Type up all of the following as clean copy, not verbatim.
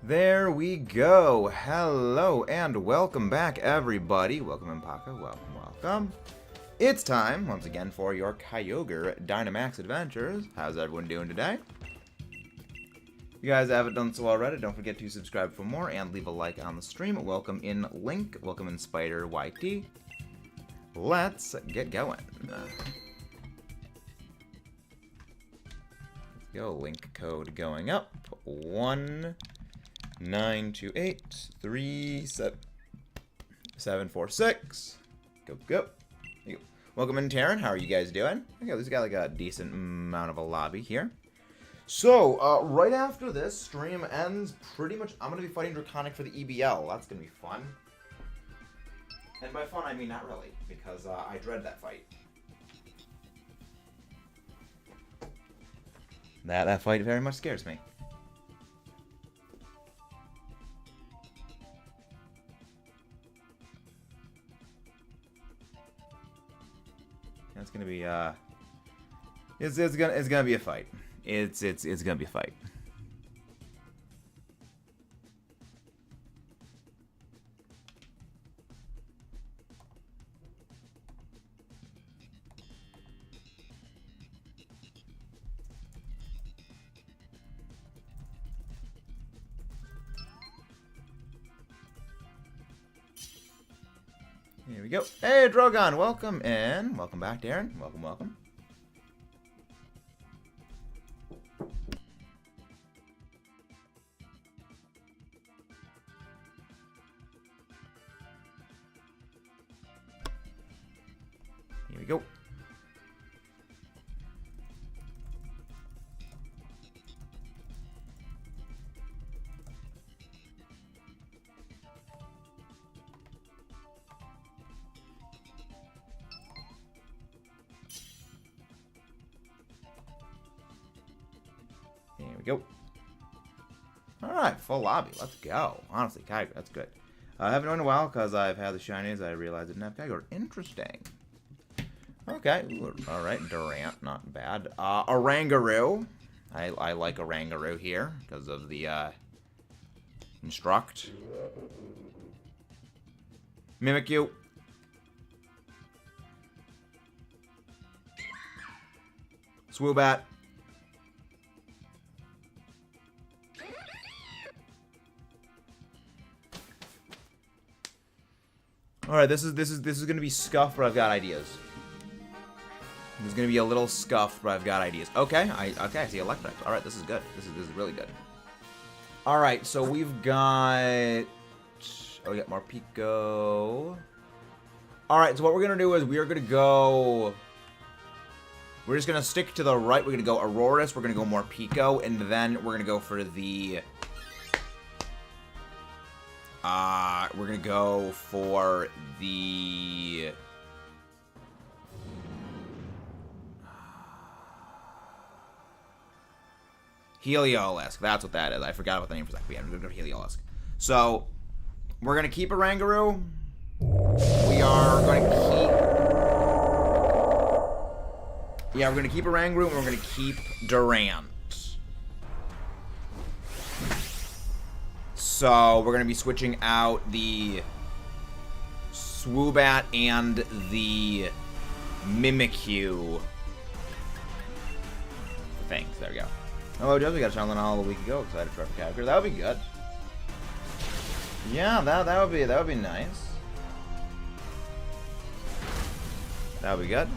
There we go. Hello and welcome back, everybody. Welcome in Paca. Welcome. It's time, once again, for your KYOGRE Dynamax Adventures. How's everyone doing today? If you guys haven't done so already, don't forget to subscribe for more and leave a like on the stream. Welcome in Link. Welcome in Spider YT. Let's get going. Let's go. Link code going up. 192837746. Go. There you go. Welcome in, Taryn. How are you guys doing? Okay, at least got like a decent amount of a lobby here. So, right after this stream ends, pretty much I'm gonna be fighting Draconic for the EBL. That's gonna be fun. And by fun, I mean not really, because I dread that fight. That fight very much scares me. It's gonna be it's gonna be a fight. It's gonna be a fight. Here we go. Hey, Drogon, welcome in. Welcome back, Darren. Welcome. Here we go. Here we go. Alright, full lobby. Let's go. Honestly, KYOGRE, that's good. I haven't known in a while because I've had the shinies. I realized I didn't have KYOGRE. Interesting. Okay. Alright, Durant, not bad. Oranguru. I like Oranguru here because of the Instruct. Mimikyu. Swoobat. Alright, this is gonna be scuffed, but I've got ideas. There's gonna be a little scuffed, but I've got ideas. Okay, I see Electric. Alright, this is good. This is really good. Alright, so we've got we got more Pico. Alright, so what we're gonna do is we're just gonna stick to the right. We're gonna go Aurorus, we're gonna go more Pico, and then we're gonna go for the we're gonna go for the Heliolisk. That's what that is. I forgot about the name for a second. Yeah, we're gonna go Heliolisk. So we're gonna keep Oranguru. We are going to keep. Yeah, we're gonna keep Oranguru and we're gonna keep Durant. So we're going to be switching out the Swoobat and the Mimikyu. Thanks. There we go. Hello, Joe. We got a channel all a week ago. Excited to try for KYOGRE. That would be good. Yeah, that would be nice. That would be good.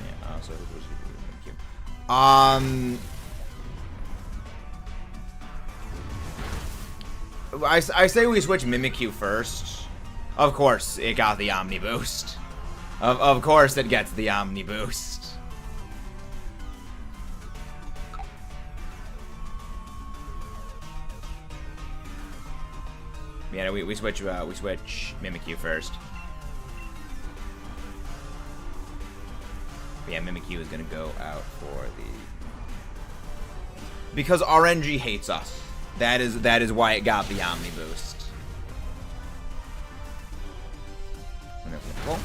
Yeah. So who's Mimikyu? I say we switch Mimikyu first. Of course, it got the Omni Boost. Of course, it gets the Omni Boost. Yeah, we switch Mimikyu first. But yeah, Mimikyu is gonna go out for the because RNG hates us. That is why it got the Omni Boost. Wonderful.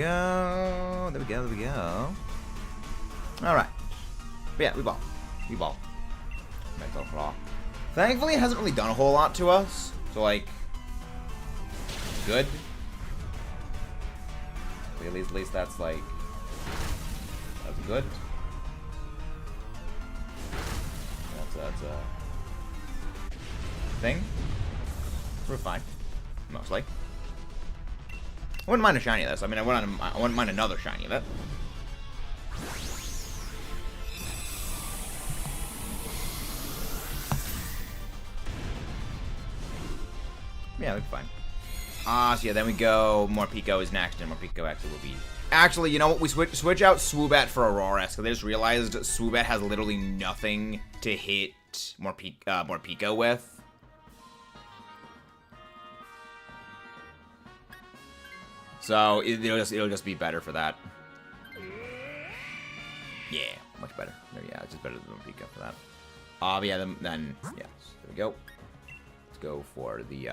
go. There we go. There we go. All right. But yeah, we ball. We ball. Mental claw. Thankfully, it hasn't really done a whole lot to us. So like, good. At least that's like, that's good. That's a thing. We're fine, mostly. I wouldn't mind a shiny of this. I mean, I wouldn't mind another shiny of it. Yeah, that's fine. So yeah, then we go. Morpeko is next, and Morpeko actually will be. Actually, you know what? We switch out Swoobat for Auroras, because I just realized Swoobat has literally nothing to hit Morpeko with. So it'll just be better for that. Yeah, much better. Yeah, it's just better than Morpeko for that. But yeah, then yes, there we go. Let's go for the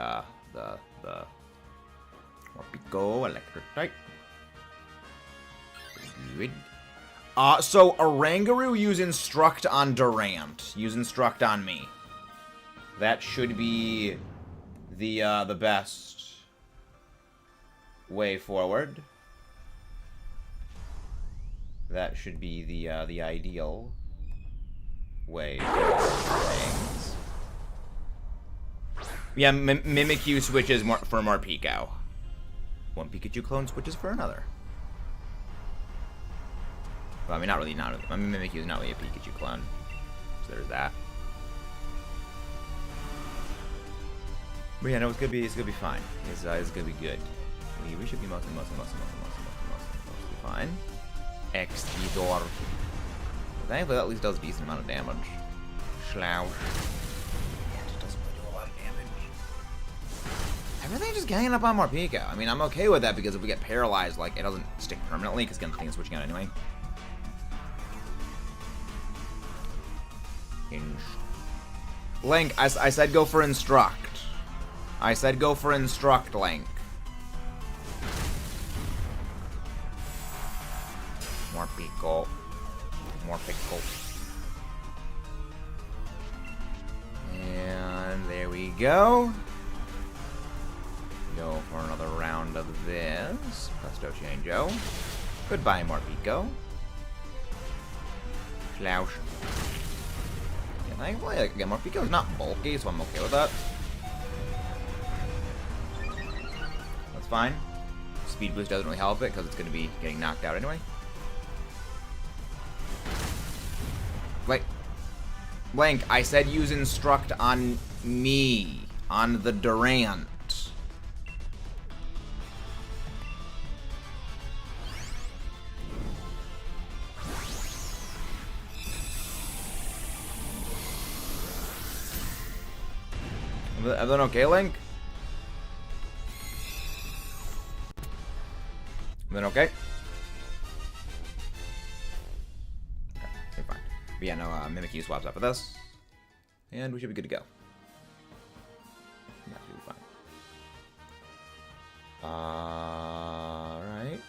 Morpeko electric type. Good. So Oranguru use Instruct on Durant. Use Instruct on me. That should be the best way forward. That should be the ideal way for things. Yeah, Mimikyu switches for Morpeko. One Pikachu clone switches for another. Well, I mean, not really. I mean, Mimikyu is not really a Pikachu clone, so there's that. But yeah, no, it's gonna be fine. It's gonna be good. We should be mostly fine. Extitor. Thankfully, that at least does a decent amount of damage. Slouch. Everything just ganging up on Morpeko. I mean, I'm okay with that because if we get paralyzed, like, it doesn't stick permanently because the thing is switching out anyway. Link, I said go for Instruct. I said go for Instruct, Link. Morpeko. And there we go. Go for another round of this. Presto Changeo. Goodbye, Morpeko. Slouch. Yeah, thankfully, like, again, Morpeko's not bulky, so I'm okay with that. That's fine. Speed boost doesn't really help it, because it's going to be getting knocked out anyway. Wait. Link, I said use Instruct on me. On the Durant. Everything okay, Link? Everything okay? Okay, you're fine. But yeah, no, Mimikyu swaps up with us. And we should be good to go. That should be fine. Alright.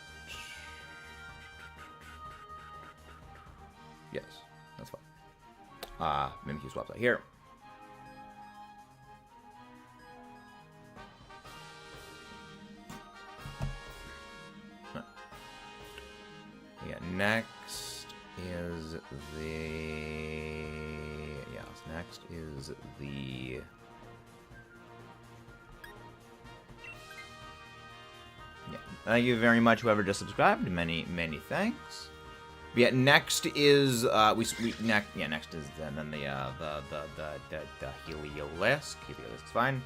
Yes, that's fine. Mimikyu swaps out here. Next is the... Yes, next is the... Yeah, thank you very much, whoever just subscribed. Many thanks. But yeah, next is next is then the Heliolisk. Heliolisk is fine.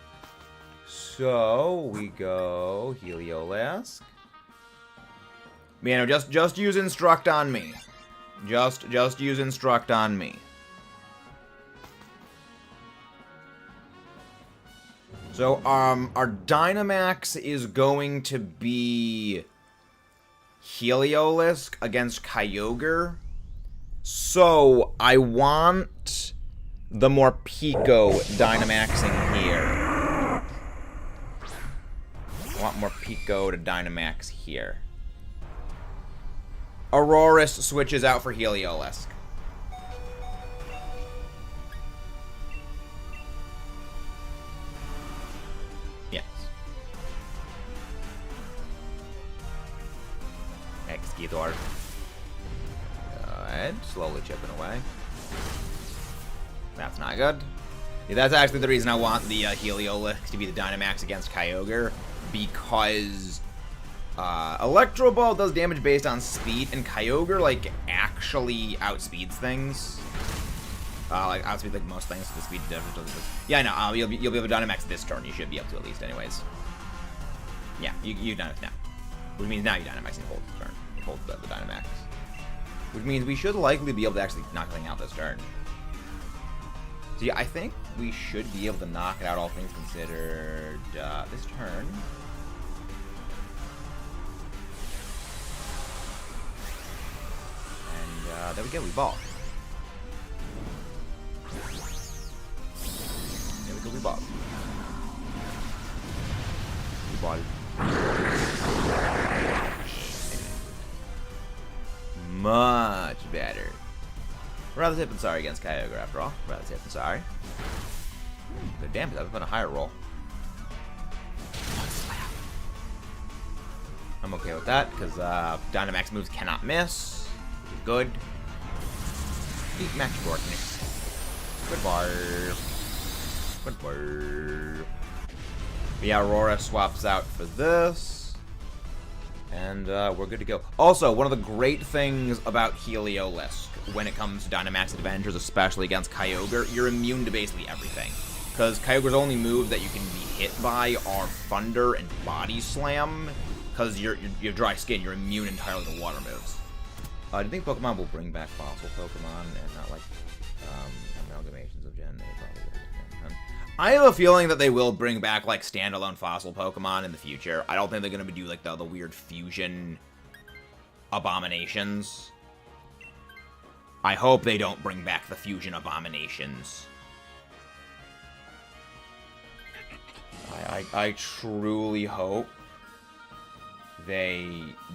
So we go Heliolisk. You know, just use Instruct on me. Just use Instruct on me. So, our Dynamax is going to be Heliolisk against Kyogre. So, I want the Morpeko Dynamaxing here. I want Morpeko to Dynamax here. Aurorus switches out for Heliolisk. Yes. Executor. Good. Slowly chipping away. That's not good. Yeah, that's actually the reason I want the Heliolisk to be the Dynamax against Kyogre, because Electro Ball does damage based on speed, and Kyogre, like, actually outspeeds things. Like, outspeed, like, most things, so the speed difference doesn't... Yeah, I know, you'll be able to Dynamax this turn, you should be able to at least, anyways. Yeah, you Dynamax now. Which means now you Dynamax and hold the turn. You hold the Dynamax. Which means we should likely be able to actually knock something out this turn. So yeah, I think we should be able to knock it out, all things considered, this turn. And there we go, we ball. There we go, we ball. We ball. Much better. Rather safe than sorry against Kyogre, after all. Rather safe than sorry. Good damage. I've been a higher roll. I'm okay with that, because Dynamax moves cannot miss. Good. Eat Max Shortness. Good barb. Good barb. Yeah, Aurora swaps out for this. And we're good to go. Also, one of the great things about Heliolisk when it comes to Dynamax Adventures, especially against Kyogre, you're immune to basically everything. Because Kyogre's only move that you can be hit by are Thunder and Body Slam. Because you have dry skin, you're immune entirely to water moves. Do you think Pokemon will bring back fossil Pokemon and not like amalgamations of Gen 8? Probably will. I have a feeling that they will bring back like standalone fossil Pokemon in the future. I don't think they're going to do like the weird fusion abominations. I hope they don't bring back the fusion abominations. I truly hope they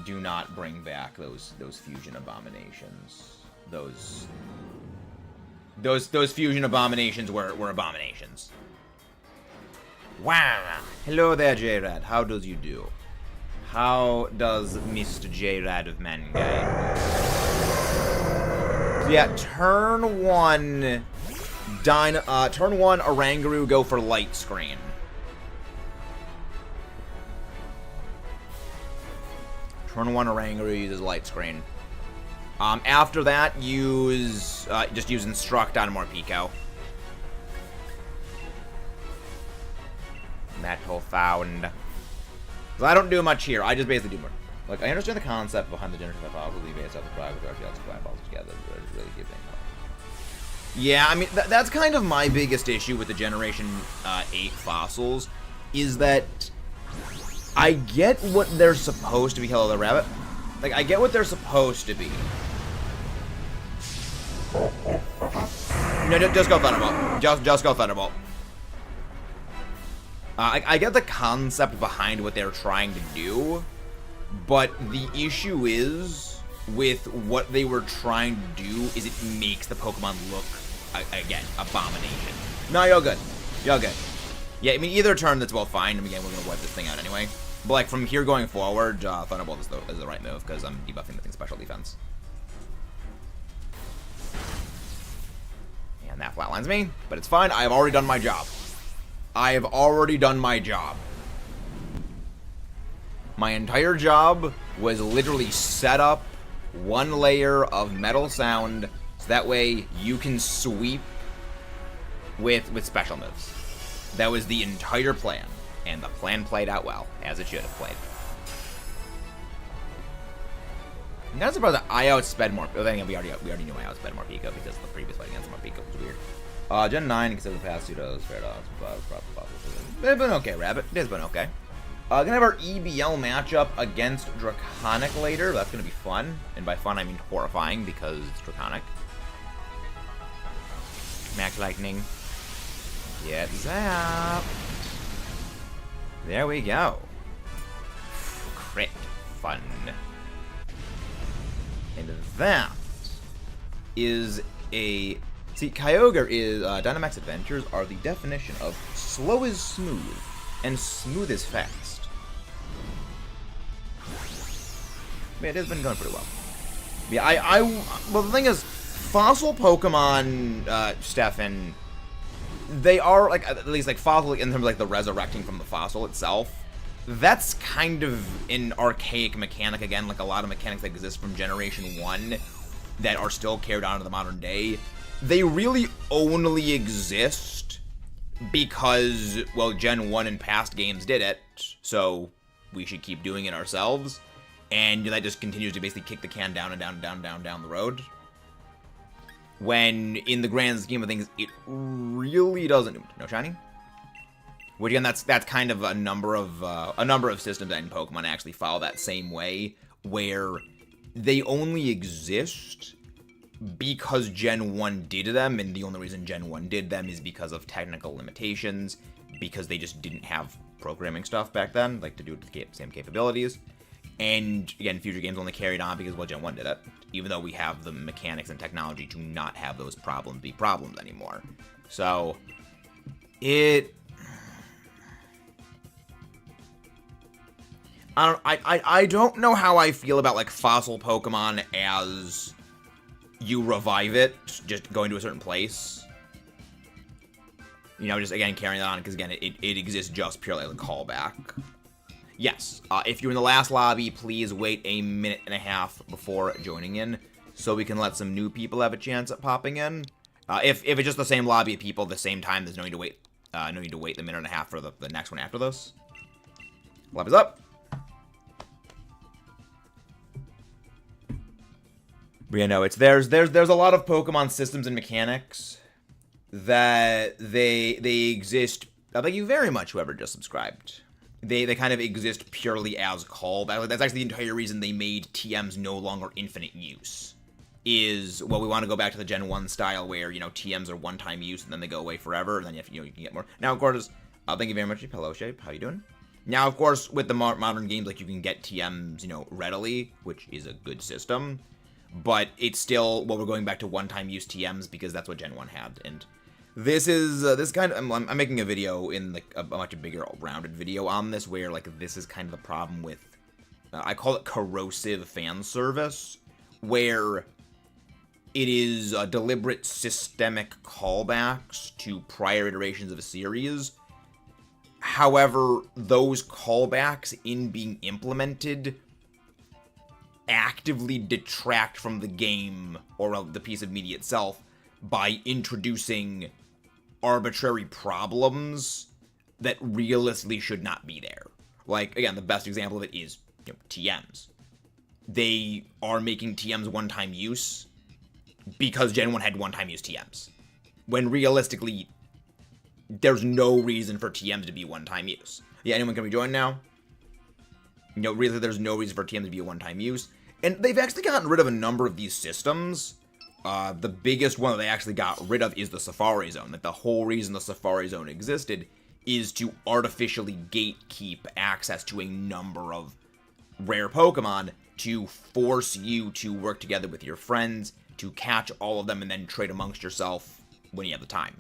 do not bring back those fusion abominations. Those fusion abominations were abominations. Wow. Hello there, J-Rad. How does you do? How does Mr. J-Rad of Mankind? So yeah, turn one Oranguru go for Light Screen. Turn one Oranguru uses Light Screen. After that, just use Instruct on Morpeko. Metal found. So I don't do much here. I just basically do more. Like, I understand the concept behind the generation of possibly based off the product with RTLs and Fireballs together. But it's really giving up. Yeah, I mean, that's kind of my biggest issue with the Generation 8 fossils, is that I get what they're supposed to be. Hello there, rabbit. Like, I get what they're supposed to be. No, just go Thunderbolt. Just go Thunderbolt. I get the concept behind what they're trying to do, but the issue is, with what they were trying to do, is it makes the Pokemon look, again, abomination. No, you're good. You're good. Yeah, I mean, either turn, that's well fine. I mean, again, we're going to wipe this thing out anyway. But, like, from here going forward, Thunderbolt is the right move, because I'm debuffing the thing's special defense. And that flatlines me, but it's fine. I have already done my job. I have already done my job. My entire job was literally set up one layer of Metal Sound, so that way you can sweep with special moves. That was the entire plan, and the plan played out well, as it should have played. I'm kind of surprised that I outsped more. I think we already knew I outsped Morpeko because the previous fight against Morpeko was weird. Gen 9, because of the past pseudos, fair dogs, it's been okay, Rabbit. It's been okay. Gonna have our EBL matchup against Draconic later. That's gonna be fun, and by fun I mean horrifying because it's Draconic. Max Lightning. Get zapped. There we go. Crit. Fun. And that is a... See, Kyogre is... Dynamax Adventures are the definition of slow is smooth, and smooth is fast. Yeah, it has been going pretty well. Yeah, well, the thing is, fossil Pokemon, Stefan, they are, like, at least, like, fossil in terms of, like, the resurrecting from the fossil itself. That's kind of an archaic mechanic, again, like a lot of mechanics that exist from Generation 1 that are still carried on to the modern day. They really only exist because, well, Gen 1 and past games did it, so we should keep doing it ourselves. And that just continues to basically kick the can down and down and down and down down the road. When, in the grand scheme of things, it really doesn't... No shiny? Which, again, that's kind of a number of systems in Pokemon actually follow that same way, where they only exist because Gen 1 did them, and the only reason Gen 1 did them is because of technical limitations, because they just didn't have programming stuff back then, like to do the same capabilities. And, again, future games only carried on because, well, Gen 1 did it, even though we have the mechanics and technology to not have those problems be problems anymore. So, I don't know how I feel about, like, fossil Pokemon as you revive it, just going to a certain place. You know, just, again, carrying that on, because, again, it exists just purely as a callback. Yes, if you're in the last lobby, please wait a minute and a half before joining in, so we can let some new people have a chance at popping in. If it's just the same lobby of people at the same time, there's no need to wait. No need to wait the minute and a half for the next one after this. Lobby's up. But yeah, no, there's a lot of Pokemon systems and mechanics that they exist. Thank you very much, whoever just subscribed. They kind of exist purely as callback. That's actually the entire reason they made TMs no longer infinite use. Is, well, we want to go back to the Gen 1 style where, you know, TMs are one-time use and then they go away forever, and then you can get more. Now, of course, thank you very much. Hello, Shape. How you doing? Now, of course, with the modern games, like, you can get TMs, you know, readily, which is a good system. But it's still, well, we're going back to one-time use TMs because that's what Gen 1 had, and this is, this kind of, I'm making a video in, like, a much bigger, rounded video on this, where, like, this is kind of the problem with, I call it corrosive fan service, where it is deliberate systemic callbacks to prior iterations of a series. However, those callbacks, in being implemented, actively detract from the game, or the piece of media itself, by introducing arbitrary problems that realistically should not be there. Like, again, the best example of it is, you know, TMs. They are making TMs one-time use because Gen 1 had one-time use TMs. When realistically, there's no reason for TMs to be one-time use. Yeah, anyone can rejoin now? You know, really, there's no reason for TMs to be a one-time use. And they've actually gotten rid of a number of these systems. The biggest one that they actually got rid of is the Safari Zone. Like, the whole reason the Safari Zone existed is to artificially gatekeep access to a number of rare Pokemon to force you to work together with your friends to catch all of them and then trade amongst yourself when you have the time.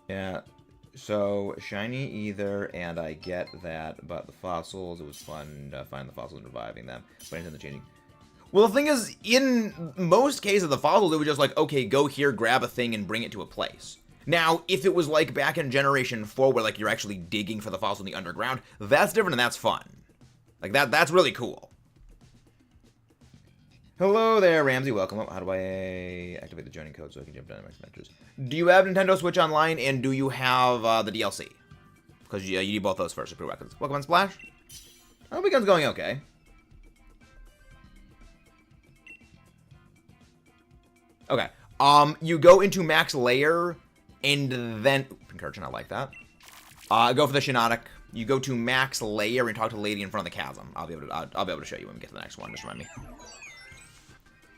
Yeah. So, shiny either, and I get that, but the fossils, it was fun to find the fossils and reviving them. But into the changing. Well, the thing is, in most cases of the fossils, it was just like, okay, go here, grab a thing, and bring it to a place. Now, if it was like back in Generation 4, where like you're actually digging for the fossil in the underground, that's different and that's fun. Like, that's really cool. Hello there, Ramsey. Welcome. How do I activate the joining code so I can jump Dynamax Adventures? Do you have Nintendo Switch Online, and do you have the DLC? Because you need both those first, prerequisites. Welcome on Splash. Oh, weekend's going okay. Okay. You go into Max Layer, and then... Incursion, I like that. Go for the Shiinotic. You go to Max Layer and talk to the lady in front of the chasm. I'll be able to show you when we get to the next one. Just remind me.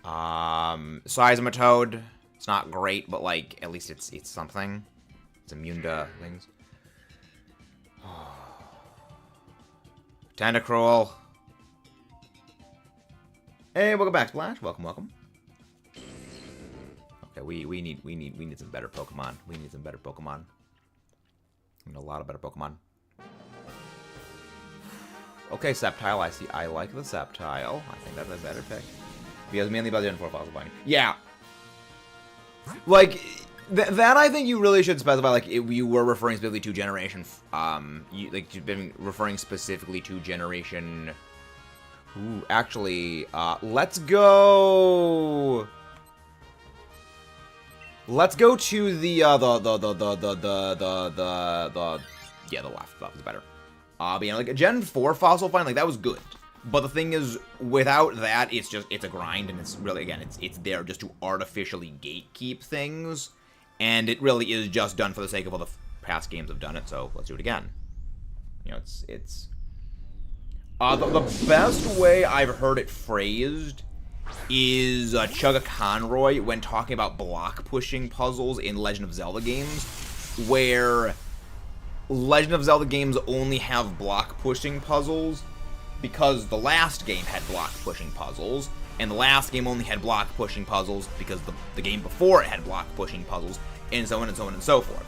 Seismitoad. It's not great, but like at least it's something. It's immune to things. Tentacruel. Hey, welcome back, Splash. Welcome, welcome. Okay, we need some better Pokemon. We need some better Pokemon. We need a lot of better Pokemon. Okay, Sceptile. I like the Sceptile. I think that's a better pick. Because mainly about the Gen 4 fossil binding. Yeah. Like, that I think you really should specify, like, if you were referring specifically to Generation, you've been referring specifically to Generation... Ooh, actually, let's go... Let's go to the left. That was better. But, you know, like, a Gen 4 fossil find, like, that was good. But the thing is, without that, it's a grind, and it's really, again, it's there just to artificially gatekeep things, and it really is just done for the sake of all the past games have done it, so let's do it again. You know, it's... the best way I've heard it phrased is Chugga Conroy when talking about block-pushing puzzles in Legend of Zelda games, where Legend of Zelda games only have block-pushing puzzles, because the last game had block-pushing puzzles, and the last game only had block-pushing puzzles because the game before it had block-pushing puzzles, and so on and so on and so forth.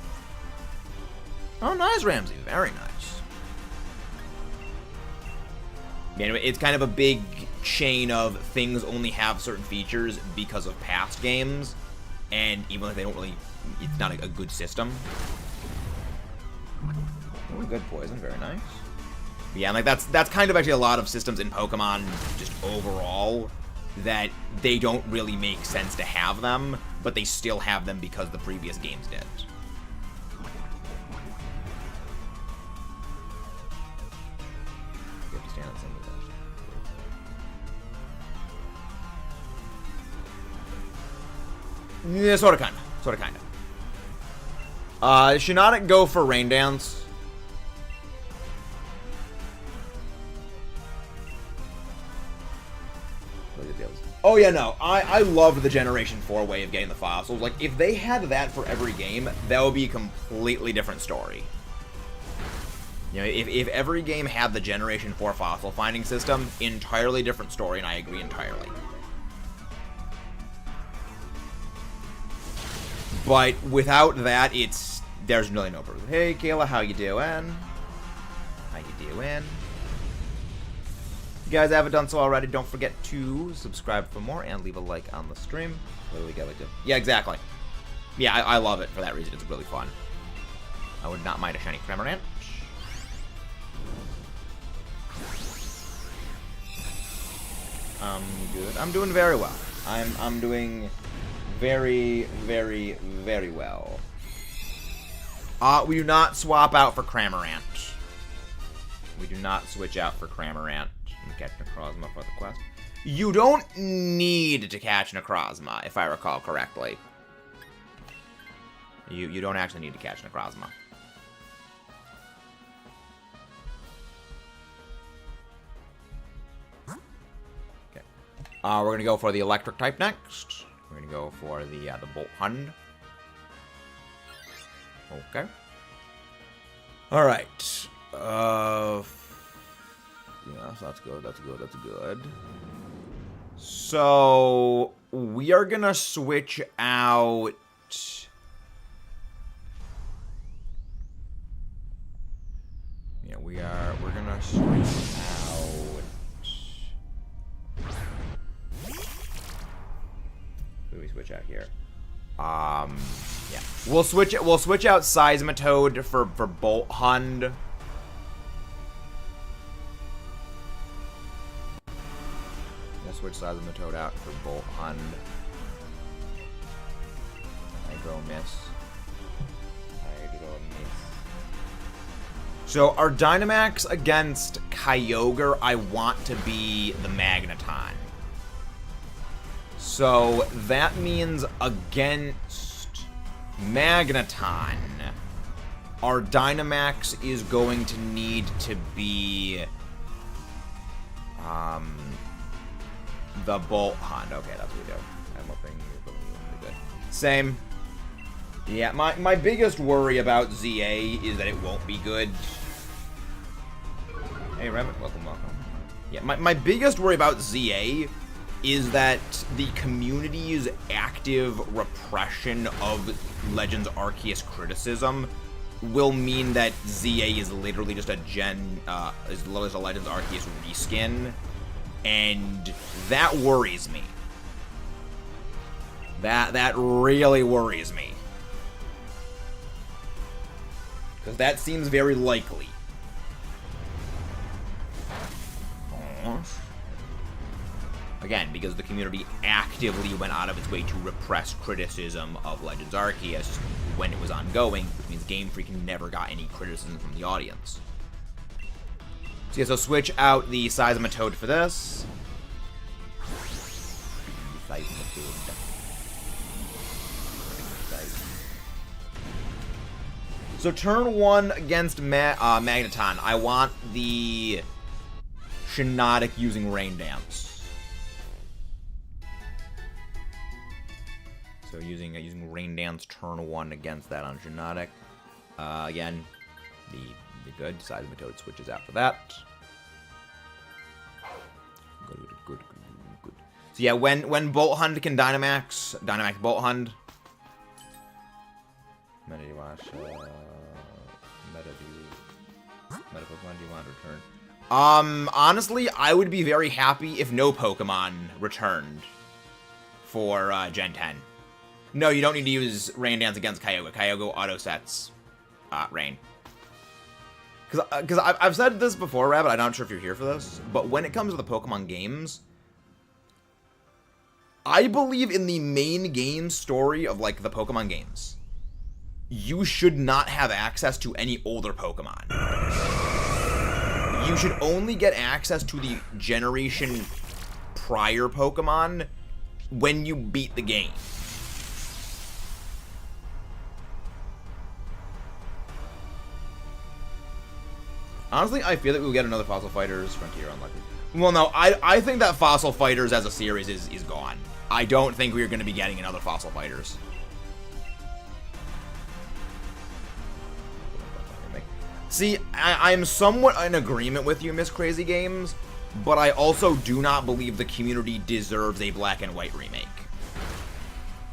Oh, nice, Ramsey. Very nice. Anyway, it's kind of a big chain of things only have certain features because of past games, and even if they don't really... It's not a good system. Oh, good poison. Very nice. Yeah, and like that's kind of actually a lot of systems in Pokemon, just overall, that they don't really make sense to have them, but they still have them because the previous games did. You have to stand on the same with that. Yeah, sorta kinda. Sorta kinda. Should not go for Rain Dance. Oh yeah, no, I love the Generation 4 way of getting the fossils. Like, if they had that for every game, that would be a completely different story. You know, if every game had the Generation 4 fossil finding system, entirely different story, and I agree entirely. But without that, there's really no proof. Hey, Kayla, how you doing? How you doing? If you guys haven't done so already, don't forget to subscribe for more and leave a like on the stream. What do we got? Yeah, exactly. Yeah, I love it for that reason. It's really fun. I would not mind a shiny Cramorant. I'm good. I'm doing very well. I'm doing very, very, very well. We do not swap out for Cramorant. We do not switch out for Cramorant. Catch Necrozma for the quest. You don't need to catch Necrozma, if I recall correctly. You don't actually need to catch Necrozma. Okay. We're gonna go for the electric type next. We're gonna go for the Bolt Hund. Okay. All right. Yeah, so that's good, that's good, that's good. So, we are gonna switch out... Yeah, we're gonna switch out... Who do we switch out here? Yeah. We'll switch out Seismitoad for Bolt Hund. Switch Seismitoad out for Bolt Hund. Hydro Miss. So our Dynamax against Kyogre, I want to be the Magneton. So that means against Magneton, our Dynamax is going to need to be the Bolt Hund. Okay, that's what we do. I'm hoping you're really good. Same. Yeah, my biggest worry about ZA is that it won't be good. Hey, Rabbit, welcome, welcome. Yeah, my biggest worry about ZA is that the community's active repression of Legends Arceus criticism will mean that ZA is literally just a as low as a Legends Arceus reskin, and that worries me. That really worries me. Because that seems very likely. Again, because the community actively went out of its way to repress criticism of Legends Arceus when it was ongoing, which means Game Freak never got any criticism from the audience. So yeah, so switch out the Seismitoad for this. So turn 1 against Magneton, I want the Shiinotic using Rain Dance. So using Rain Dance turn 1 against that on Shiinotic. Again, the good Seismitoad switches out for that. Good. So yeah, when Bolt Hunt can Dynamax Bolt Hunt. Meta do you want? Meta Pokemon do you want return? Honestly, I would be very happy if no Pokemon returned for Gen 10. No, you don't need to use Rain Dance against Kyogre. Kyogre auto sets Rain. Because I've said this before, Rabbit. I'm not sure if you're here for this, but when it comes to the Pokemon games, I believe in the main game story of like the Pokemon games, you should not have access to any older Pokemon. You should only get access to the generation prior Pokemon when you beat the game. Honestly, I feel that we'll get another Fossil Fighters Frontier unlucky. Well, no, I think that Fossil Fighters as a series is gone. I don't think we're going to be getting another Fossil Fighters. See, I'm somewhat in agreement with you, Miss Crazy Games, but I also do not believe the community deserves a black and white remake.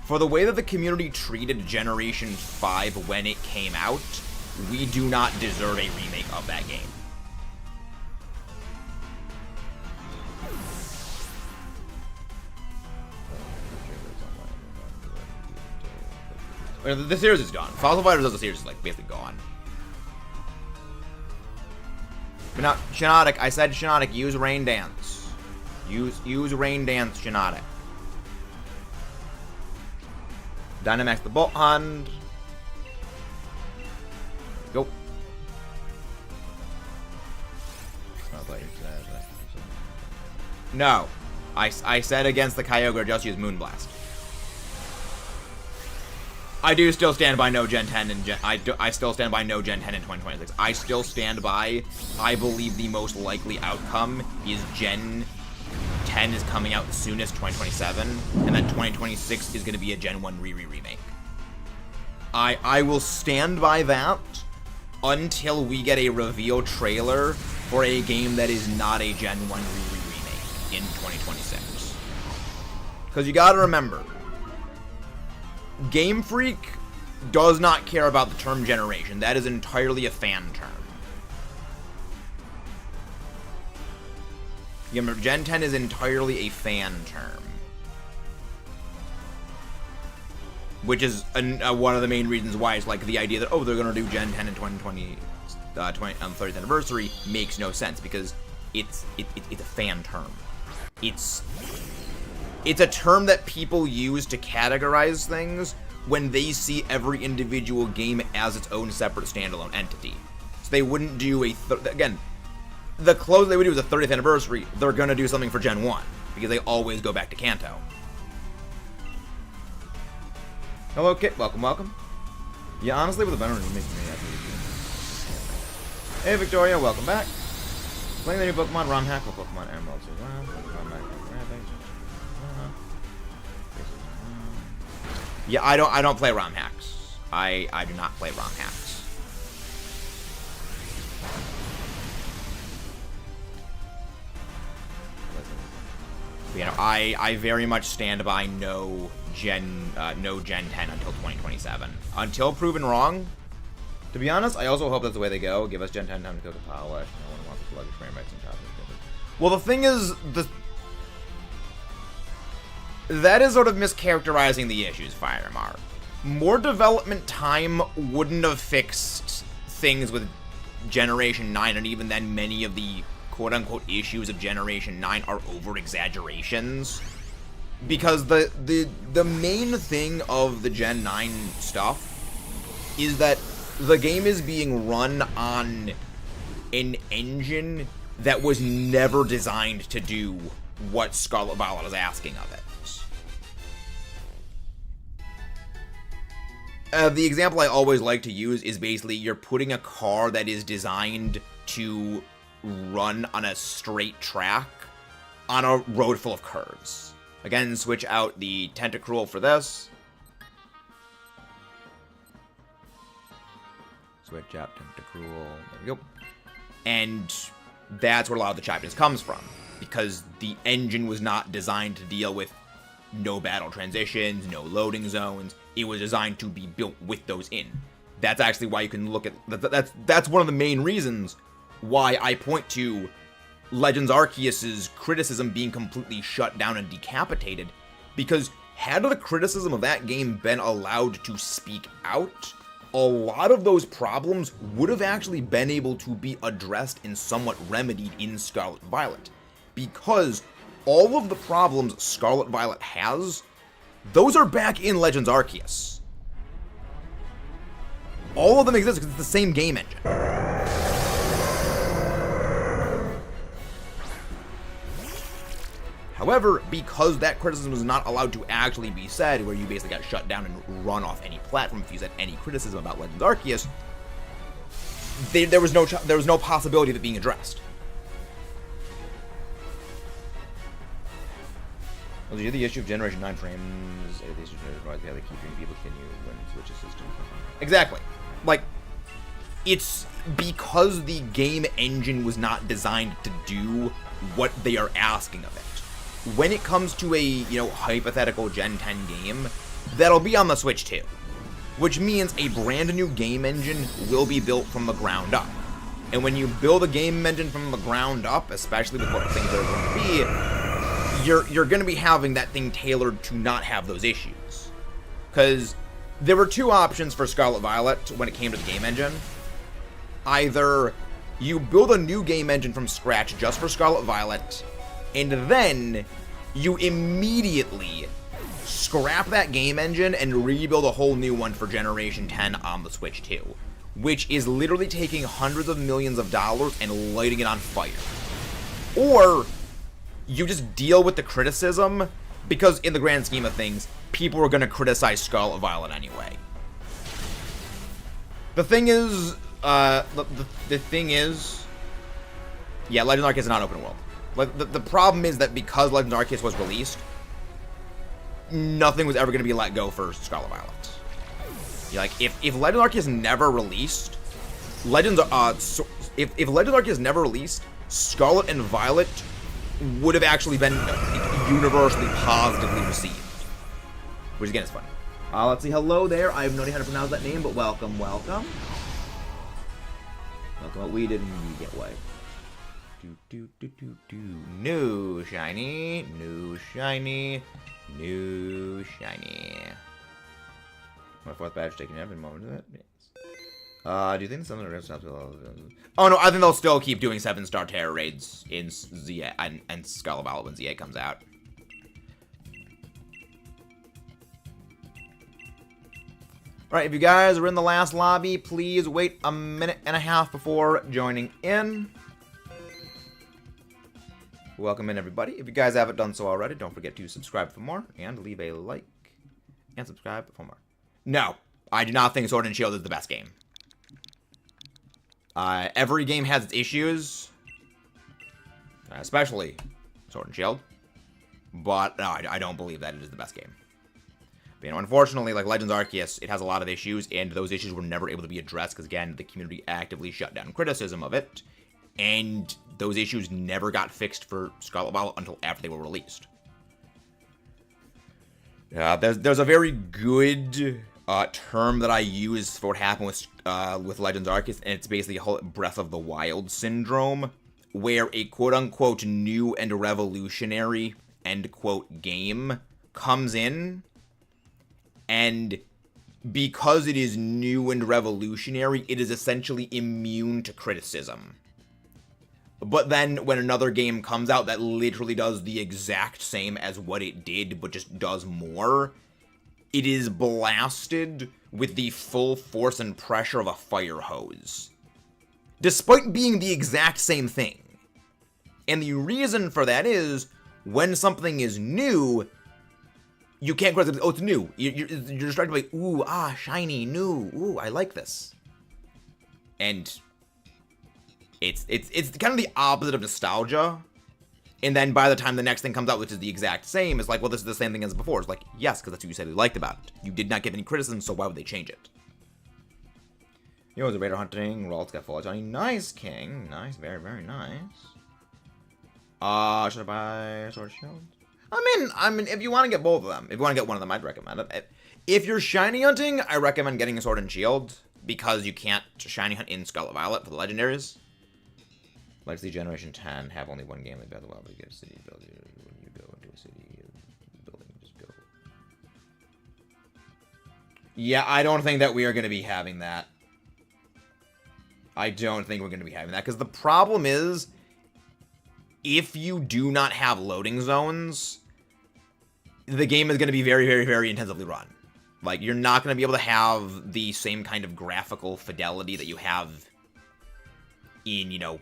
For the way that the community treated Generation 5 when it came out, we do not deserve a remake of that game. The series is gone. Fossil Fighters as a series is like basically gone. But now, Shiinotic, I said Shiinotic, use Rain Dance. Use Rain Dance, Shiinotic. Dynamax the Bolt Hunt. Go. No. I said against the Kyogre, just use Moonblast. I do still stand by no Gen 10 and I still stand by no Gen 10 in 2026. I still stand by, I believe the most likely outcome is Gen 10 is coming out soonest 2027, and then 2026 is going to be a Gen 1 remake. I will stand by that until we get a reveal trailer for a game that is not a Gen 1 remake in 2026. Because you gotta remember, Game Freak does not care about the term generation. That is entirely a fan term. Remember, Gen 10 is entirely a fan term. Which is one of the main reasons why it's like the idea that, oh, they're going to do Gen 10 in 2020, 30th anniversary makes no sense, because it's a fan term. It's a term that people use to categorize things when they see every individual game as its own separate standalone entity. So they wouldn't do again, the close they would do is a 30th anniversary, they're going to do something for Gen 1, because they always go back to Kanto. Hello, Kit. Welcome. Yeah, honestly, with a banner, it makes me happy. Hey, Victoria. Welcome back. Playing the new Pokemon ROM hack with Pokemon Emeralds as well. Yeah, I don't play ROM hacks. I do not play ROM hacks. You know, I very much stand by no Gen 10 until 2027. Until proven wrong. To be honest, I also hope that's the way they go. Give us Gen 10 time to cook a polish. No one wants to plug a frame rates on top of it. Well, the thing is, that is sort of mischaracterizing the issues, Firemar. More development time wouldn't have fixed things with Generation 9, and even then, many of the quote-unquote issues of Generation 9 are over-exaggerations. Because the main thing of the Gen 9 stuff is that the game is being run on an engine that was never designed to do what Scarlet Violet is asking of it. The example I always like to use is basically you're putting a car that is designed to run on a straight track on a road full of curves. Again, switch out the Tentacruel for this. Switch out Tentacruel. There we go. And that's where a lot of the choppiness comes from. Because the engine was not designed to deal with no battle transitions, no loading zones. It was designed to be built with those in. That's actually why you can look at... That's one of the main reasons why I point to Legends Arceus's criticism being completely shut down and decapitated. Because had the criticism of that game been allowed to speak out, a lot of those problems would have actually been able to be addressed and somewhat remedied in Scarlet Violet. Because all of the problems Scarlet Violet has, those are back in Legends Arceus. All of them exist because it's the same game engine. However, because that criticism was not allowed to actually be said, where you basically got shut down and run off any platform if you said any criticism about Legends Arceus, there was no possibility of it being addressed. Well, the issue of Generation 9 frames, they should advise the other key frame people continue when switches system. Exactly. Like, it's because the game engine was not designed to do what they are asking of it. When it comes to a, hypothetical Gen 10 game, that'll be on the Switch too. Which means a brand new game engine will be built from the ground up. And when you build a game engine from the ground up, especially with what things are going to be, you're going to be having that thing tailored to not have those issues. Because there were two options for Scarlet Violet when it came to the game engine. Either you build a new game engine from scratch just for Scarlet Violet, and then you immediately scrap that game engine and rebuild a whole new one for Generation 10 on the Switch 2. Which is literally taking hundreds of millions of dollars and lighting it on fire. Or you just deal with the criticism, because in the grand scheme of things, people are going to criticize Scarlet Violet anyway. The thing is, yeah, Legends Arceus is not open world. The problem is that because Legends Arceus was released, nothing was ever going to be let go for Scarlet Violet. Like, if Legends Arceus never released, if Legends Arceus never released, Scarlet and Violet would have actually been universally positively received. Which again is funny. Let's see, hello there. I have no idea how to pronounce that name, but welcome. Welcome, we didn't get away. New shiny. My fourth badge taking every moment of it. Yes. Do you think some of the rest of Oh no, I think they'll still keep doing 7-star terror raids in Z8 and Scarlet Violet when Z8 comes out. Alright, if you guys are in the last lobby, please wait a minute and a half before joining in. Welcome in, everybody. If you guys haven't done so already, don't forget to subscribe for more and leave a like and subscribe for more. No, I do not think Sword and Shield is the best game. Every game has its issues, especially Sword and Shield, but no, I don't believe that it is the best game. But, unfortunately, like Legends Arceus, it has a lot of issues, and those issues were never able to be addressed because, again, the community actively shut down criticism of it, and those issues never got fixed for Scarlet Violet until after they were released. There's a very good term that I use for what happened with Legends Arceus, and it's basically a whole Breath of the Wild syndrome, where a quote-unquote new and revolutionary end quote game comes in, and because it is new and revolutionary, it is essentially immune to criticism. But then when another game comes out that literally does the exact same as what it did, but just does more, it is blasted with the full force and pressure of a fire hose, despite being the exact same thing. And the reason for that is, when something is new, you can't criticize, oh, it's new. You're distracted by, ooh, ah, shiny, new, ooh, I like this. And it's kind of the opposite of nostalgia. And then by the time the next thing comes out, which is the exact same, it's like, well, this is the same thing as before. It's like, yes, because that's what you said you liked about it. You did not give any criticism, so why would they change it? Yo, it's a Raider hunting. Ralt's got full Johnny. Nice, King. Nice, very, very nice. Should I buy Sword Shield? I mean, if you want to get both of them, if you want to get one of them, I'd recommend it. If you're shiny hunting, I recommend getting a Sword and Shield, because you can't shiny hunt in Scarlet Violet for the legendaries. Legacy Generation 10 have only one game like Breath of the Wild, but you get a city build. When you go into a city building, just go. Yeah, I don't think that we are going to be having that. I don't think we're going to be having that, because the problem is, if you do not have loading zones, the game is going to be very, very, very intensively run. Like, you're not going to be able to have the same kind of graphical fidelity that you have in, you know,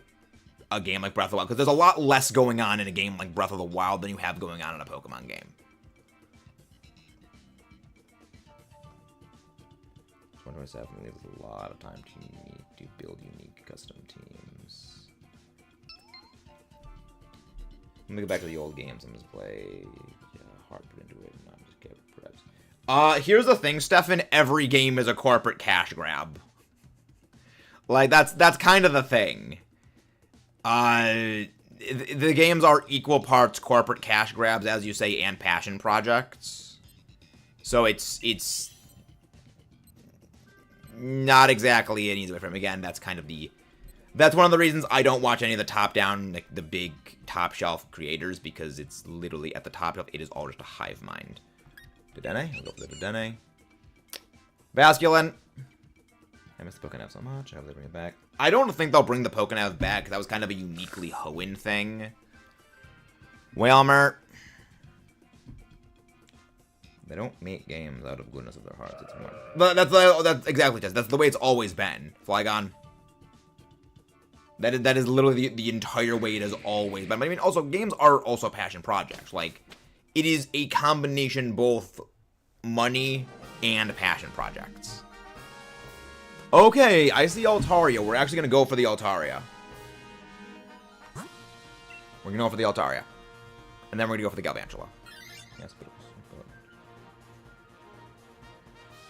a game like Breath of the Wild, because there's a lot less going on in a game like Breath of the Wild than you have going on in a Pokemon game. 127 leaves a lot of time to build unique custom teams. Let me go back to the old games. I'm just play hard put into it, not just get preps. Here's the thing, Stefan. Every game is a corporate cash grab. Like, that's kind of the thing. The games are equal parts corporate cash grabs, as you say, and passion projects. So it's not exactly an easy way for him. Again, that's kind of that's one of the reasons I don't watch any of the top-down, like, the big top-shelf creators, because it's literally at the top shelf, it is all just a hive mind. Dedenne? I'll go for the Dedenne. Basculin! I miss the Pokénav so much. I hope they bring it back. I don't think they'll bring the Pokénav back, because that was kind of a uniquely Hoenn thing. Wailmer. They don't make games out of goodness of their hearts. It's more. But that's exactly just. That's the way it's always been. Flygon. That is literally the entire way it has always been. But I mean, also, games are also passion projects. Like, it is a combination both money and passion projects. Okay, I see Altaria. We're actually going to go for the Altaria. We're going to go for the Altaria. And then we're going to go for the Galvantula. Yes, please.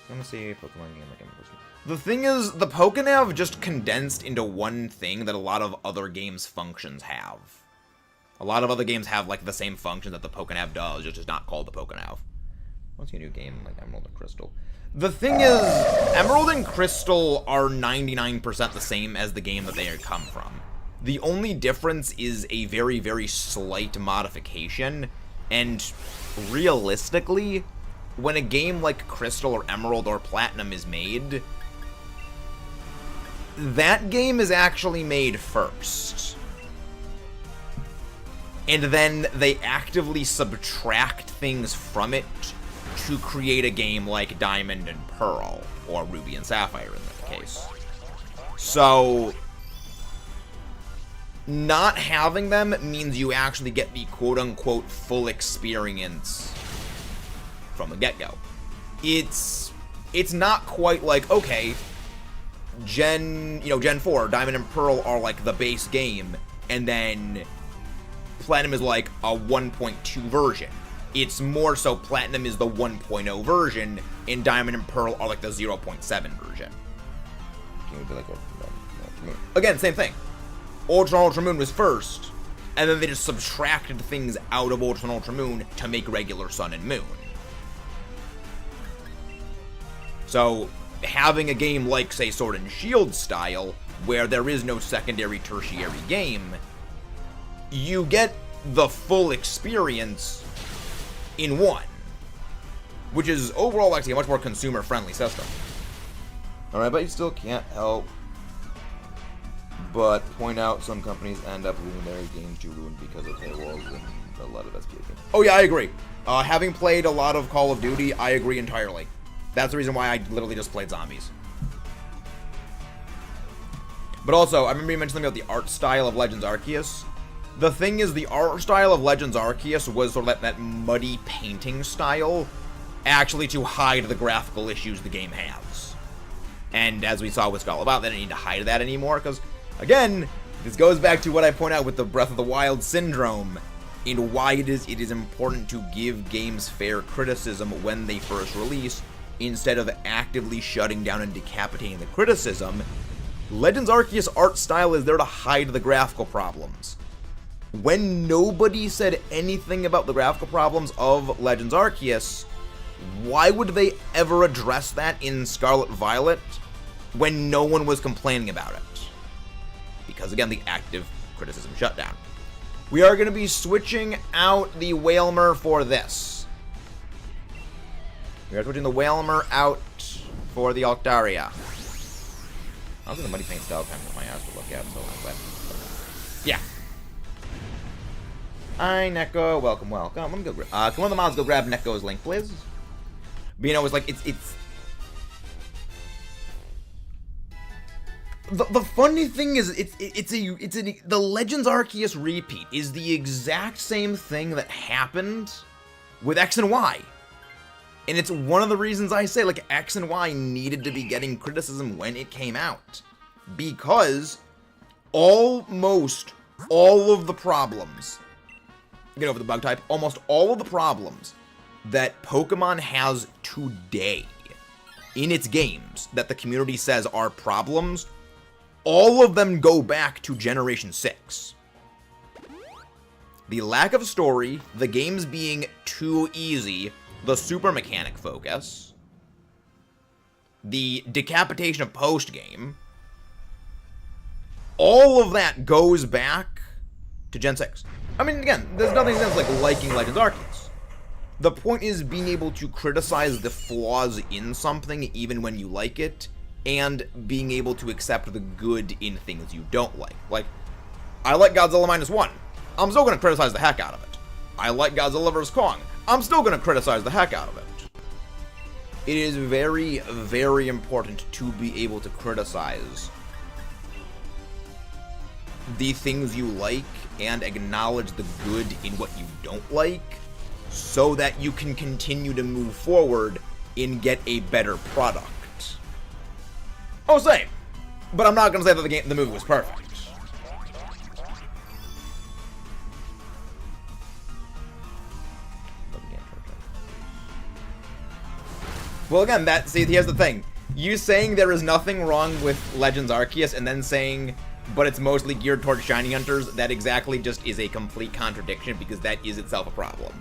I want to see a Pokemon game like Emerald. The thing is, the Pokénav just condensed into one thing that a lot of other games' functions have. A lot of other games have, like, the same function that the Pokénav does, just is not called the Pokénav. What's a new game like Emerald and Crystal? The thing is, Emerald and Crystal are 99% the same as the game that they come from. The only difference is a very, very slight modification, and realistically, when a game like Crystal or Emerald or Platinum is made, that game is actually made first. And then they actively subtract things from it to create a game like Diamond and Pearl, or Ruby and Sapphire in that case. So, not having them means you actually get the quote-unquote full experience from the get-go. It's not quite like, okay, Gen 4, Diamond and Pearl are like the base game, and then Platinum is like a 1.2 version. It's more so Platinum is the 1.0 version, and Diamond and Pearl are like the 0.7 version. Again, same thing. Ultra and Ultra Moon was first, and then they just subtracted things out of Ultra and Ultra Moon to make regular Sun and Moon. So having a game like, say, Sword and Shield style, where there is no secondary, tertiary game, you get the full experience in one, which is overall actually a much more consumer-friendly system. Alright, but you still can't help but point out some companies end up leaving their games to ruin because of paywalls and a lot of SPA games. Oh yeah, I agree. Having played a lot of Call of Duty, I agree entirely. That's the reason why I literally just played zombies. But also, I remember you mentioned something about the art style of Legends Arceus. The thing is, the art style of Legends Arceus was sort of that muddy painting style, actually to hide the graphical issues the game has. And as we saw with Skull About, they don't need to hide that anymore, because, again, this goes back to what I point out with the Breath of the Wild syndrome, and why it is important to give games fair criticism when they first release, instead of actively shutting down and decapitating the criticism. Legends Arceus art style is there to hide the graphical problems. When nobody said anything about the graphical problems of Legends Arceus, why would they ever address that in Scarlet Violet when no one was complaining about it? Because again, the active criticism shutdown. We are going to be switching out the Whalmer for this. We are switching the Whalmer out for the Altaria. I was in the Muddy Paint style kind of my ass to look at, so I'm glad. Yeah. Hi, Neko. Welcome, welcome. Let me go grab. Can one of the mods go grab Neko's link, please? But you know, it's like, it's... The funny thing is, the Legends Arceus repeat is the exact same thing that happened with X and Y. And it's one of the reasons I say, like, X and Y needed to be getting criticism when it came out. Because almost all of the problems, get over the bug type, almost all of the problems that Pokemon has today in its games that the community says are problems, all of them go back to Generation 6. The lack of story, the games being too easy, the super mechanic focus, the decapitation of post-game, all of that goes back to Gen 6. I mean, again, there's nothing sense like liking Legends Arceus. The point is being able to criticize the flaws in something even when you like it, and being able to accept the good in things you don't like. Like, I like Godzilla -1. I'm still going to criticize the heck out of it. I like Godzilla vs. Kong. I'm still going to criticize the heck out of it. It is very, very important to be able to criticize the things you like and acknowledge the good in what you don't like, so that you can continue to move forward and get a better product. Oh, same. But I'm not going to say that the movie was perfect. Well, again, here's the thing. You saying there is nothing wrong with Legends Arceus and then saying, but it's mostly geared towards shiny hunters, that exactly just is a complete contradiction, because that is itself a problem.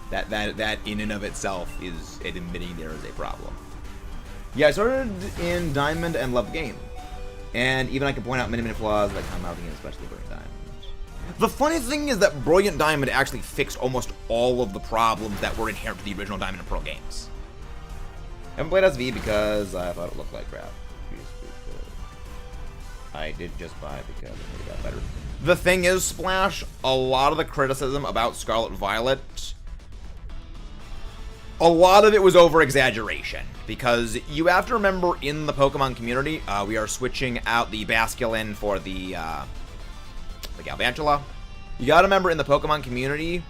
That in and of itself is admitting there is a problem. Yeah, I started in Diamond and loved the game. And even I can point out many flaws that come out again, especially Brilliant Diamond. The funny thing is that Brilliant Diamond actually fixed almost all of the problems that were inherent to the original Diamond and Pearl games. I haven't played SV because I thought it looked like crap. I did just buy it because it got better. The thing is, Splash, a lot of the criticism about Scarlet Violet, a lot of it was over-exaggeration, because you have to remember in the Pokemon community, we are switching out the Basculin for the Galvantula. You gotta remember in the Pokemon community,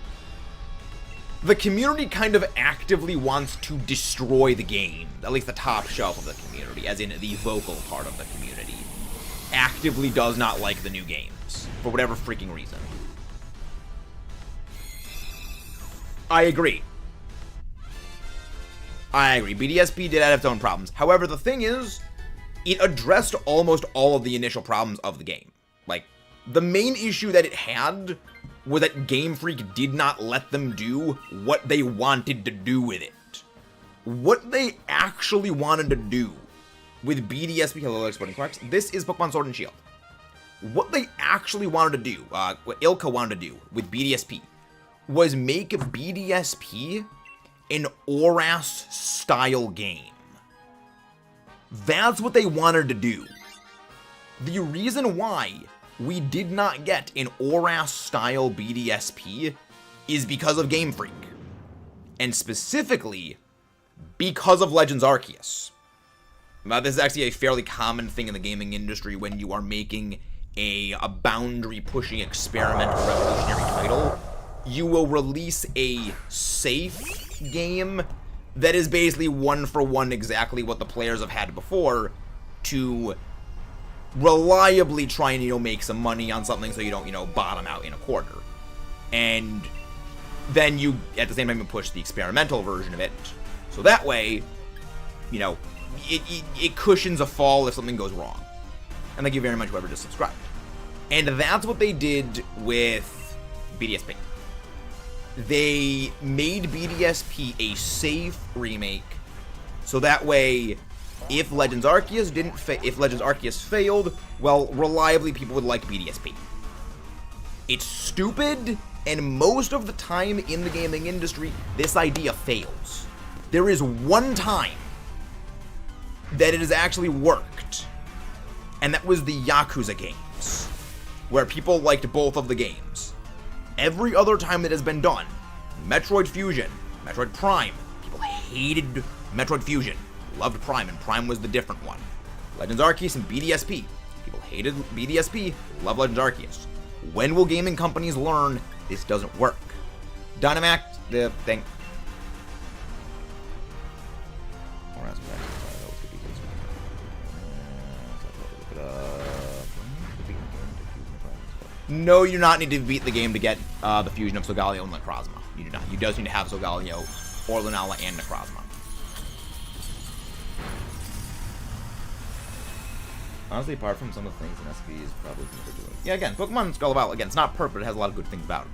the community kind of actively wants to destroy the game, at least the top shelf of the community, as in the vocal part of the community, actively does not like the new games, for whatever freaking reason. I agree. BDSP did have its own problems. However, the thing is, it addressed almost all of the initial problems of the game. Like, the main issue that it had was that Game Freak did not let them do what they wanted to do with it. what they actually wanted to do with BDSP, hello, exploding quarks. This is Pokemon Sword and Shield. What they actually wanted to do, what Ilka wanted to do with BDSP, was make BDSP an ORAS-style game. That's what they wanted to do. The reason why we did not get an ORAS-style BDSP is because of Game Freak. And specifically, because of Legends Arceus. This is actually a fairly common thing in the gaming industry when you are making a boundary-pushing experimental revolutionary title. You will release a safe game that is basically one-for-one exactly what the players have had before to reliably try and, make some money on something so you don't, bottom out in a quarter. And then you, at the same time, you push the experimental version of it. So that way, it cushions a fall if something goes wrong. And thank you very much, whoever just subscribed. And that's what they did with BDSP. They made BDSP a safe remake, so that way, if Legends Arceus failed, well, reliably people would like BDSP. It's stupid, and most of the time in the gaming industry, this idea fails. There is one time that it has actually worked, and that was the Yakuza games, where people liked both of the games. Every other time that has been done, Metroid Fusion, Metroid Prime, people hated Metroid Fusion, loved Prime, and Prime was the different one. Legends Arceus and BDSP, people hated BDSP, love Legends Arceus. When will gaming companies learn this doesn't work? Dynamax, the thing. No, you do not need to beat the game to get the fusion of Solgaleo and Necrozma. You do not. You just need to have Solgaleo, or Lunala, and Necrozma. Honestly, apart from some of the things in SP is probably what they're doing. Yeah, again, Pokemon Scarlet Violet, again, it's not perfect, but it has a lot of good things about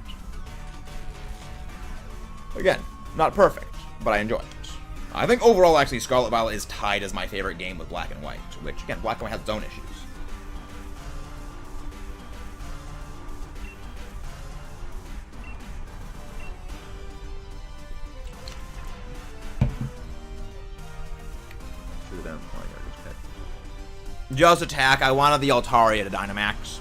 it. Again, not perfect, but I enjoy it. I think overall, actually, Scarlet Violet is tied as my favorite game with Black and White, which, again, Black and White has its own issues. Just attack. I wanted the Altaria to Dynamax.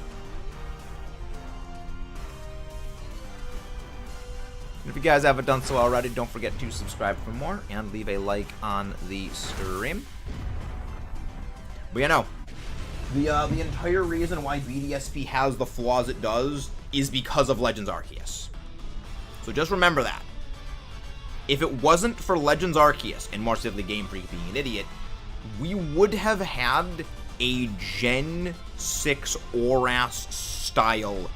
And if you guys haven't done so already, don't forget to subscribe for more and leave a like on the stream. But the entire reason why BDSP has the flaws it does is because of Legends Arceus. So just remember that. If it wasn't for Legends Arceus, and more specifically Game Freak being an idiot, we would have had a Gen 6 ORAS style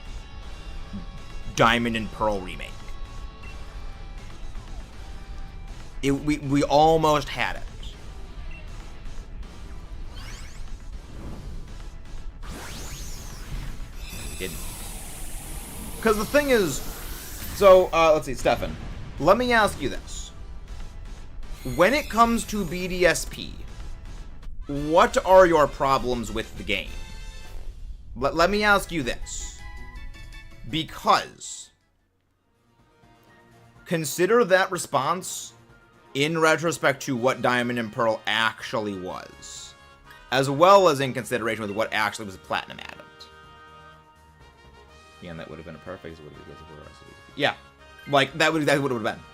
Diamond and Pearl remake. We almost had it. Because the thing is, so let's see, Stefan, let me ask you this. When it comes to BDSP, what are your problems with the game? Let me ask you this. Because consider that response in retrospect to what Diamond and Pearl actually was, as well as in consideration with what actually was Platinum Addict. Yeah, and that would have been a perfect. Yeah, like that would exactly what it would have been.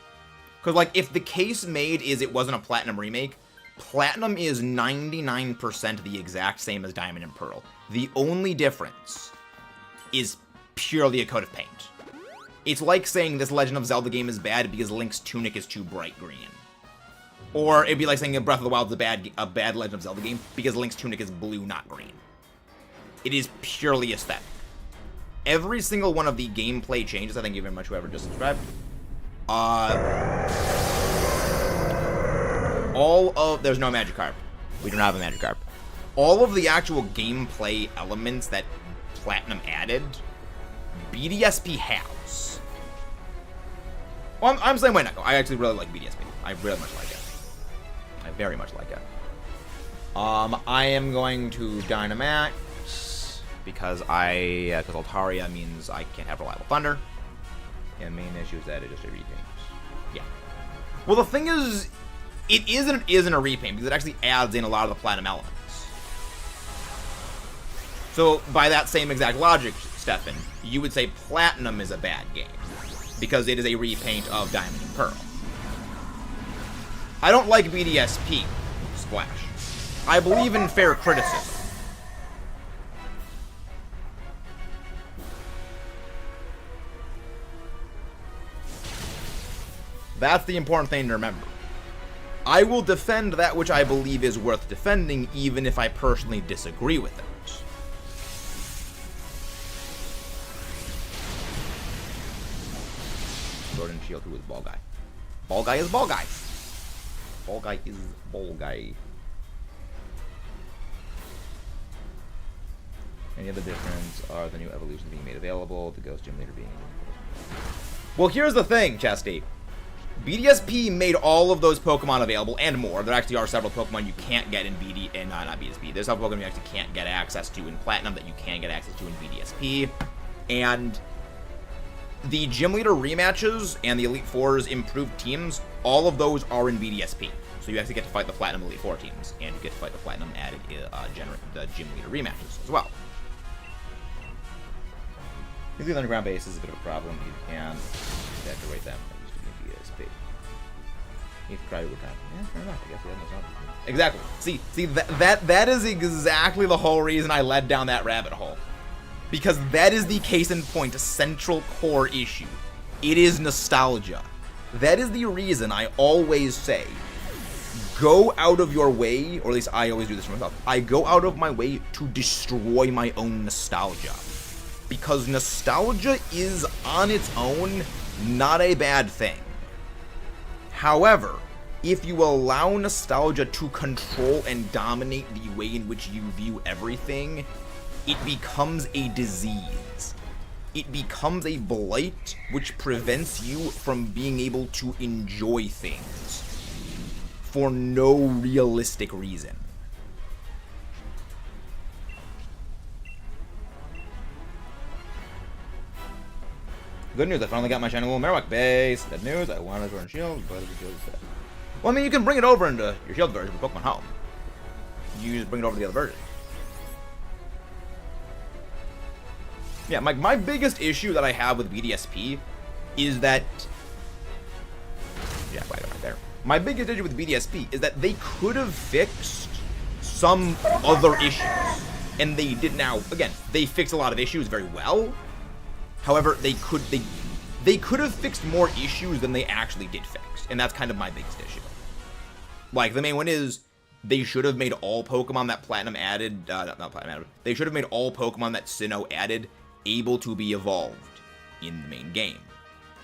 Because like if the case made is it wasn't a Platinum remake, Platinum is 99% the exact same as Diamond and Pearl. The only difference is purely a coat of paint. It's like saying this Legend of Zelda game is bad because Link's tunic is too bright green. Or it'd be like saying Breath of the Wild is a bad Legend of Zelda game because Link's tunic is blue, not green. It is purely aesthetic. Every single one of the gameplay changes, I thank you very much whoever just subscribed, there's no Magikarp. We do not have a Magikarp. All of the actual gameplay elements that Platinum added, BDSP has. Well, I'm saying why not. I actually really like BDSP. I really much like it. I very much like it. I am going to Dynamax because Altaria means I can't have reliable Thunder. And the main issue is that it just repaints. Yeah. Well, the thing is, it isn't a repaint because it actually adds in a lot of the Platinum elements. So by that same exact logic, Stefan, you would say Platinum is a bad game because it is a repaint of Diamond and Pearl. I don't like BDSP, Splash. I believe in fair criticism. That's the important thing to remember. I will defend that which I believe is worth defending, even if I personally disagree with it. Sword and Shield, who is Ball Guy? Ball Guy is Ball Guy. Ball Guy is Ball Guy. Any other difference are the new evolutions being made available, the Ghost Gym Leader being... Well, here's the thing, Chesty. BDSP made all of those Pokemon available, and more. There actually are several Pokemon you can't get in not BDSP. There's several Pokemon you actually can't get access to in Platinum that you can get access to in BDSP. And the Gym Leader rematches and the Elite Four's improved teams, all of those are in BDSP. So you actually get to fight the Platinum Elite Four teams, and you get to fight the Platinum added the Gym Leader rematches as well. Usually the underground base is a bit of a problem. You can decorate them. It used to be in BDSP. If Cry would time. Yeah, fair enough. I guess he has no sound. Exactly. See that is exactly the whole reason I led down that rabbit hole. Because that is the case in point, a central core issue. It is nostalgia. That is the reason I always say, go out of your way, or at least I always do this for myself, I go out of my way to destroy my own nostalgia. Because nostalgia is, on its own, not a bad thing. However, if you allow nostalgia to control and dominate the way in which you view everything, it becomes a disease. It becomes a blight which prevents you from being able to enjoy things for no realistic reason. Good news, I finally got my shiny little Marowak base. Bad news, I wanted Sword and Shield, but the shield is dead. Well, I mean, you can bring it over into your Shield version for Pokemon Home. You just bring it over to the other version. Yeah, my biggest issue that I have with BDSP is that... Yeah, right there. My biggest issue with BDSP is that they could have fixed some other issues. And they did now. Again, they fixed a lot of issues very well. However, they could have fixed more issues than they actually did fix. And that's kind of my biggest issue. Like, the main one is, they should have made all Pokemon that Platinum added, not Platinum added, they should have made all Pokemon that Sinnoh added able to be evolved in the main game.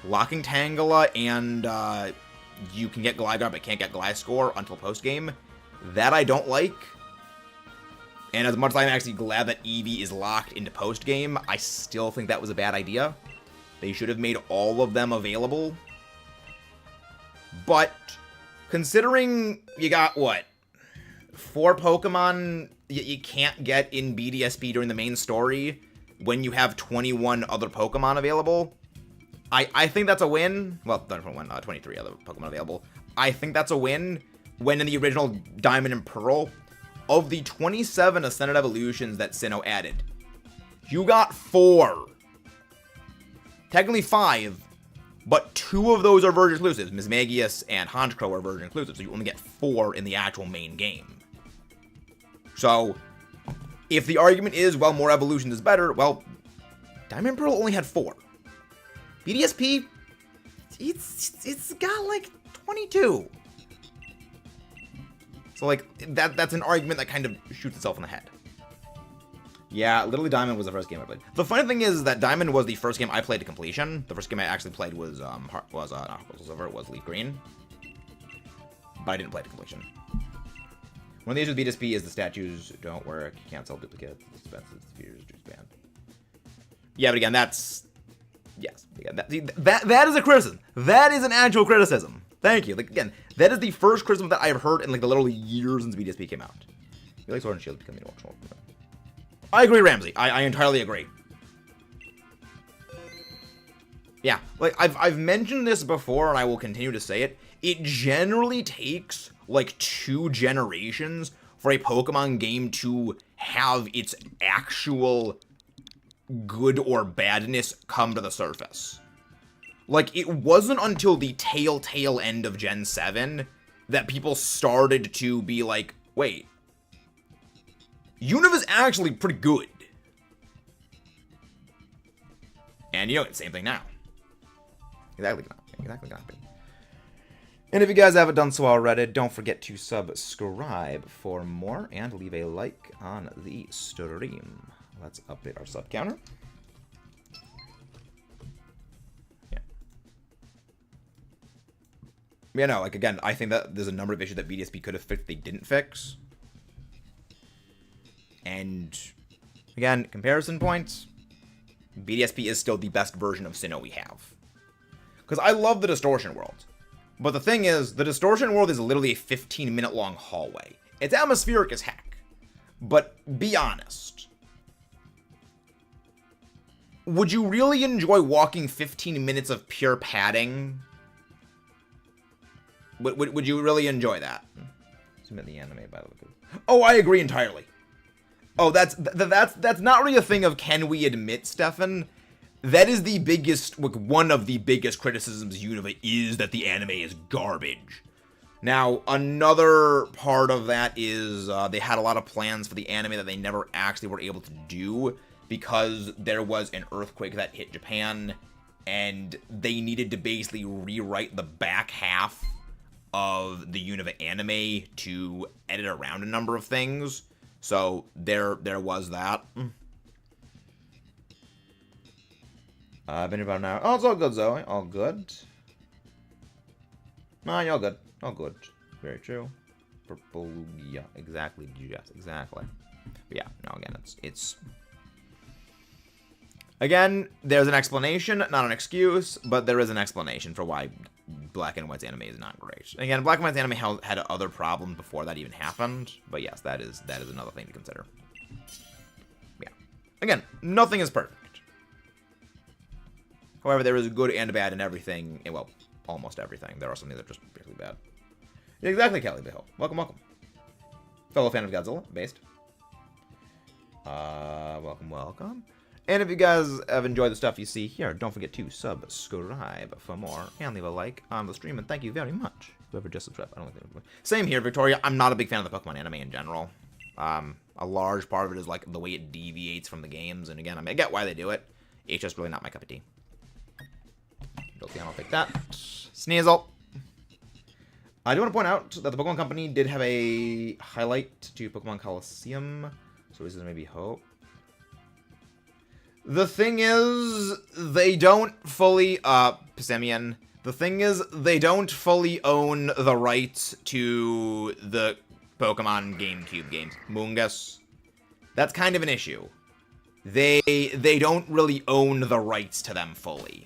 Locking Tangela and you can get Gligar but can't get Gliscor until post-game, that I don't like. And as much as I'm actually glad that Eevee is locked into post-game, I still think that was a bad idea. They should have made all of them available. But considering you got, what, 4 Pokemon you can't get in BDSP during the main story when you have 21 other Pokemon available, I think that's a win. Well, 23 other Pokemon available. I think that's a win when in the original Diamond and Pearl, of the 27 Ascended Evolutions that Sinnoh added, you got 4. Technically 5, but 2 of those are version exclusives. Mismagius and Honchkrow are version exclusives, so you only get 4 in the actual main game. So, if the argument is, well, more evolutions is better, well, Diamond and Pearl only had 4. BDSP, it's got like 22. So, like, that's an argument that kind of shoots itself in the head. Yeah, literally Diamond was the first game I played. The funny thing is that Diamond was the first game I played to completion. The first game I actually played was Silver, it was Leaf Green. But I didn't play to completion. One of the issues with BDSP is the statues don't work. You can't sell duplicates. It's expensive. The features just banned. Yeah, but again, that's... Yes. Again, that is a criticism. That is an actual criticism. Thank you. Like, again, That is the first criticism that I've heard in like the literally years since BDSP came out. I feel like Sword and Shield is becoming optional. I agree, Ramsey. I entirely agree. Yeah, like I've mentioned this before, and I will continue to say it. It generally takes like 2 generations for a Pokemon game to have its actual good or badness come to the surface. Like, it wasn't until the tail end of Gen 7 that people started to be like, wait, Univ is actually pretty good. And you know, it's the same thing now. Exactly. And if you guys haven't done so already, don't forget to subscribe for more and leave a like on the stream. Let's update our sub counter. Yeah, no, like, again, I think that there's a number of issues that BDSP could have fixed they didn't fix. And, again, comparison points, BDSP is still the best version of Sinnoh we have. Because I love the Distortion World. But the thing is, the Distortion World is literally a 15-minute long hallway. It's atmospheric as heck. But be honest. Would you really enjoy walking 15 minutes of pure padding? Would you really enjoy that? Submit the anime, by the way. Oh, I agree entirely. Oh, that's not really a thing of can we admit, Stefan. That is the biggest, like, one of the biggest criticisms of Unova is that the anime is garbage. Now, another part of that is they had a lot of plans for the anime that they never actually were able to do because there was an earthquake that hit Japan and they needed to basically rewrite the back half of the Unova anime to edit around a number of things. So there was that. Been about an hour. Oh, it's all good, Zoe. All good. Nah, you're all good. All good. Very true. Purple, yeah, exactly. Yes, exactly. But yeah, no, again, it's... Again, there's an explanation, not an excuse, but there is an explanation for why Black and White's anime is not great. Again, Black and White's anime had other problems before that even happened, but yes, that is another thing to consider. Yeah. Again, nothing is perfect. However, there is good and bad in everything. Well, almost everything. There are some things that are just really bad. Yeah, exactly, Kelly Bill. Welcome, welcome. Fellow fan of Godzilla, based. Welcome, welcome. And if you guys have enjoyed the stuff you see here, don't forget to subscribe for more and leave a like on the stream. And thank you very much, whoever just subscribed. I don't think same here, Victoria. I'm not a big fan of the Pokemon anime in general. A large part of it is like the way it deviates from the games. And again, I mean, I get why they do it. It's just really not my cup of tea. I'll take that. Sneasel. I do want to point out that the Pokemon Company did have a highlight to Pokemon Coliseum. So this is maybe hope. The thing is, they don't fully, Pissemian. The thing is, they don't fully own the rights to the Pokemon GameCube games. Mungus. That's kind of an issue. They don't really own the rights to them fully.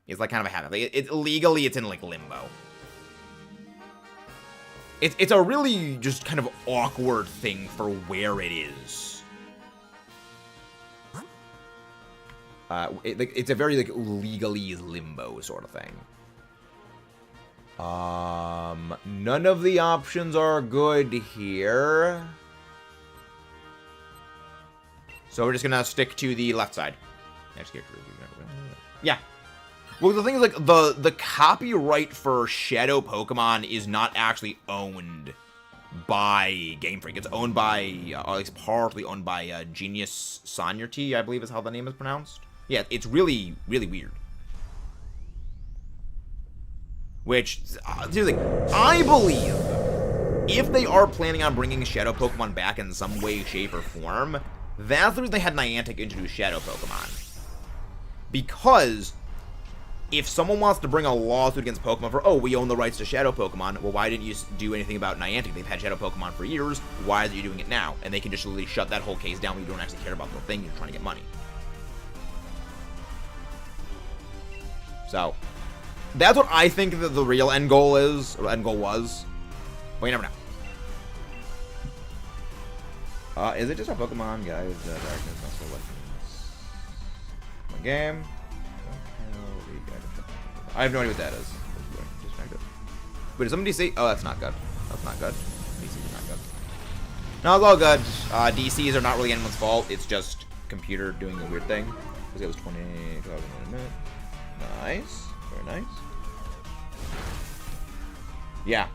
It's like kind of a habit. Like, legally, it's in like limbo. It's a really just kind of awkward thing for where it is. It's a very like legally limbo sort of thing. None of the options are good here. So we're just gonna stick to the left side. Yeah. Well, the thing is, like, the copyright for Shadow Pokemon is not actually owned by Game Freak. It's owned by, or at least partly owned by Genius Sonyerty, I believe is how the name is pronounced. Yeah, it's really, really weird. Which, seriously, I believe if they are planning on bringing Shadow Pokemon back in some way, shape, or form, that's the reason they had Niantic introduce Shadow Pokemon. Because if someone wants to bring a lawsuit against Pokemon for, oh, we own the rights to Shadow Pokemon, well, why didn't you do anything about Niantic? They've had Shadow Pokemon for years. Why are you doing it now? And they can just literally shut that whole case down when you don't actually care about the thing. You're trying to get money. So, That's what I think that the real end goal is, or end goal was. But you never know. Is it just a Pokemon, guys? Darkness, not so weapons. My game. I have no idea what that is. Wait, is somebody DC? Oh, that's not good. That's not good. DCs are not good. No, it's all good. DCs are not really anyone's fault. It's just computer doing a weird thing. Because it was 20,000 in a minute. Nice. Very nice. Yeah.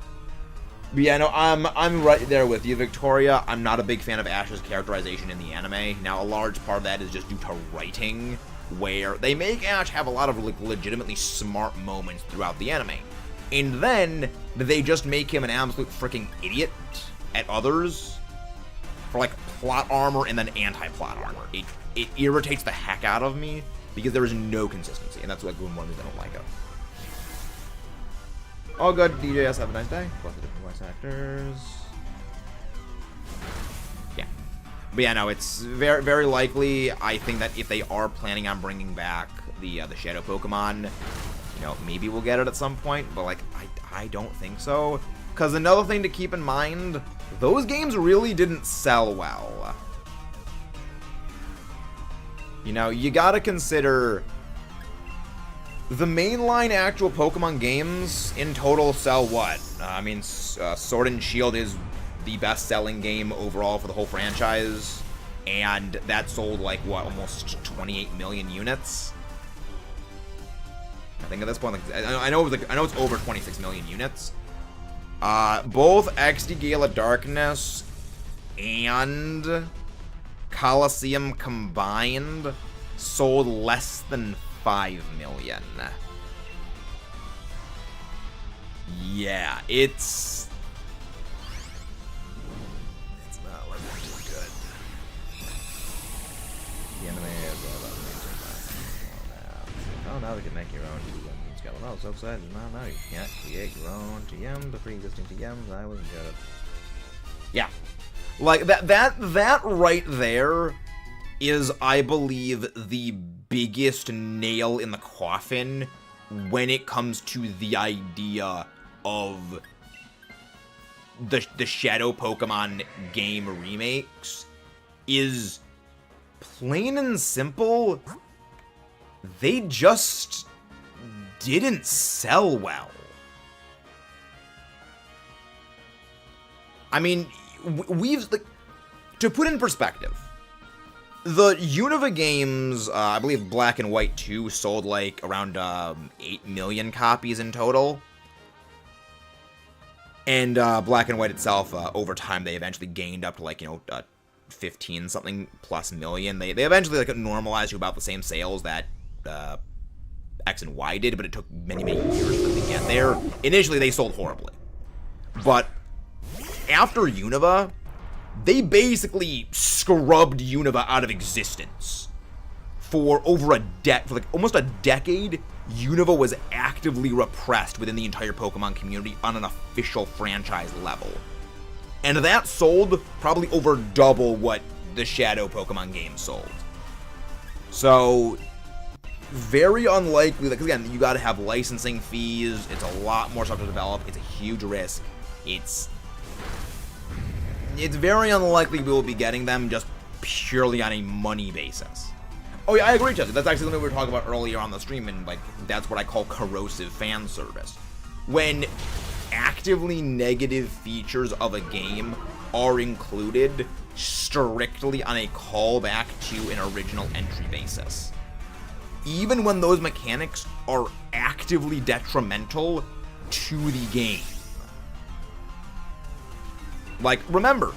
But yeah, no, I'm right there with you, Victoria. I'm not a big fan of Ash's characterization in the anime. Now, a large part of that is just due to writing, where they make Ash have a lot of like legitimately smart moments throughout the anime. And then they just make him an absolute freaking idiot at others for like plot armor and then anti-plot armor. It irritates the heck out of me because there is no consistency, and that's like one of the reasons I don't like it. All good, DJS, have a nice day. Plus the different voice actors. Yeah. But yeah, no, it's very, very likely. I think that if they are planning on bringing back the Shadow Pokemon, you know, maybe we'll get it at some point, but like, I don't think so. Because another thing to keep in mind, those games really didn't sell well. You know, you gotta consider the mainline actual Pokemon games in total sell what? I mean, Sword and Shield is the best-selling game overall for the whole franchise, and that sold like what, almost 28 million units. I think at this point, like, I know it's over 26 million units. Both XD Gala Darkness and Coliseum combined sold less than 5 million. Yeah, it's not looking too good. The anime is all about oh, now we can make your own TM skeleton. Oh, so excited. No, you can't create your own TM. The pre-existing TMs, I wasn't good. Yeah. Like, that right there is, I believe, the biggest nail in the coffin when it comes to the idea of the Shadow Pokemon game remakes, is plain and simple, they just didn't sell well. I mean, we've, like, to put in perspective, the Unova games, I believe Black and White 2 sold like around 8 million copies in total. And Black and White itself, over time, they eventually gained up to like, 15 something plus million. They eventually like normalized to about the same sales that X and Y did, but it took many, many years for them to get there. Initially, they sold horribly. But after Unova, they basically scrubbed Unova out of existence. For over for like almost a decade, Unova was actively repressed within the entire Pokemon community on an official franchise level. And that sold probably over double what the Shadow Pokemon game sold. So, very unlikely, because again, you gotta have licensing fees, it's a lot more stuff to develop, it's a huge risk, it's very unlikely we will be getting them just purely on a money basis. Oh yeah, I agree, Jesse. That's actually something we were talking about earlier on the stream, and like that's what I call corrosive fan service. When actively negative features of a game are included strictly on a callback to an original entry basis. Even when those mechanics are actively detrimental to the game. Like, remember,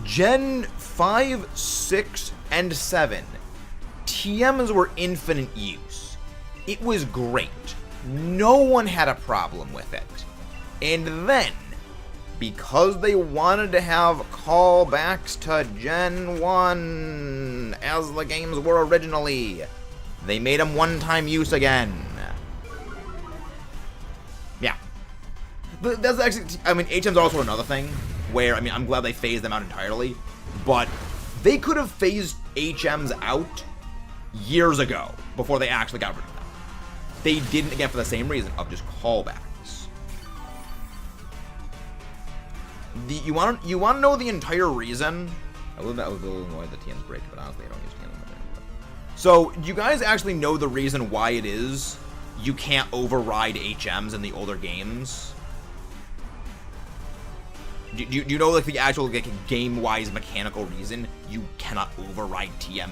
Gen 5, 6, and 7, TMs were infinite use. It was great. No one had a problem with it. And then, because they wanted to have callbacks to Gen 1, as the games were originally, they made them one-time use again. Yeah. But that's actually, I mean, HM's also another thing, where, I mean, I'm glad they phased them out entirely, but they could have phased HMs out years ago before they actually got rid of them. they didn't, again, for the same reason of just callbacks. You want to know the entire reason? I was a little annoyed that TN's break, but honestly, I don't use TN much anymore. So, do you guys actually know the reason why it is you can't override HMs in the older games? Do you know, like, the actual, like, game-wise mechanical reason you cannot override HM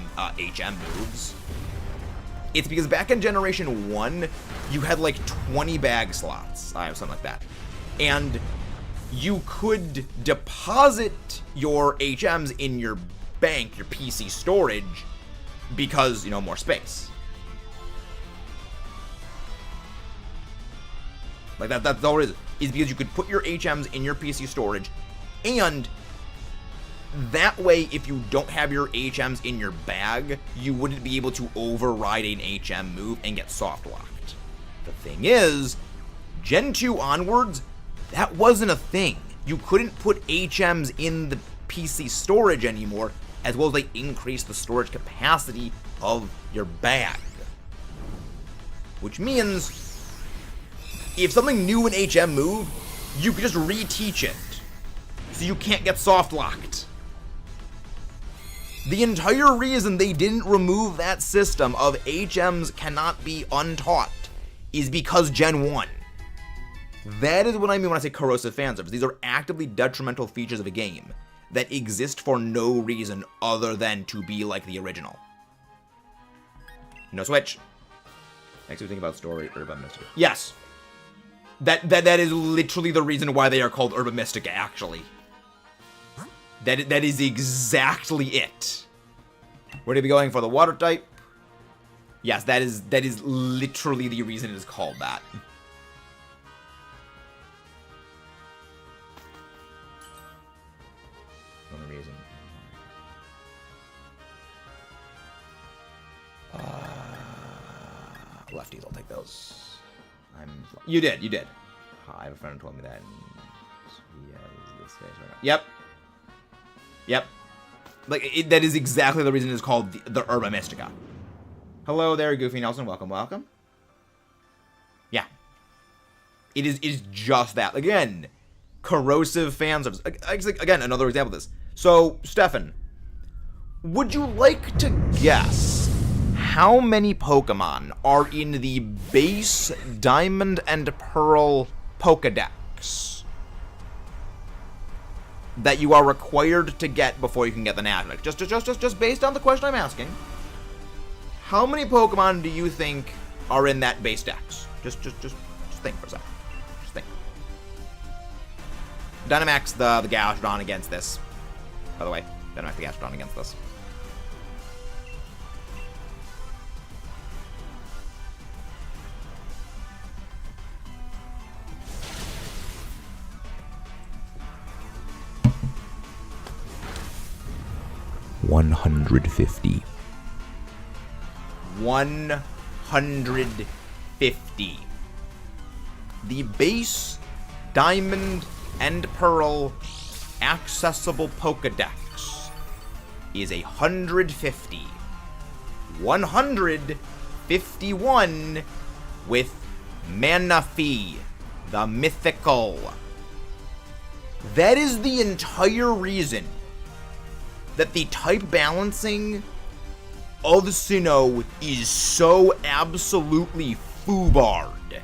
moves? It's because back in Generation 1, you had, like, 20 bag slots, something like that. And you could deposit your HMs in your bank, your PC storage, because, you know, more space. Like, that's all it is because you could put your HMs in your PC storage, and that way, if you don't have your HMs in your bag, you wouldn't be able to override an HM move and get soft locked. The thing is, Gen 2 onwards, that wasn't a thing. You couldn't put HMs in the PC storage anymore, as well as they increased the storage capacity of your bag. Which means, if something new in HM move, you could just reteach it, so you can't get soft locked. The entire reason they didn't remove that system of HMs cannot be untaught is because Gen 1. That is what I mean when I say corrosive fan service. These are actively detrimental features of a game that exist for no reason other than to be like the original. No switch. Next we think about story, Urba Mystica. Yes. That is literally the reason why they are called Urba Mystica, actually. That is exactly it. We're gonna be going for the water type. Yes, that is literally the reason it is called that. Only reason. Lefties, I'll take those. You did. I have a friend who told me that. He has this face right now. Yep. Like, that is exactly the reason it's called the Urba Mystica. Hello there, Goofy Nelson. Welcome. Yeah. It is just that. Again, corrosive fan service. Again, another example of this. So, Stefan, would you like to guess how many Pokemon are in the base Diamond and Pearl Pokedex that you are required to get before you can get the Dynamax? Just based on the question I'm asking, how many Pokemon do you think are in that base dex? Just think for a second. Just think. Dynamax the Gastrodon against this. By the way, Dynamax the Gastrodon against this. $150. 150. The base Diamond and Pearl accessible Pokedex is 150. 151 with Manaphy, the mythical. That is the entire reason that the type balancing of Sinnoh is so absolutely foobarred.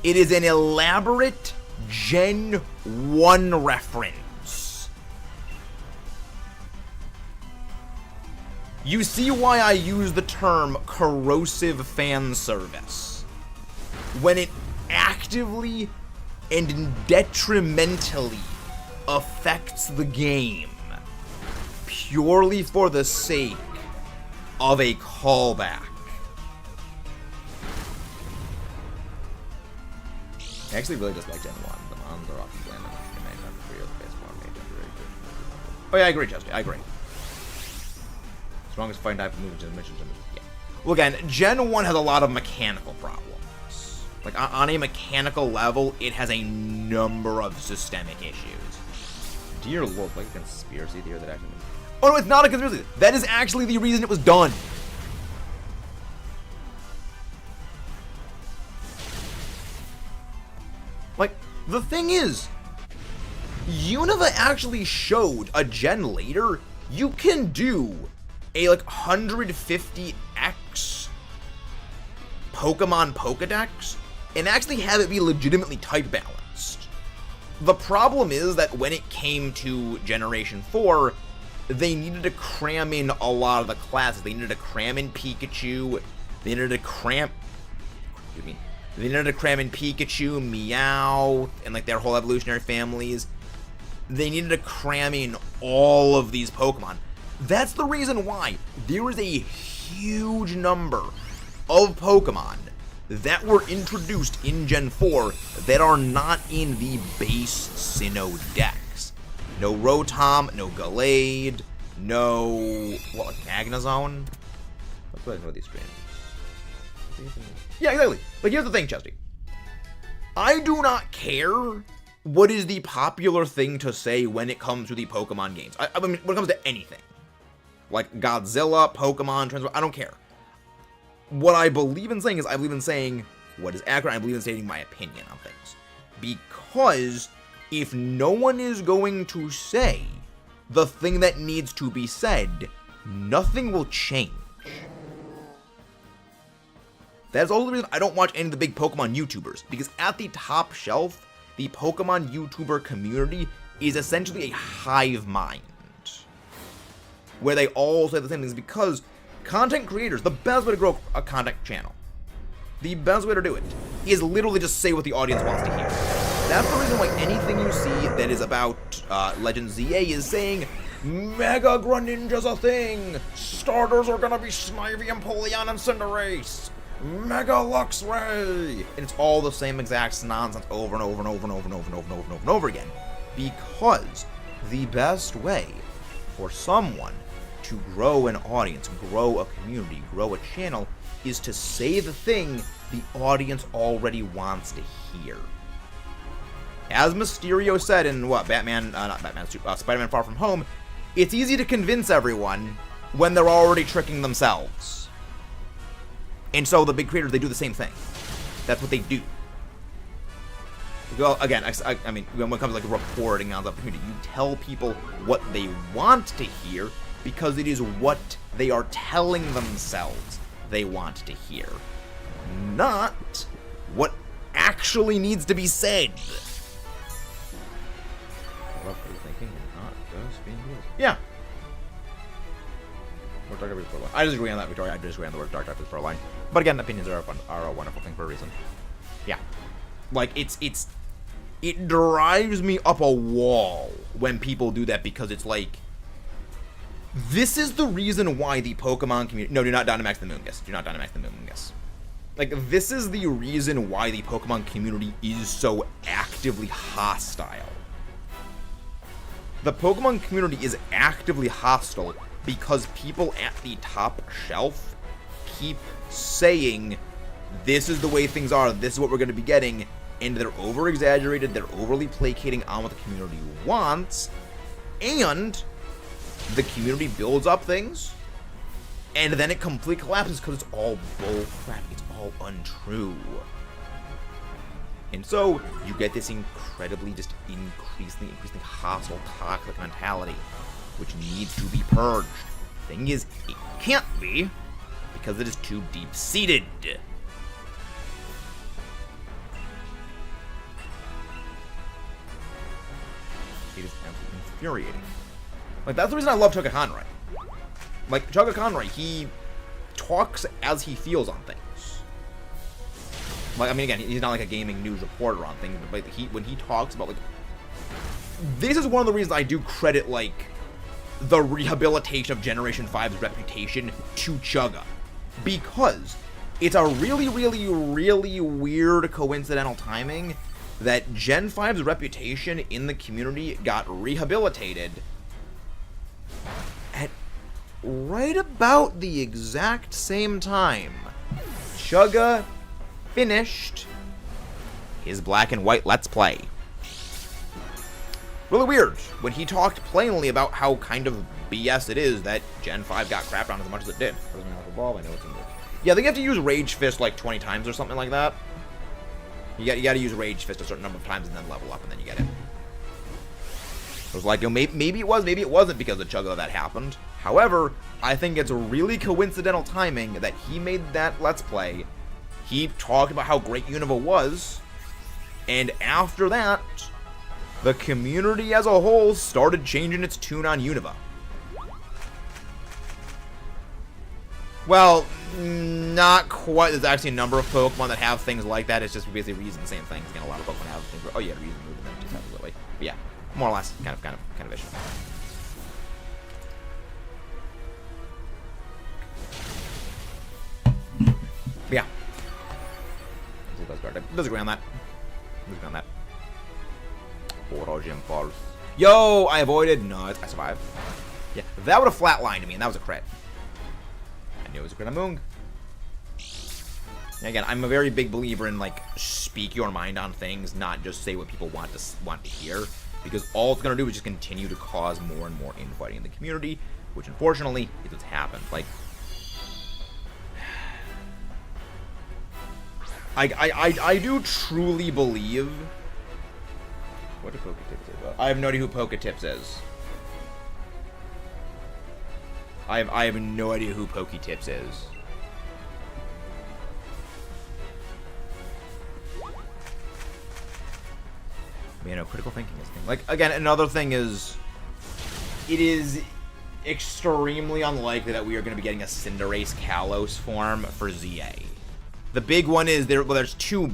It is an elaborate Gen 1 reference. You see why I use the term corrosive fan service when it actively and detrimentally affects the game purely for the sake of a callback. I actually really just like Gen 1. The Mons are often bland enough to make up for the base form made temporary. Oh yeah, I agree, Justin. I agree. Strongest fighting type movement to the mission. Yeah. Well, again, Gen 1 has a lot of mechanical problems. Like, on a mechanical level, it has a number of systemic issues. Dear Lord, like a conspiracy theory that actually... Oh no, it's not a conspiracy. That is actually the reason it was done. The thing is, Unova actually showed a gen later you can do a like 150x Pokemon Pokedex and actually have it be legitimately type balanced. The problem is that when it came to Generation 4, they needed to cram in a lot of the classes. They needed to cram in Pikachu. They needed to cram in Pikachu, Meow, and like their whole evolutionary families. They needed to cram in all of these Pokemon. That's the reason why there is a huge number of Pokemon that were introduced in Gen 4 that are not in the base Sinnoh Dex. No Rotom, no Gallade, no... what, like Magnezone? Let's go ahead and go with these screens. Yeah, exactly. Like, here's the thing, Chesty. I do not care what is the popular thing to say when it comes to the Pokemon games. I mean, when it comes to anything. Like Godzilla, Pokemon, Transformers, I don't care. What I believe in saying is I believe in saying what is accurate. I believe in stating my opinion on things. Because if no one is going to say the thing that needs to be said, nothing will change. That's also the reason I don't watch any of the big Pokemon YouTubers. Because at the top shelf, the Pokemon YouTuber community is essentially a hive mind. Where they all say the same things, because content creators, the best way to grow a content channel, the best way to do it, is literally just say what the audience wants to hear. That's the reason why anything you see that is about Legend ZA is saying, Mega Greninja's a thing, starters are gonna be Snivy, Empoleon, and Cinderace, Mega Luxray, and it's all the same exact nonsense over and over and over and over and over and over and over and over and over again. Because the best way for someone to grow an audience, grow a community, grow a channel, is to say the thing the audience already wants to hear. As Mysterio said in Spider-Man Far From Home, it's easy to convince everyone when they're already tricking themselves. And so the big creators, they do the same thing. That's what they do. Well, again, I mean, when it comes to like reporting on the community, you tell people what they want to hear because it is what they are telling themselves they want to hear, not what actually needs to be said. I love what you're thinking, not just being good. Yeah. I disagree on that, Victoria. I disagree on the word Dark Type is for a line. But again, opinions are a wonderful thing for a reason. Yeah. Like, it drives me up a wall when people do that, because it's like, this is the reason why the Pokemon community... No, do not Dynamax the Moongus. Do not Dynamax the Moongus. Like, this is the reason why the Pokemon community is so actively hostile. The Pokemon community is actively hostile because people at the top shelf keep saying, this is the way things are, this is what we're going to be getting, and they're over-exaggerated, they're overly placating on what the community wants, and the community builds up things, and then it completely collapses because it's all bull crap, it's all untrue. And so, you get this incredibly, just increasingly hostile, toxic mentality, which needs to be purged. Thing is, it can't be, because it is too deep-seated. It is absolutely infuriating. Like, that's the reason I love Chugga Conroy. Like, Chugga Conroy, he talks as he feels on things. Like, I mean, again, he's not like a gaming news reporter on things, but like, when he talks about, like, this is one of the reasons I do credit, like, the rehabilitation of Generation 5's reputation to Chugga. Because it's a really, really, really weird coincidental timing that Gen 5's reputation in the community got rehabilitated at right about the exact same time Chugga finished his Black and White Let's Play. Really weird, when he talked plainly about how kind of BS it is that Gen 5 got crapped on as much as it did. Yeah, I think you have to use Rage Fist like 20 times or something like that. You gotta use Rage Fist a certain number of times and then level up, and then you get it. It was like, maybe it was, maybe it wasn't because the Chugga that happened. However, I think it's a really coincidental timing that he made that Let's Play. He talked about how great Unova was, and after that, the community as a whole started changing its tune on Unova. Well, not quite. There's actually a number of Pokemon that have things like that. It's just basically reusing the same things. Again, a lot of Pokemon have things where, oh yeah, reusing moving them too, absolutely. But yeah, more or less, kind of issue. But yeah. Disagree on that. Origin Falls. Yo, I avoided. No, I survived. Yeah, that would have flatlined me, and that was a crit. I knew it was a crit on Moong. Again, I'm a very big believer in, like, speak your mind on things, not just say what people want to hear. Because all it's going to do is just continue to cause more and more infighting in the community, which unfortunately is what's happened. Like, I do truly believe... What do Poketips say about? I have no idea who Poketips is. I have no idea who Poketips is. You know, critical thinking is a thing. Like, again, another thing is... It is extremely unlikely that we are going to be getting a Cinderace Kalos form for ZA. The big one is, there's two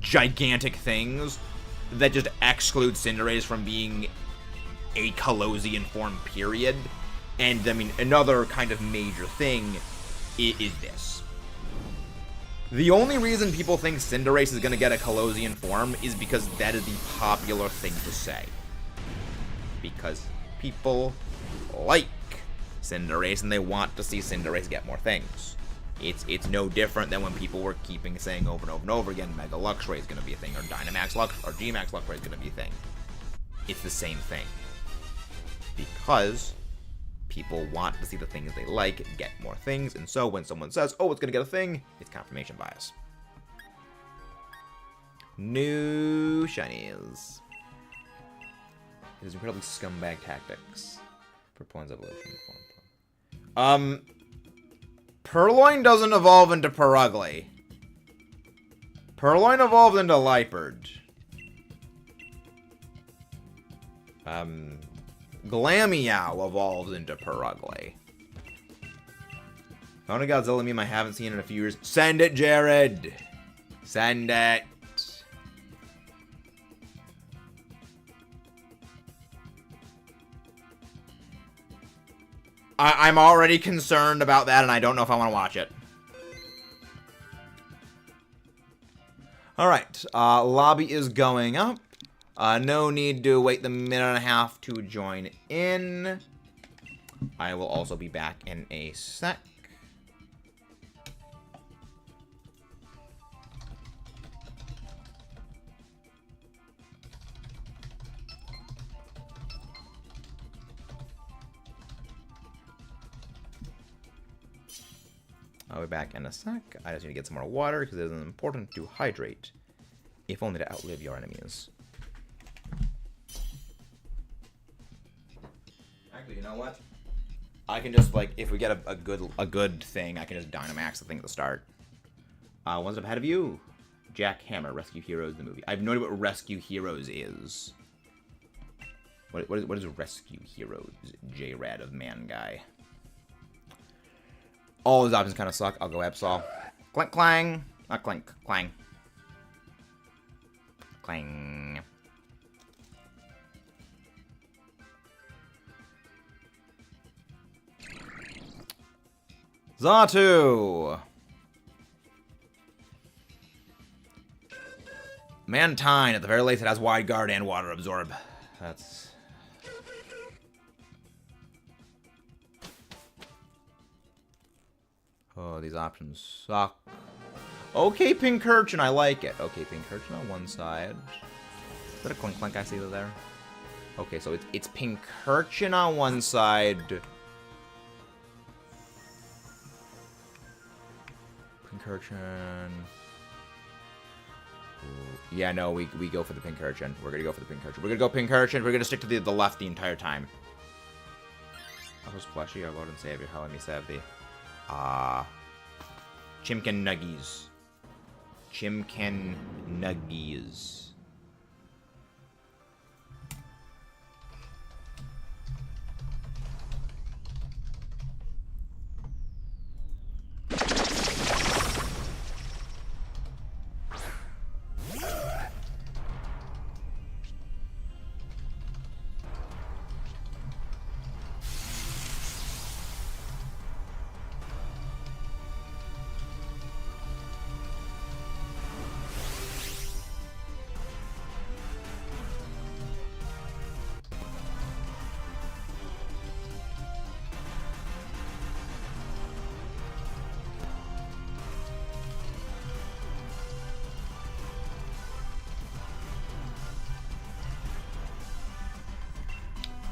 gigantic things that just exclude Cinderace from being a Kalosian form, period. And, I mean, another kind of major thing is this. The only reason people think Cinderace is going to get a Kalosian form is because that is the popular thing to say. Because people like Cinderace and they want to see Cinderace get more things. It's no different than when people were saying over and over and over again, Mega Luxray is going to be a thing, or Dynamax Lux, or Gmax Luxray is going to be a thing. It's the same thing. Because people want to see the things they like get more things, and so when someone says, oh, it's going to get a thing, it's confirmation bias. New shinies. It is incredibly scumbag tactics for Pawne's evolution. Purloin doesn't evolve into Purugly. Purloin evolves into Liepard. Glameow evolves into Purugly. Found a Godzilla meme I haven't seen in a few years. Send it, Jared! Send it! I'm already concerned about that, and I don't know if I want to watch it. Alright, lobby is going up. No need to wait the minute and a half to join in. I will also be back in a sec. I'll be back in a sec. I just need to get some more water because it is important to hydrate, if only to outlive your enemies. Actually, you know what? I can just, like, if we get a good thing, I can just Dynamax the thing at the start. One's up ahead of you. Jack Hammer, Rescue Heroes, the movie. I have no idea what Rescue Heroes is. What is Rescue Heroes? J-Rad of Man Guy. All those options kind of suck. I'll go Absol. Clank, clang. Not clank, clang. Clang. Xatu! Mantine, at the very least, it has Wide Guard and Water Absorb. That's... Oh, these options suck. Okay, Pincurchin, I like it. Okay, Pincurchin on one side. Is that a Clink Clank I see there? Okay, so it's Pincurchin on one side. Pincurchin. Yeah, no, we go for the pink urchin. We're gonna go for the pink urchin. We're gonna go pink urchin. We're gonna stick to the left the entire time. I was plushy. I'll go ahead and save you. How let me save the Chimkin Nuggies. Chimkin Nuggies.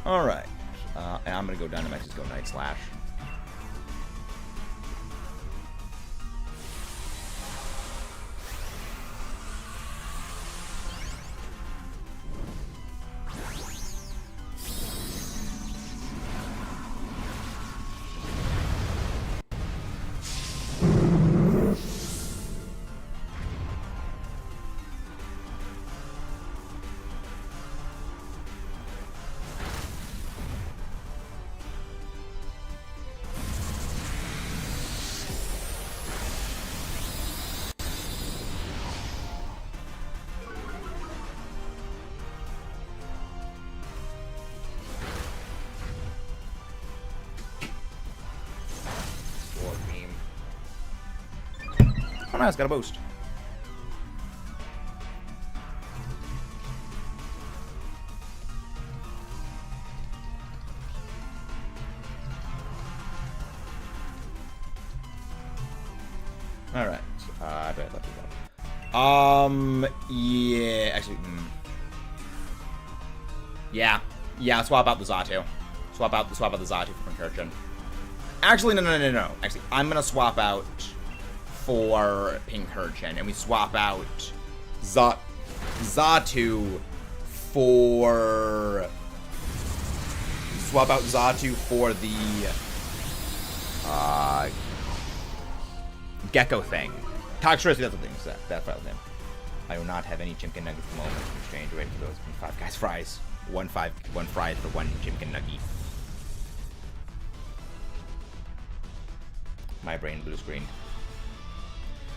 Alright. And I'm going to go Dynamax, just go Night Slash. Oh, nice, got a boost. Alright. I bet let me go. Yeah, actually, Yeah, swap out the Xatu. Swap out the Xatu for Pincurchin. Actually, no. Actually, I'm gonna swap out for Pincurchin, and we swap out Xatu for... Swap out Xatu for the... Gecko thing. Toxtricity, that's the thing. That's right with him. I do not have any Chimkin Nuggets at the moment. Exchange rate for those 5 guys fries. One fries for one Chimkin Nugget. My brain blue screen.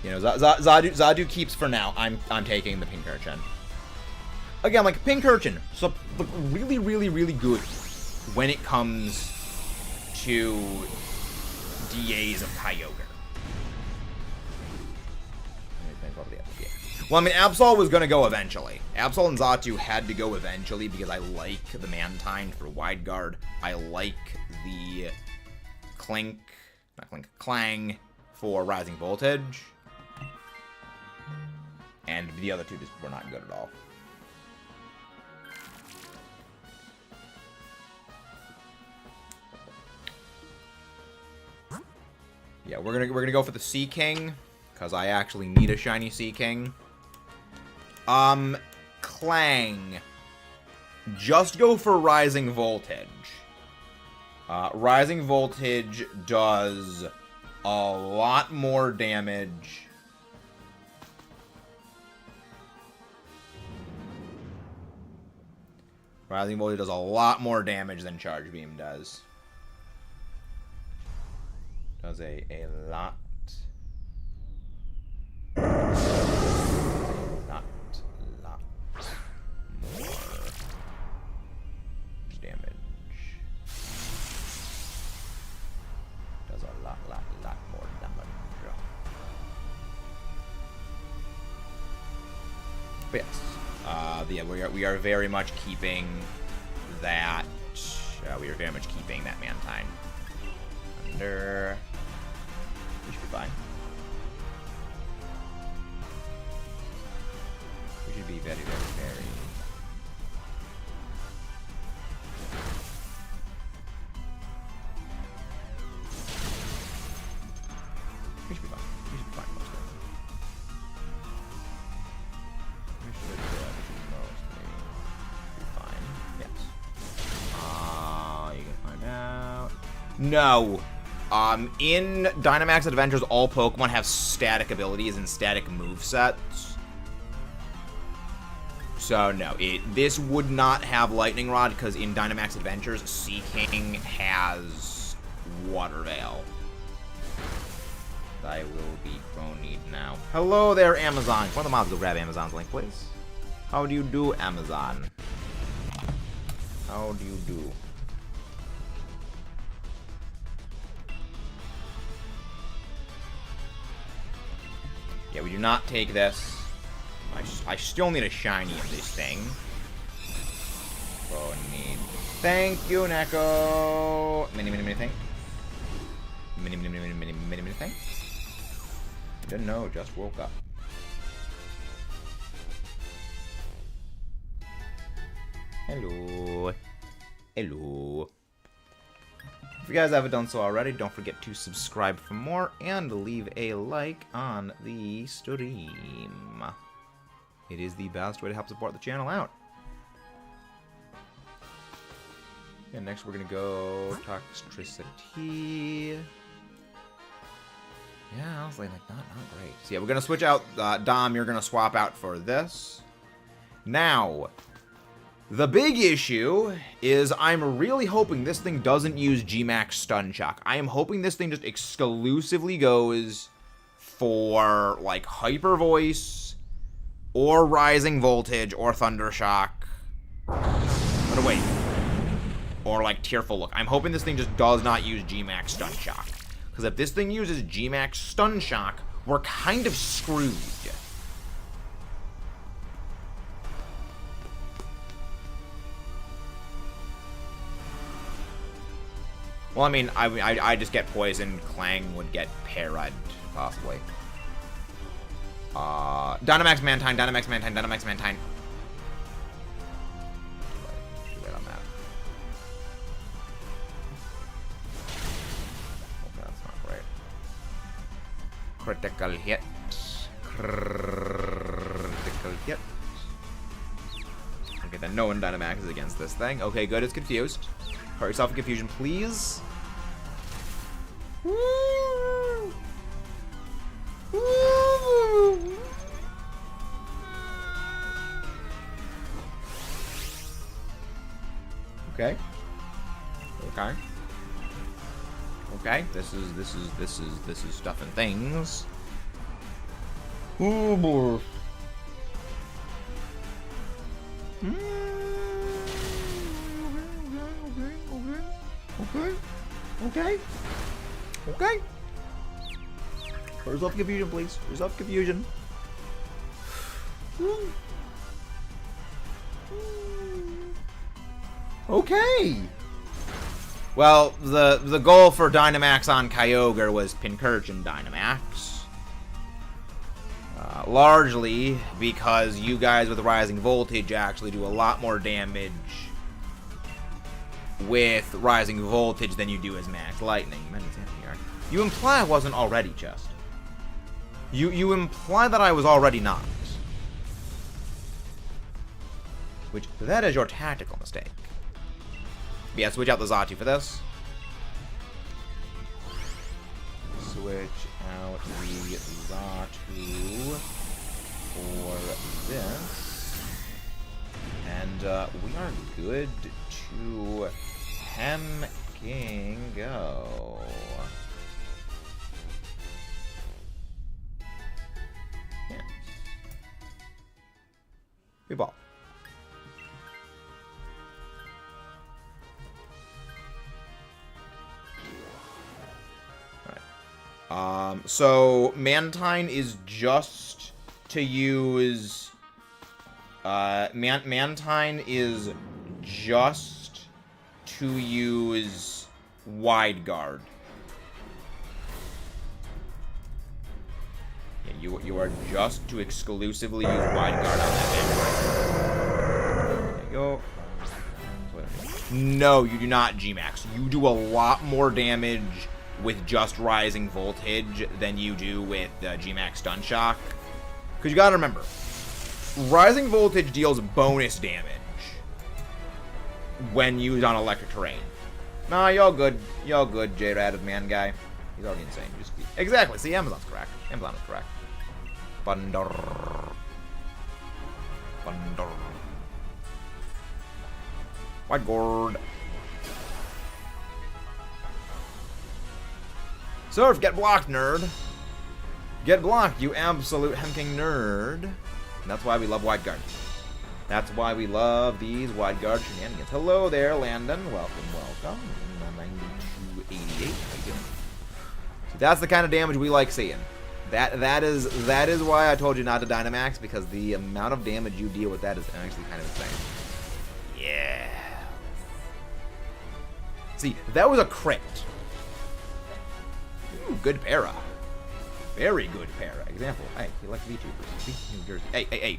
You know, Xatu keeps for now. I'm taking the Pincurchin. Again, like Pincurchin, so really, really, really good when it comes to DAs of Kyogre. Well, I mean, Absol was going to go eventually. Absol and Xatu had to go eventually because I like the Mantine for Wide Guard. I like the Clang for Rising Voltage. And the other two just were not good at all. Yeah, we're gonna go for the Sea King because I actually need a shiny Sea King. Clang. Just go for Rising Voltage. Rising Voltage does a lot more damage. Rising Voltage does a lot more damage than Charge Beam does. Does a lot. Not a lot more damage. Does a lot more damage. But yes, yeah, we are very much keeping that. We are very much keeping that Mantine under. We should be fine. We should be very, very, very. We should be fine. We should be fine most of No. In Dynamax Adventures, all Pokemon have static abilities and static movesets. So, no, this would not have Lightning Rod, because in Dynamax Adventures, Seaking has Water Veil. I will be cronied now. Hello there, Amazon. One of the mobs go grab Amazon's link, please. How do you do, Amazon? How do you do? Yeah, we do not take this. I still need a shiny of this thing. Oh, need. Thank you, Neko. Many thanks. Many thanks. Didn't know, just woke up. Hello. Hello. If you guys haven't done so already, don't forget to subscribe for more and leave a like on the stream. It is the best way to help support the channel out. And next we're gonna go Toxtricity. Yeah, honestly, like, not great. So yeah, we're gonna switch out, Dom, you're gonna swap out for this. Now, the big issue is I'm really hoping this thing doesn't use Gmax Stun Shock. I am hoping this thing just exclusively goes for, like, Hyper Voice, or Rising Voltage, or Thunder Shock. But wait. Or, like, Tearful Look. I'm hoping this thing just does not use Gmax Stun Shock. Because if this thing uses Gmax Stun Shock, we're kind of screwed. Well, I mean, I just get poisoned. Clang would get parried, possibly. Dynamax Mantine, Dynamax Mantine, Dynamax Mantine. Too late on that. Okay, that's not great. Critical hit. Critical hit. Okay, then no one Dynamax is against this thing. Okay, good, it's confused. Hurt yourself in confusion, please. Woo! Woo! Okay. Okay. Okay. This is stuff and things. Ooh, boy. Okay. Okay. Resolve confusion, please. Resolve confusion. Okay. Well, the goal for Dynamax on Kyogre was Pincurchin Dynamax. Largely because you guys with Rising Voltage actually do a lot more damage with Rising Voltage than you do as Max Lightning. You imply I wasn't already, Chest. You imply that I was already not. Which, that is your tactical mistake. But yeah, switch out the Xatu for this. Switch out the Xatu for this. And we are good to Hemking go. Yeah. Good ball. Alright. So Mantine is just to use Mantine is just to use Wide Guard. Yeah, you are just to exclusively use Wide Guard on that Mantine. There you go. No, you do not Gmax. You do a lot more damage with just Rising Voltage than you do with Gmax Stun Shock. Because you gotta remember, Rising Voltage deals bonus damage when used on electric terrain. Nah, you're good. You're good, J-Rated man guy. He's already insane. Just exactly. See, Amazon's correct. Amazon is correct. Thunder. Thunder. White gourd. Surf, get blocked, nerd. Get blocked, you absolute hemking nerd. And that's why we love wide guard. That's why we love these wide guard shenanigans. Hello there, Landon. Welcome, welcome. 9288. How you doing? So that's the kind of damage we like seeing. That is why I told you not to Dynamax, because the amount of damage you deal with that is actually kind of insane. Yeah. See, that was a crit. Ooh, good para. Very good para. Example. Hey, you like VTubers. New Jersey. Hey, hey, hey.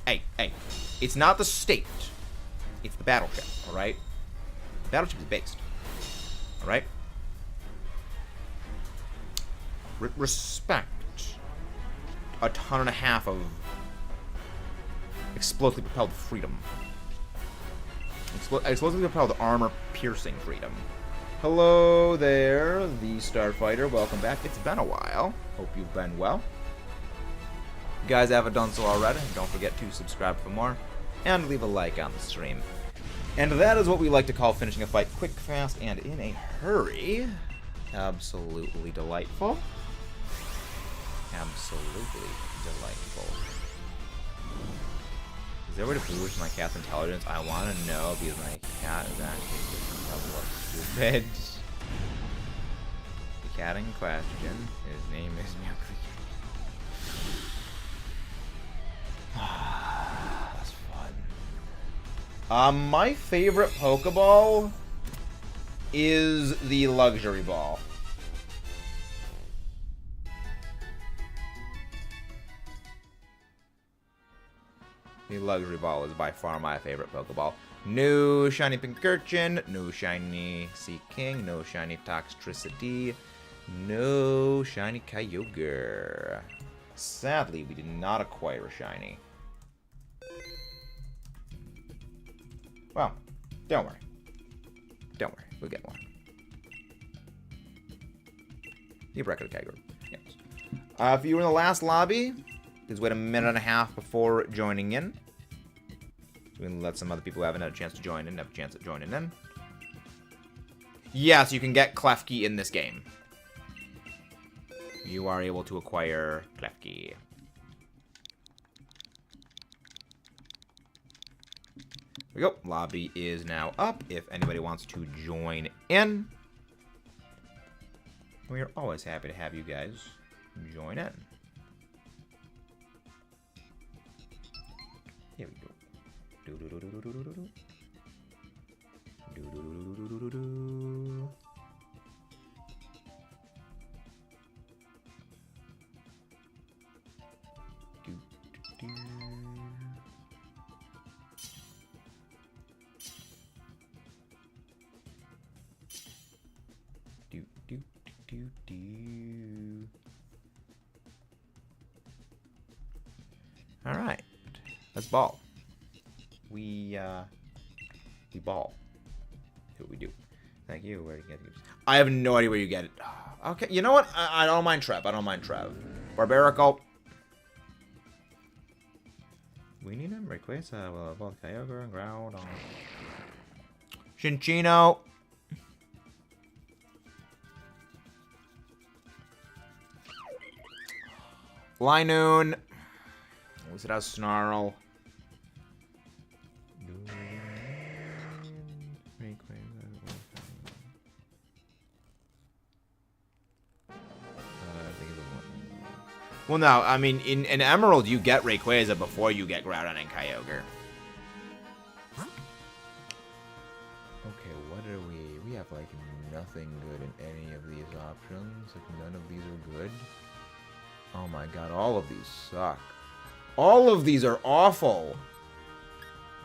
Hey, hey. It's not the state. It's the battleship, alright? The battleship is based. Alright? Respect a ton and a half of explosively propelled freedom. Explosively propelled armor-piercing freedom. Hello there, the Starfighter. Welcome back. It's been a while. Hope you've been well. If you guys haven't done so already, don't forget to subscribe for more and leave a like on the stream. And that is what we like to call finishing a fight quick, fast, and in a hurry. Absolutely delightful. Absolutely delightful. Is there a way to boost my cat's intelligence? I want to know, because my cat is actually just a couple of stupid. The cat in question, his name is That's fun. My favorite Pokeball is the Luxury Ball. The Luxury Ball is by far my favorite Pokeball. No shiny Pincurchin, no shiny Sea King, no shiny Toxtricity, no shiny Kyogre. Sadly, we did not acquire a shiny. Well, don't worry. Don't worry, we'll get one. You record Kyogre. Yes. If you were in the last lobby, please wait a minute and a half before joining in. We can let some other people who haven't had a chance to join in have a chance at joining in. Yes, you can get Klefki in this game. You are able to acquire Klefki. Here we go. Lobby is now up if anybody wants to join in. We are always happy to have you guys join in. Here we go. Do do do do do do do do. Do do do do do do do. Do do do do. All right, let's ball. We ball. That's what we do. Thank you. Where do you get it? I have no idea where you get it. Okay, you know what? I don't mind Trev. I don't mind Trev. Barbarical. We need him. Rayquaza. Well, both Kyogre and Groudon. Shinchino. Linoon. At least it has Snarl. Well, no, I mean, in Emerald, you get Rayquaza before you get Groudon and Kyogre. Okay, what are we? We have, like, nothing good in any of these options. Like, none of these are good. Oh my god, all of these suck. All of these are awful.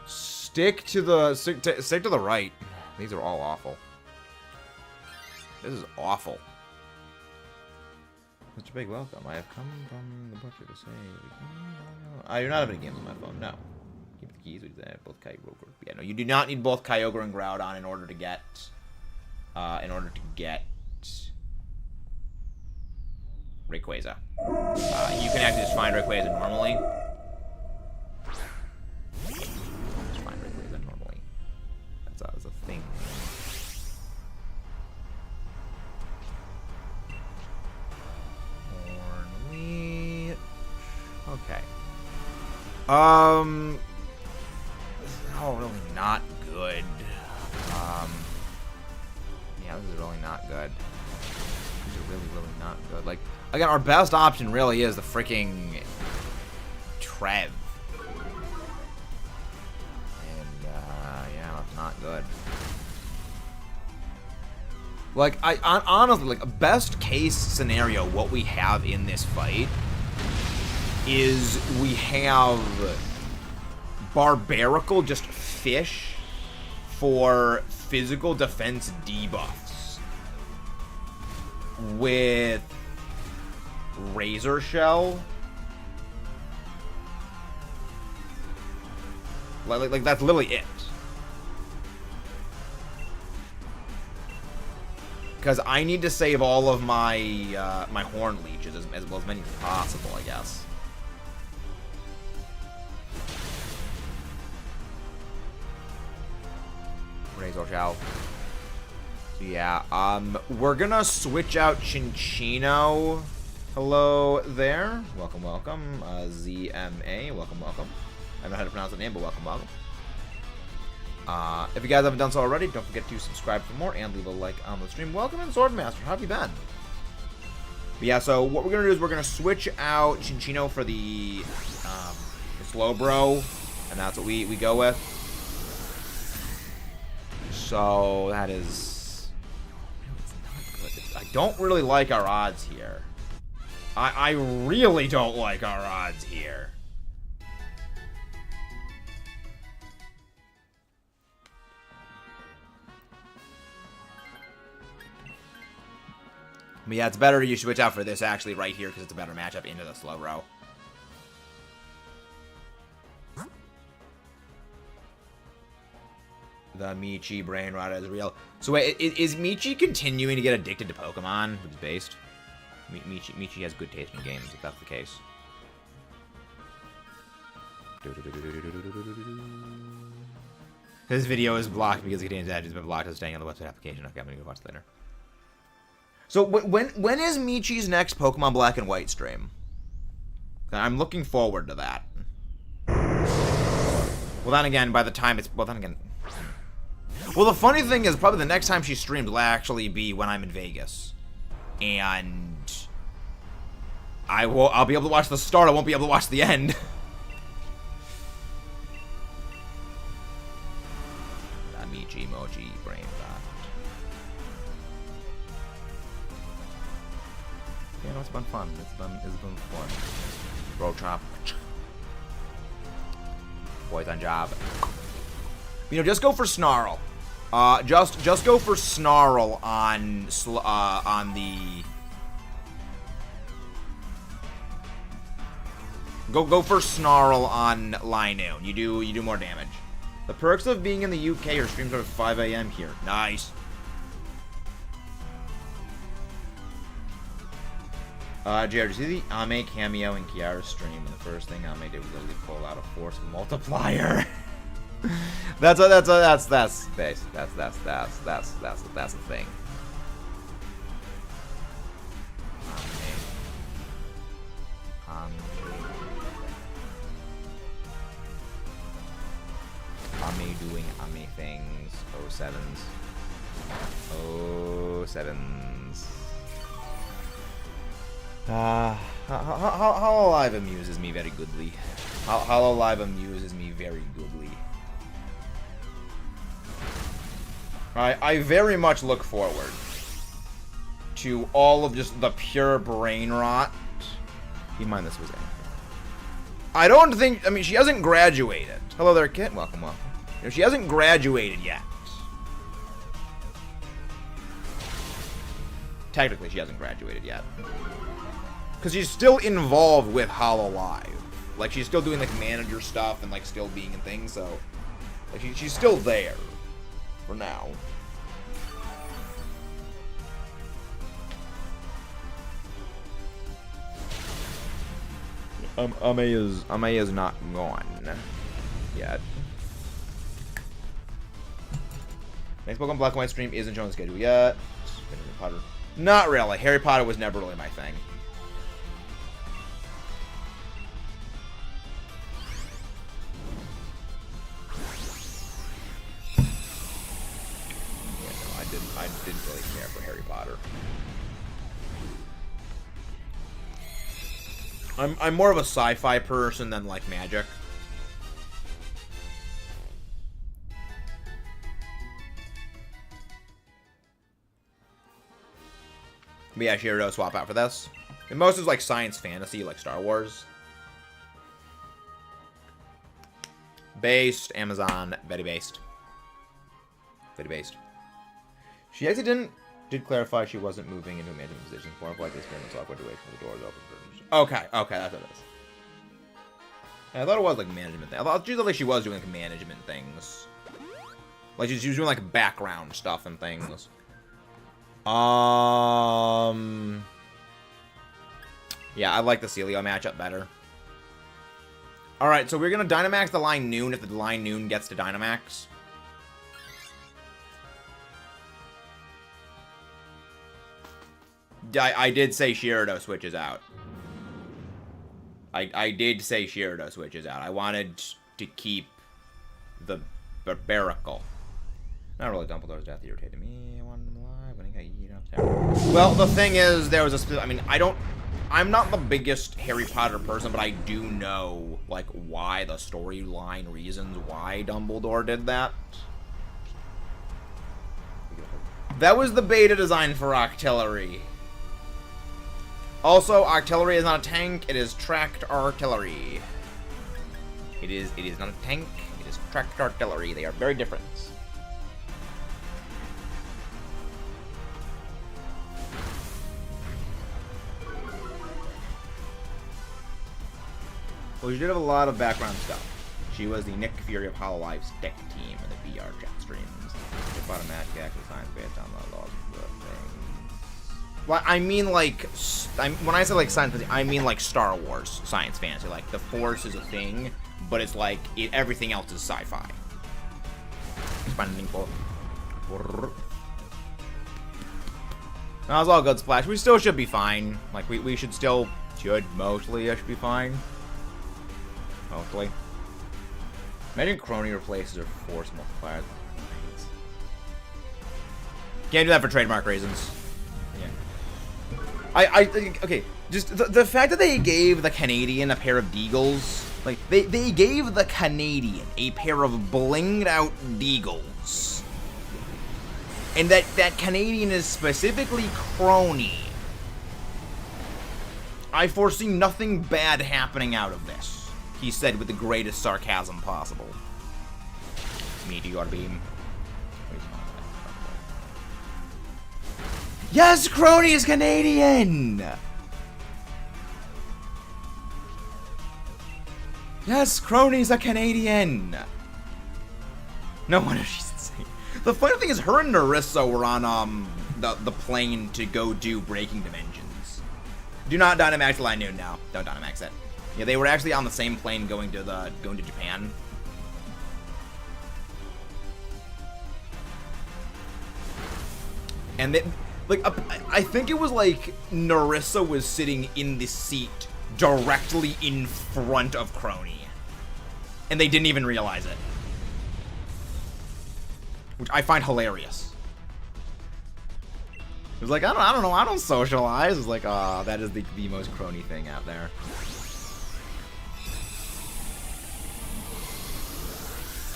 Stick to the right. These are all awful. This is awful. Mr. Big, welcome. I have come from the butcher to say... I do not have any games on my phone, no. Keep the keys, we have both Kyogre. Yeah, no, you do not need both Kyogre and Groudon in order to get in order to get Rayquaza. You can actually just find Rayquaza normally. Just find Rayquaza normally. That's a thing. Hornleech. Okay. Oh, really not good. Yeah, this is really not good. These are really, really not good. Like, again, our best option really is the freaking Trev. And, yeah, that's not good. Like, honestly, like, best case scenario, what we have in this fight is we have Barbarical just fish for physical defense debuffs with Razor Shell. Like that's literally it. Because I need to save all of my my Horn Leeches as well as many as possible, I guess. Razor Shell. So yeah, we're gonna switch out Chinchino. Hello there. Welcome, welcome. ZMA, welcome, welcome. I don't know how to pronounce the name, but welcome, welcome. If you guys haven't done so already, don't forget to subscribe for more and leave a like on the stream. Welcome in, Swordmaster. How have you been? But yeah, so what we're gonna do is we're gonna switch out Chinchino for the Slowbro, and that's what we go with. So that is, it's not good. I don't really like our odds here. I really don't like our odds here. But yeah, it's better you switch out for this actually right here because it's a better matchup into the Slowbro. The Michi brain rot is real. So wait, is Michi continuing to get addicted to Pokemon, which is based? Michi has good taste in games, if that's the case. His video is blocked because it contains ads. It's been blocked as staying on the website application. Okay, I'm gonna go watch it later. So when is Michi's next Pokemon Black and White stream? I'm looking forward to that. Well, then again, by the time it's... Well, then again... Well, the funny thing is, probably the next time she streams will actually be when I'm in Vegas. And... I'll be able to watch the start, I won't be able to watch the end. Michi, Mochi, brain rot. Yeah, no, it's been fun. It's been fun. Road chop. Boys on job. You know, just go for Snarl. Just go for Snarl on the. Go for Snarl on Linoon. You do more damage. The perks of being in the UK, her streams are at 5 AM here. Nice. Jared, did you see the Ame cameo in Kiara's stream? And the first thing Ame did was literally pull out a force multiplier. That's the thing. Ame doing Ame things. 07s. 07s. How Alive amuses me very goodly. How Alive amuses me very goodly. I very much look forward to all of just the pure brain rot. Keep in mind this was it. I don't think, I mean, she hasn't graduated. Hello there, Kit. Welcome, welcome. You know, she hasn't graduated yet. Technically, she hasn't graduated yet. Because she's still involved with Hololive. Like, she's still doing, like, manager stuff and, like, still being in things, so... Like, she's still there. For now. Ame is not gone yet. Next Pokemon Black and White stream isn't showing the schedule yet. Harry Potter. Not really. Harry Potter was never really my thing. Yeah, no, I didn't really care for Harry Potter. I'm more of a sci-fi person than like magic. But yeah, Shirado swap out for this. And most is like science fantasy, like Star Wars. Based, Amazon, very based. Very based. She actually did clarify she wasn't moving into a management position. More of like this management software to wait for the doors open. Okay, that's what it is. Yeah, I thought it was like management thing. I thought like she was doing like management things. Like she was doing like background stuff and things. Yeah, I like the Celio matchup better. Alright, so we're gonna Dynamax the line Noon if the line Noon gets to Dynamax. I did say Shirado switches out. I did say Shirado switches out. I wanted to keep the Barbarical. Not really. Dumbledore's death irritated me. I wanted him alive when he got eaten up there. Well, the thing is, there was a... I mean, I'm not the biggest Harry Potter person, but I do know, like, why the storyline reasons why Dumbledore did that. That was the beta design for Octillery. Also, Octillery is not a tank, it is tracked artillery. It is not a tank, it is tracked artillery. They are very different. Well, she did have a lot of background stuff. She was the Nick Fury of Hololive's deck team in the VR chat streams. If automatic actual science based on the laws of the thing. Well, I mean, like, when I say like science fantasy, I mean like Star Wars science fantasy. Like the Force is a thing, but it's like everything else is sci-fi. That was all good, Splash. We still should be fine. Like we should mostly be fine. Hopefully. Imagine Crony replaces her Force multiplier. Can't do that for trademark reasons. Yeah. I think, okay, just the fact that they gave the Canadian a pair of Deagles, like, they gave the Canadian a pair of blinged out Deagles. And that Canadian is specifically Crony. I foresee nothing bad happening out of this. He said with the greatest sarcasm possible. Meteor beam. Yes, Crony is Canadian! Yes, Crony's a Canadian! No wonder she's insane. The funny thing is, her and Narissa were on the plane to go do Breaking Dimensions. Do not Dynamax the line Noon now. Don't Dynamax it. Yeah, they were actually on the same plane going to Japan. And they, like, I think it was like Narissa was sitting in the seat directly in front of Crony, and they didn't even realize it, which I find hilarious. It was like, I don't know, I don't socialize. It's like, that is the most Crony thing out there.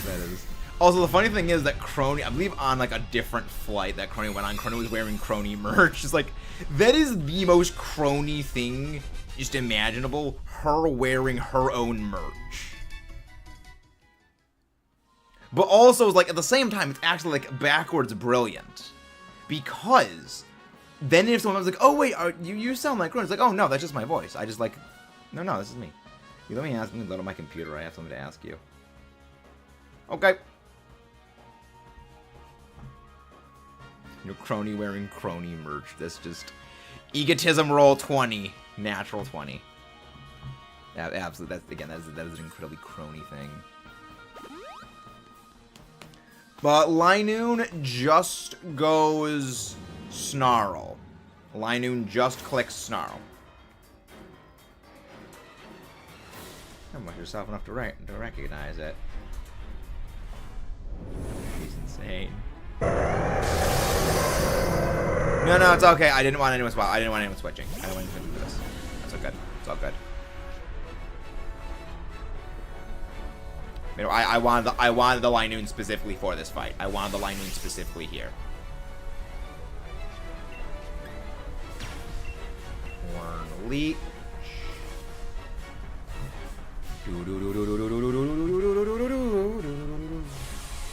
That is. Also, the funny thing is that Crony, I believe on like a different flight that Crony went on, Crony was wearing Crony merch. It's like, that is the most Crony thing just imaginable. Her wearing her own merch. But also, like, at the same time, it's actually like backwards brilliant. Because then if someone was like, oh wait, you sound like Crony, it's like, oh no, that's just my voice. I just like, no, this is me. You let me load on my computer, I have something to ask you. Okay. Your Crony wearing Crony merch. That's just egotism roll 20. Natural 20. Yeah, absolutely. That's, again, that is an incredibly crony thing. But Linoon just goes Snarl. Linoon just clicks Snarl. Don't much yourself enough to recognize it. He's insane. No, it's okay. I didn't want anyone switching. I didn't want anyone switching for this. That's all good. It's all good. You know, I wanted the Linoon specifically for this fight. I wanted the Linoon specifically here. Horn Leech.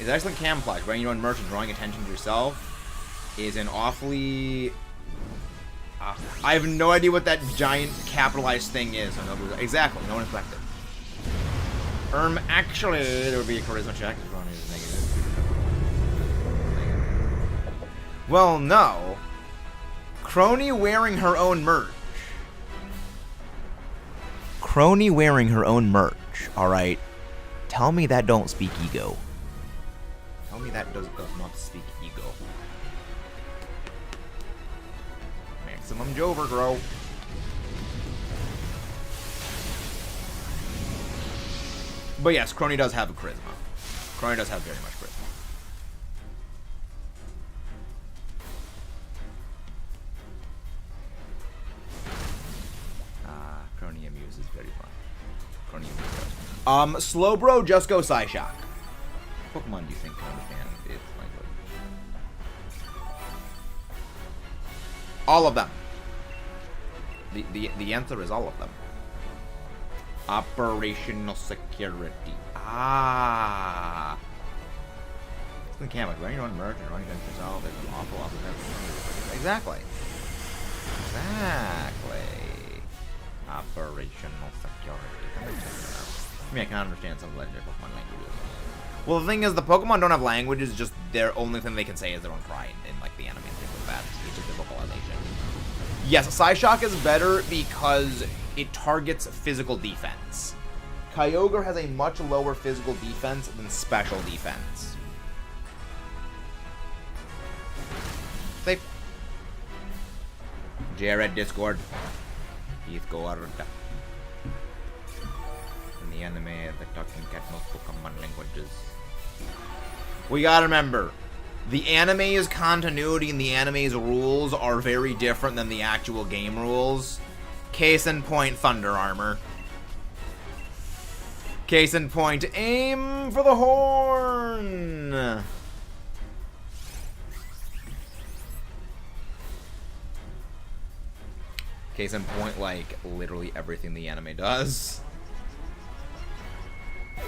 Is excellent camouflage. Wearing your own merch and drawing attention to yourself is an awfully... I have no idea what that giant capitalized thing is. Exactly. No one expected. Actually, there would be a charisma check if Ronnie is negative. Well, no. Crony wearing her own merch. Crony wearing her own merch. Alright. Tell me that don't speak ego. Tell me that does not speak ego. Maximum Jover, bro. But yes, Crony does have a charisma. Crony does have very much charisma. Crony Amuse is very fun. Crony Amuse. Slowbro, just go Psyshock. Pokemon do you think can understand its language? All of them. The answer is all of them. Operational security. Ah. It's the camera. Wearing your own merch and running against yourself is an awful lot of Exactly. Operational security. I mean, I can understand some legendary Pokemon languages. Well, the thing is, the Pokemon don't have languages. Just their only thing they can say is their own cry in like the anime and things like that. It's just their vocalization. Yes, Psyshock is better because it targets physical defense. Kyogre has a much lower physical defense than special defense. Safe. Jared Discord. Discord. In the anime, the talking cat knows Pokemon languages. We gotta remember, the anime's continuity and the anime's rules are very different than the actual game rules. Case in point, Thunder Armor. Case in point, aim for the horn! Case in point, like, literally everything the anime does. Oh,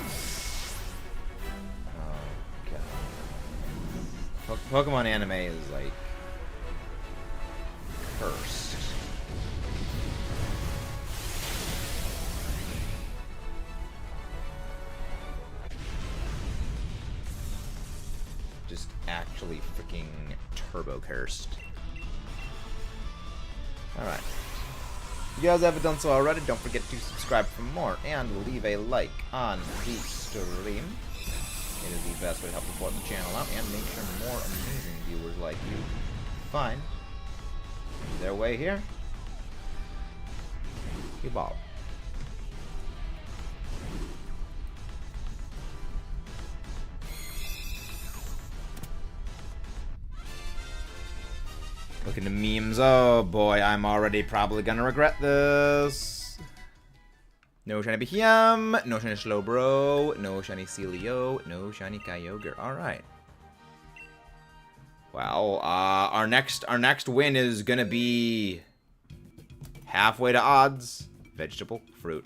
God. Pokemon anime is, like, cursed. Just actually freaking turbo cursed. Alright. If you guys haven't done so already, don't forget to subscribe for more and leave a like on the stream. It is the best way to help support the channel out and make sure more amazing viewers like you find their way here. You ball. Looking to memes. Oh boy, I'm already probably gonna regret this. No shiny Behem, no shiny Slowbro, no shiny Celio, no shiny Kyogre. Alright. Well, our next win is gonna be halfway to odds. Vegetable, fruit.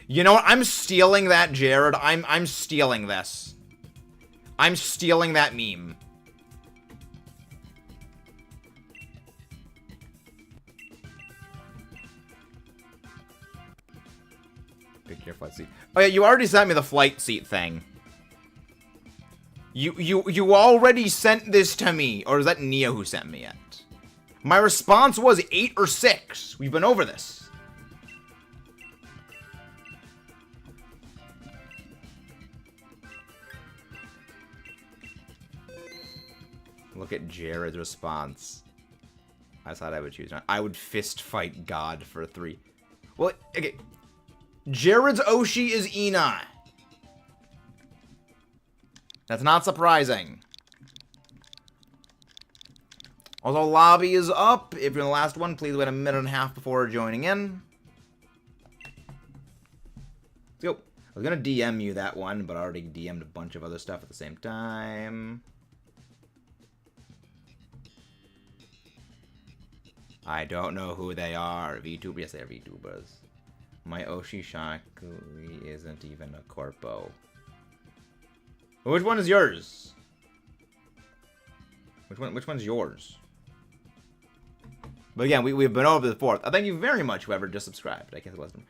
You know what? I'm stealing that, Jared. I'm stealing this. I'm stealing that meme. Pick your flight seat. Oh yeah, you already sent me the flight seat thing. You already sent this to me, or is that Nia who sent me it? My response was 8 or 6. We've been over this. Look at Jared's response. I thought I would choose. I would fist fight God for 3. Well, okay. Jared's Oshi is Ina. That's not surprising. Although lobby is up. If you're the last one, please wait a minute and a half before joining in. Let's go. I was going to DM you that one, but I already DM'd a bunch of other stuff at the same time. I don't know who they are. VTubers? Yes, they are VTubers. My Oshi Shakui isn't even a corpo. Which one is yours? Which one's yours? But again, we've been over the 4th. Thank you very much, whoever just subscribed. I guess it wasn't.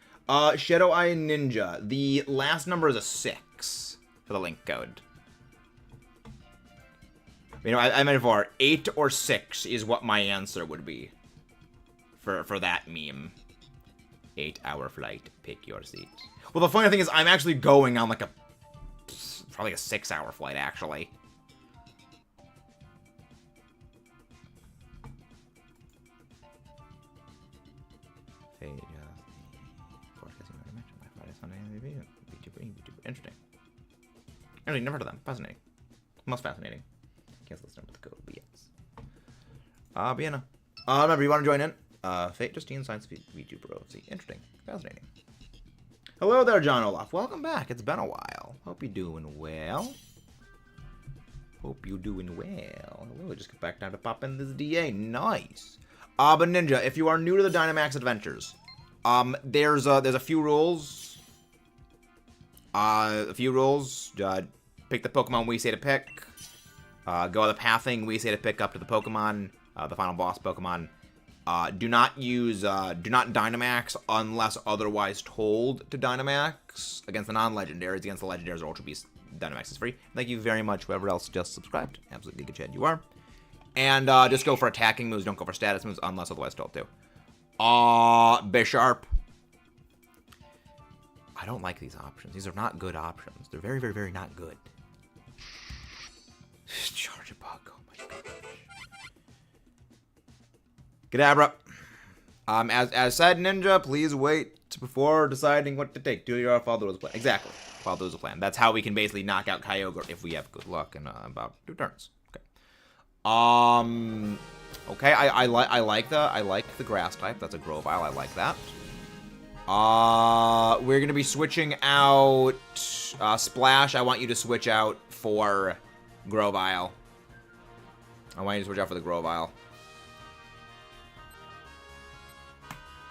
Shadow Eye Ninja. The last number is a 6 for the link code. You know, I meant for 8 or 6 is what my answer would be for that meme. 8-hour flight. Pick your seat. Well, the funny thing is, I'm actually going on like probably a 6-hour flight, actually. Interesting. Actually, never heard of them. Fascinating. Most fascinating. Can't listen with the code, but yes. Vienna. Remember, you want to join in? Fate, Justine, Science, VTuber, see. Interesting. Fascinating. Hello there, John Olaf. Welcome back. It's been a while. Hope you're doing well. Hope you're doing well. Hello, just get back down to pop in this DA. Nice. But Ninja, if you are new to the Dynamax Adventures, there's a few rules. Pick the Pokemon we say to pick. Go the pathing we say to pick up to the Pokemon, the final boss Pokemon. Do not Dynamax unless otherwise told to Dynamax against the non-legendaries. Against the legendaries or Ultra Beast, Dynamax is free. Thank you very much, whoever else just subscribed. Absolutely good chat you are. And just go for attacking moves. Don't go for status moves unless otherwise told to. Bisharp. I don't like these options. These are not good options. They're very, very, very not good. Charge a bug. Oh my gosh. Kadabra. As said, Ninja, please wait before deciding what to take. Follow the rules of the plan. Exactly. Follow the rules of the plan. That's how we can basically knock out Kyogre if we have good luck in about 2 turns. Okay. Okay. I like the grass type. That's a Grovyle. I like that. We're gonna be switching out Splash. I want you to switch out for Grovyle. I want you to switch out for the Grovyle.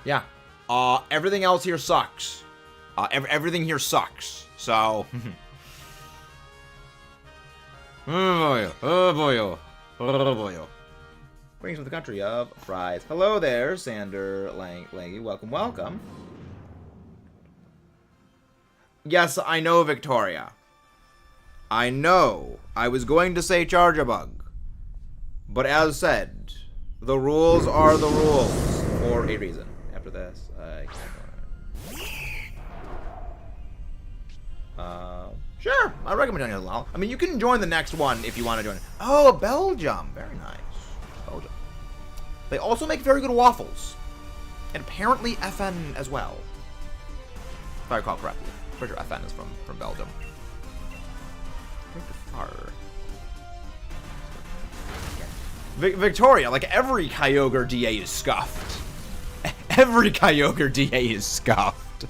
Yeah. Everything else here sucks. Everything here sucks. So. Oh boy. Greetings from the country of fries. Hello there, Sander Langy. Welcome. Yes, I know, Victoria. I know. I was going to say Charjabug. But as said, the rules are the rules for a reason. After this, sure, I recommend joining as well. I mean, you can join the next one if you want to join. Oh, Belgium. Very nice. Belgium. They also make very good waffles. And apparently FN as well. If I recall correctly. Pretty sure FN is from Belgium. Victoria, like every Kyogre DA is scuffed. Every Kyogre DA is scuffed.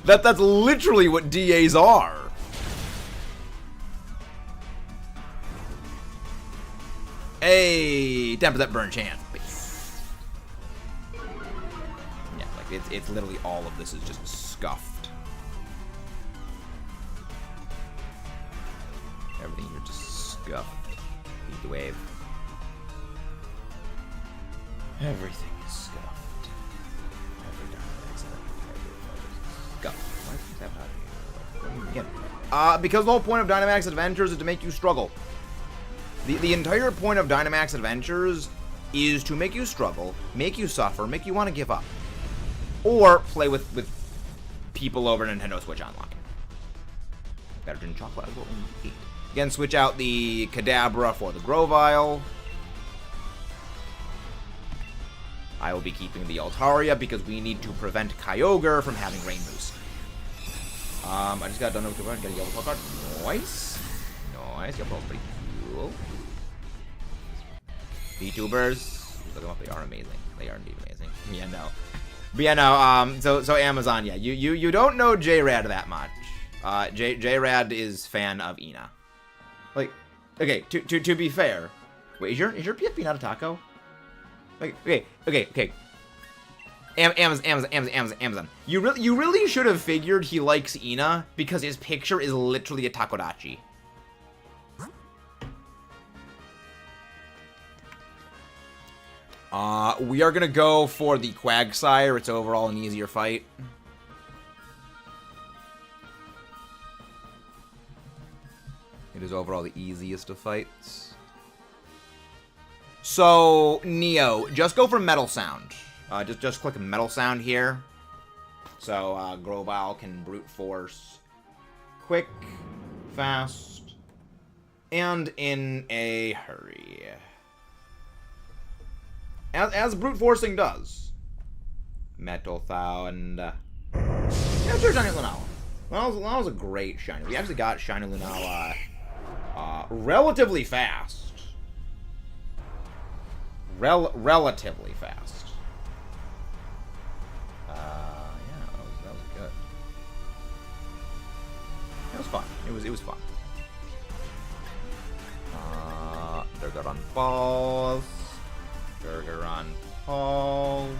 That's literally what DAs are. Hey, 10% burn chance. Yeah, like it's literally all of this is just scuffed. Everything here just scuffed. Beat the wave. Everything is scuffed. Every Dynamax scuffed. Why is that out here? Again. Because the whole point of Dynamax Adventures is to make you struggle. The entire point of Dynamax Adventures is to make you struggle, make you suffer, make you want to give up. Or play with people over Nintendo Switch Online. Better than chocolate is what we eat. Again, switch out the Kadabra for the Grovyle. I will be keeping the Altaria because we need to prevent Kyogre from having Rain Boost. I just got done with the get a yellow card. Nice. Nice. Yellow pretty cool. VTubers. Look them up. They are amazing. They are indeed amazing. Yeah, no. But yeah, no. So Amazon, yeah. You don't know J-Rad that much. J-Rad is fan of Ina. Like, okay, to be fair. Wait, is your PFP not a taco? Like, okay. Amazon. You really should have figured he likes Ina because his picture is literally a takodachi. We are gonna go for the Quagsire. It's overall an easier fight. It is overall the easiest of fights. So, Neo, just go for Metal Sound. Just click Metal Sound here. So, Grovyle can Brute Force. Quick, fast, and in a hurry. As Brute Forcing does. Metal Sound. Yeah, sure, Shiny Lunala. Lunala was a great Shiny. We actually got Shiny Lunala relatively fast. Relatively fast. Yeah, that was good. It was fun. It was fun. Durgar on balls. Durgar on balls.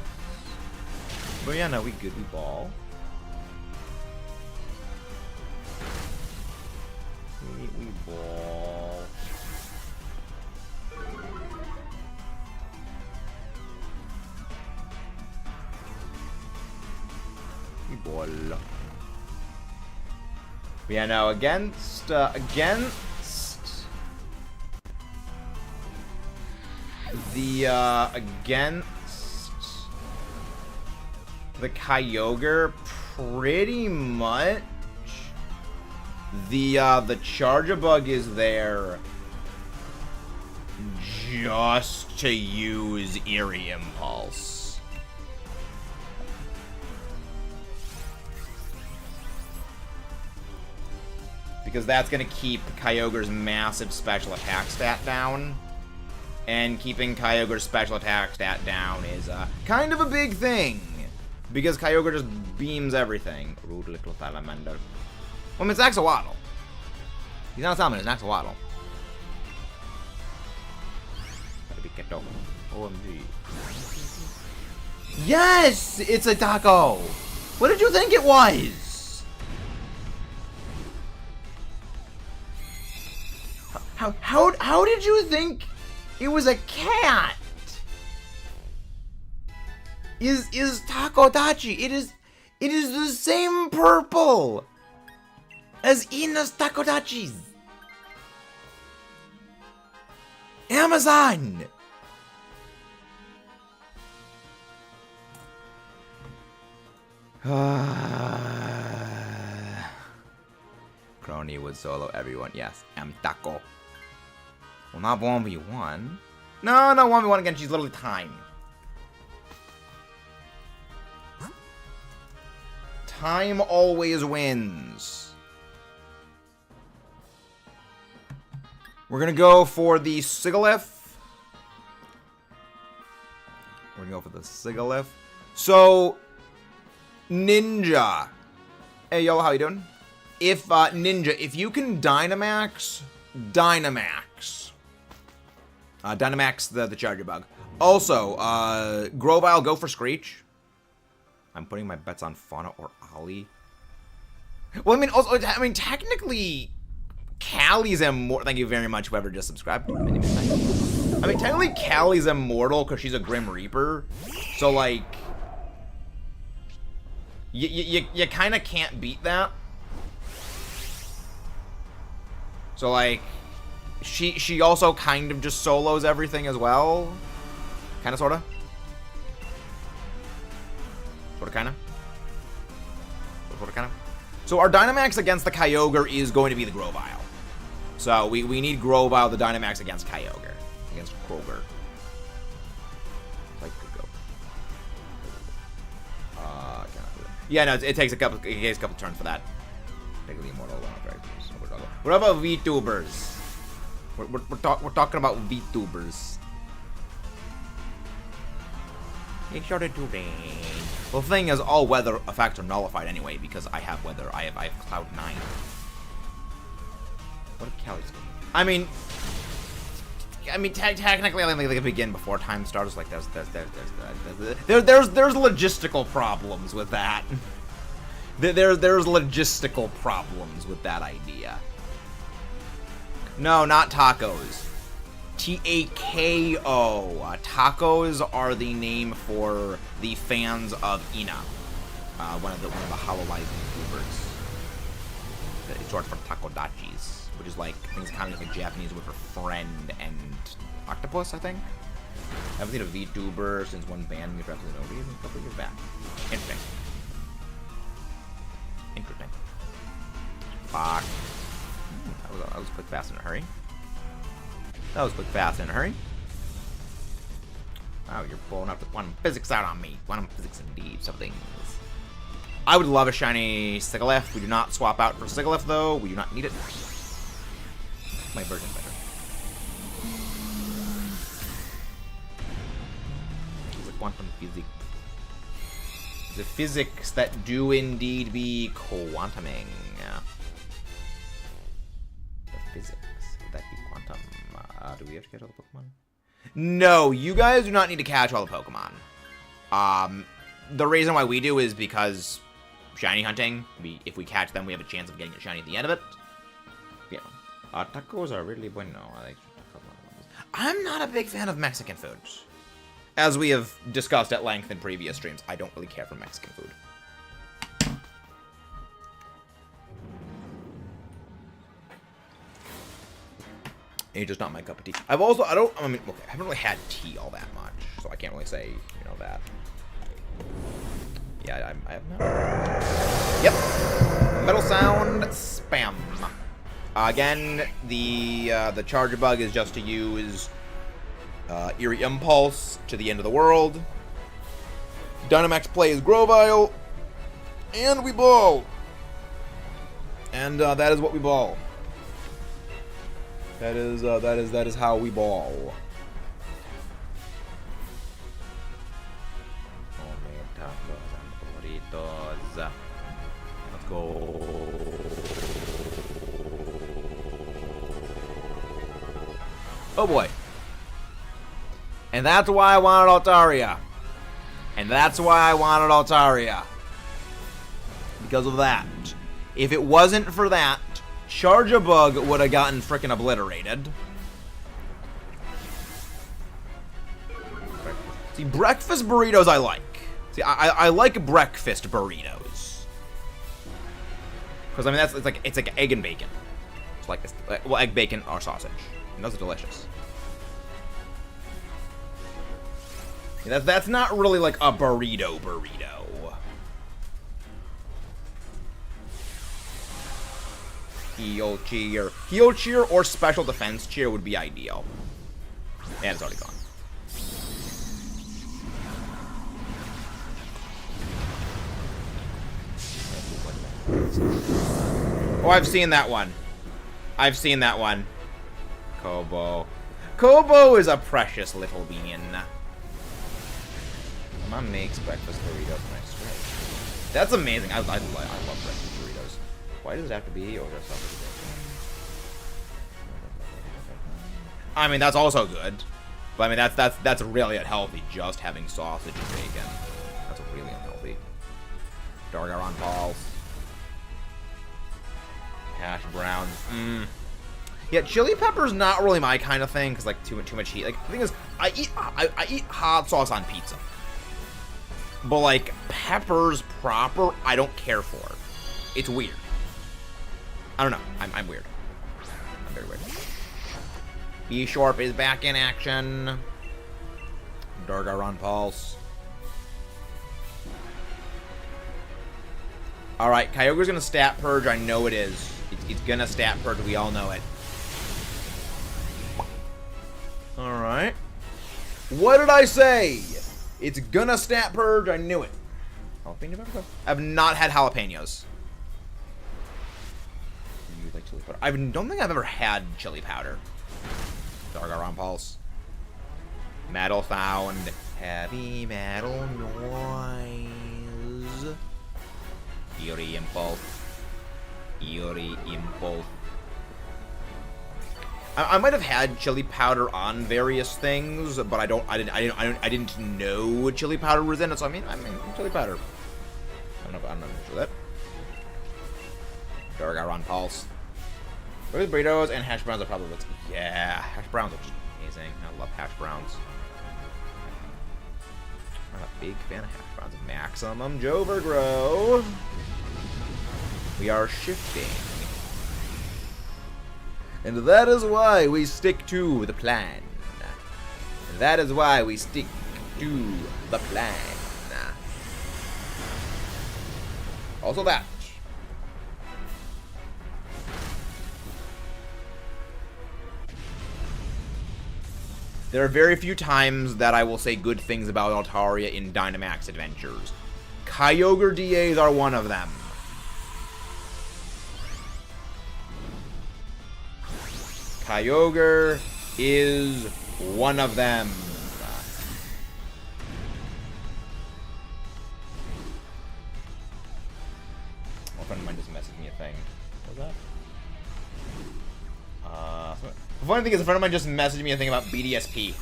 But yeah, no, we good. We ball. We ball. Ball. Yeah, no, against the Kyogre, pretty much the Charjabug is there just to use Eerie Impulse. Because that's going to keep Kyogre's massive special attack stat down. And keeping Kyogre's special attack stat down is kind of a big thing. Because Kyogre just beams everything. Rude little salamander. Well, I mean, it's Axolotl. He's not a salamander, it's an Axolotl. OMG. Yes! It's a taco! What did you think it was? How did you think it was a cat? Is Takodachi? It is the same purple as Ina's Takodachis. Amazon. Crony would solo everyone. Yes, I'm Taco. Well, not 1v1. No, 1v1 again. She's literally time. Time always wins. We're gonna go for the Sigilyph. So, Ninja. Hey, yo, how you doing? If, Ninja, if you can Dynamax, Dynamax the Charjabug. Also, Grovyle, go for Screech. I'm putting my bets on Fauna or Ollie. Well, I mean, technically, Callie's immortal. Thank you very much, whoever just subscribed. I mean, technically, Callie's immortal because she's a Grim Reaper. So, like, you kind of can't beat that. So, like, she also kind of just solos everything as well. Kind of, sort of. Sort of, kind of. Sort of, kind of. So our Dynamax against the Kyogre is going to be the Grovyle. So we need Grovyle the Dynamax against Kyogre. Against Kroger. Like could go. Cannot do it. Yeah, no, it takes a couple turns for that. Take the immortal one. What about VTubers? We're talking about VTubers. It started to rain. Well, the thing is, all weather effects are nullified anyway because I have weather. I have Cloud 9. What if Callie's? I mean, technically, I think they can begin before time starts. Like, there's logistical problems with that. There's logistical problems with that idea. No, not tacos. T-A-K-O. Tacos are the name for the fans of Ina, one of the Hololive YouTubers. It's short for takodachis, which is like things kind of like Japanese word for friend and octopus, I think. I haven't seen a VTuber since one banned me for episode a couple years back. Interesting. Interesting. Fuck. That was quick, fast, in a hurry. That was quick, fast, in a hurry. Wow, you're pulling up the quantum physics out on me. Quantum physics indeed, some things. I would love a shiny Sigilyph. We do not swap out for Sigilyph, though. We do not need it. My version better. It's a quantum physics. The physics that do indeed be quantuming. The physics. Would that be quantum? Do we have to catch all the Pokemon? No, you guys do not need to catch all the Pokemon. The reason why we do is because shiny hunting, if we catch them, we have a chance of getting a shiny at the end of it. Yeah. Tacos are really bueno. I like tacos. I'm not a big fan of Mexican food. As we have discussed at length in previous streams, I don't really care for Mexican food. It's just not my cup of tea. I haven't really had tea all that much, so I can't really say, you know, that. Yeah, I have not. Yep. Metal Sound, spam. Again, the Charger Bug is just to use Eerie Impulse to the end of the world. Dynamax plays Grovyle, and we ball. And that is what we ball. That is how we ball. Let's go. Oh boy. And that's why I wanted Altaria. And that's why I wanted Altaria. Because of that. If it wasn't for that, Charjabug would have gotten frickin' obliterated. See, breakfast burritos I like. See, I like breakfast burritos. Because, I mean, it's like egg and bacon. It's like, well, egg, bacon, or sausage. And those are delicious. Yeah, that's not really like a burrito. Heal cheer. Heal cheer or special defense cheer would be ideal. And it's already gone. Oh, I've seen that one. Kobo. Kobo is a precious little bean. Mom makes breakfast burritos next week. That's amazing. I love breakfast burritos. Why does it have to be or just something? I mean, that's also good. But I mean, that's really unhealthy. Just having sausage and bacon. That's really unhealthy. Dargaron balls. Hash browns. Yeah, chili pepper's not really my kind of thing because like too much heat. Like the thing is, I eat hot sauce on pizza. But like peppers proper, I don't care for. It's weird. I don't know. I'm weird. I'm very weird. B-Sharp is back in action. Dargaron Pulse. Alright, Kyogre's gonna stat purge. I know it is. It's gonna stat purge. We all know it. Alright. What did I say? It's gonna snap purge. I knew it. Jalapeno pepper? I've not had jalapenos. You like chili powder? I don't think I've ever had chili powder. Dargaron Pulse. Metal found. Heavy metal noise. Eerie Impulse. Eerie Impulse. I might have had chili powder on various things, but I didn't know chili powder was in it. So I mean chili powder. I'm not sure that. Dargaron Pulse. Those burritos and hash browns are probably what's. Yeah, hash browns are just amazing. I love hash browns. I'm a big fan of hash browns. Maximum Jovergrow. We are shifting. And that is why we stick to the plan. That is why we stick to the plan. Also that. There are very few times that I will say good things about Altaria in Dynamax Adventures. Kyogre DAs are one of them. Kyogre is one of them. A friend of mine just messaged me a thing. What was that? The funny thing is, a friend of mine just messaged me a thing about BDSP.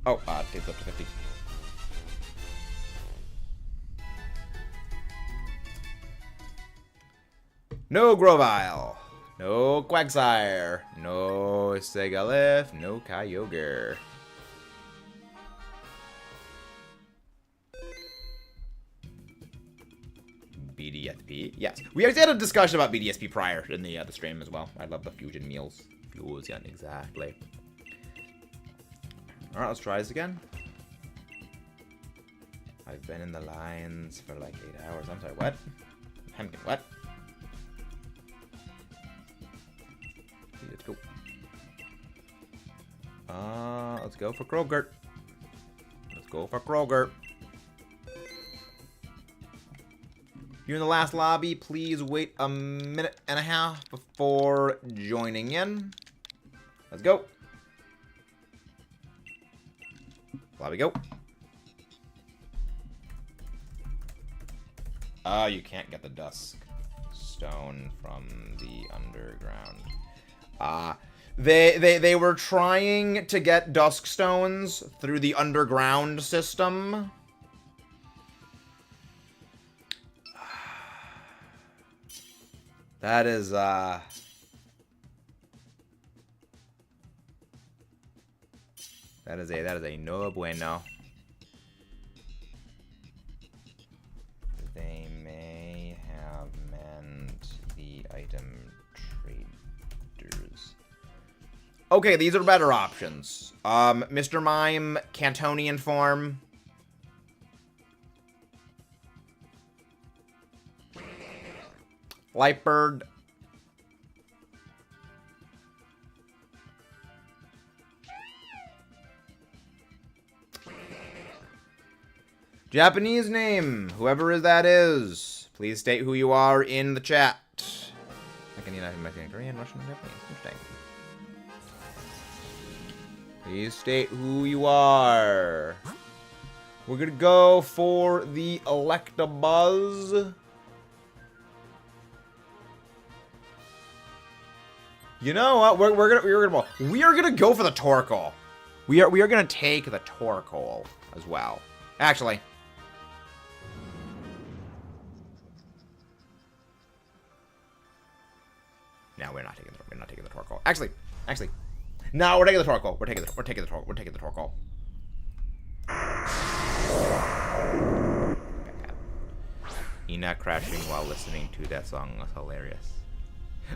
Oh, takes up to 50. No Grovyle. No Quagsire. No Segalith. No Kyogre. BDSP. Yes. We actually had a discussion about BDSP prior in the stream as well. I love the fusion meals. Fusion, exactly. Alright, let's try this again. I've been in the lines for like 8 hours. I'm sorry, what? What? Let's go. Let's go for Kroger. Let's go for Kroger. You're in the last lobby. Please wait a minute and a half before joining in. Let's go. Lobby go. You can't get the Dusk Stone from the underground. They were trying to get Dusk Stones through the underground system. That is a no bueno. They may have meant the item traders. Okay, these are better options. Mr. Mime, Cantonian form. Lightbird. Japanese name, whoever that is. Please state who you are in the chat. I can United Mexican, Korean, Russian, Japanese. Interesting. Please state who you are. We're gonna go for the Electabuzz. You know what? We are gonna go for the Torkoal. We are gonna take the Torkoal as well. Actually. No, we're not taking the Torkoal. Actually. No, we're taking the Torkoal. We're taking the Torkoal. Ina crashing while listening to that song was hilarious.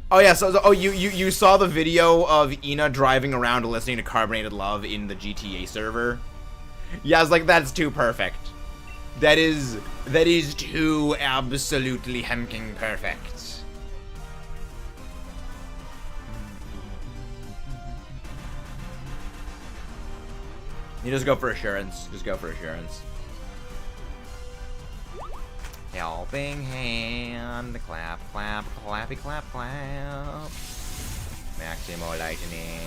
Oh yeah, so you saw the video of Ina driving around listening to Carbonated Love in the GTA server? Yeah, I was like, that's too perfect. That is too absolutely hemking perfect. You just go for assurance. Just go for assurance. Helping hand. Clap, clap, clappy, clap, clap. Maximo lightning.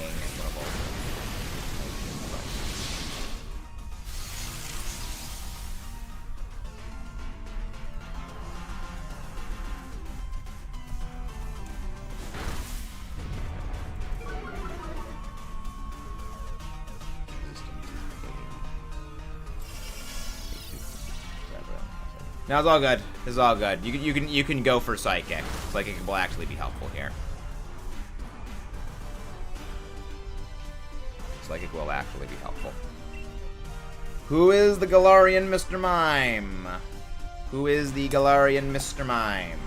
No, it's all good. It's all good. You can go for psychic. Psychic will actually be helpful here. Psychic will actually be helpful. Who is the Galarian Mr. Mime? Who is the Galarian Mr. Mime?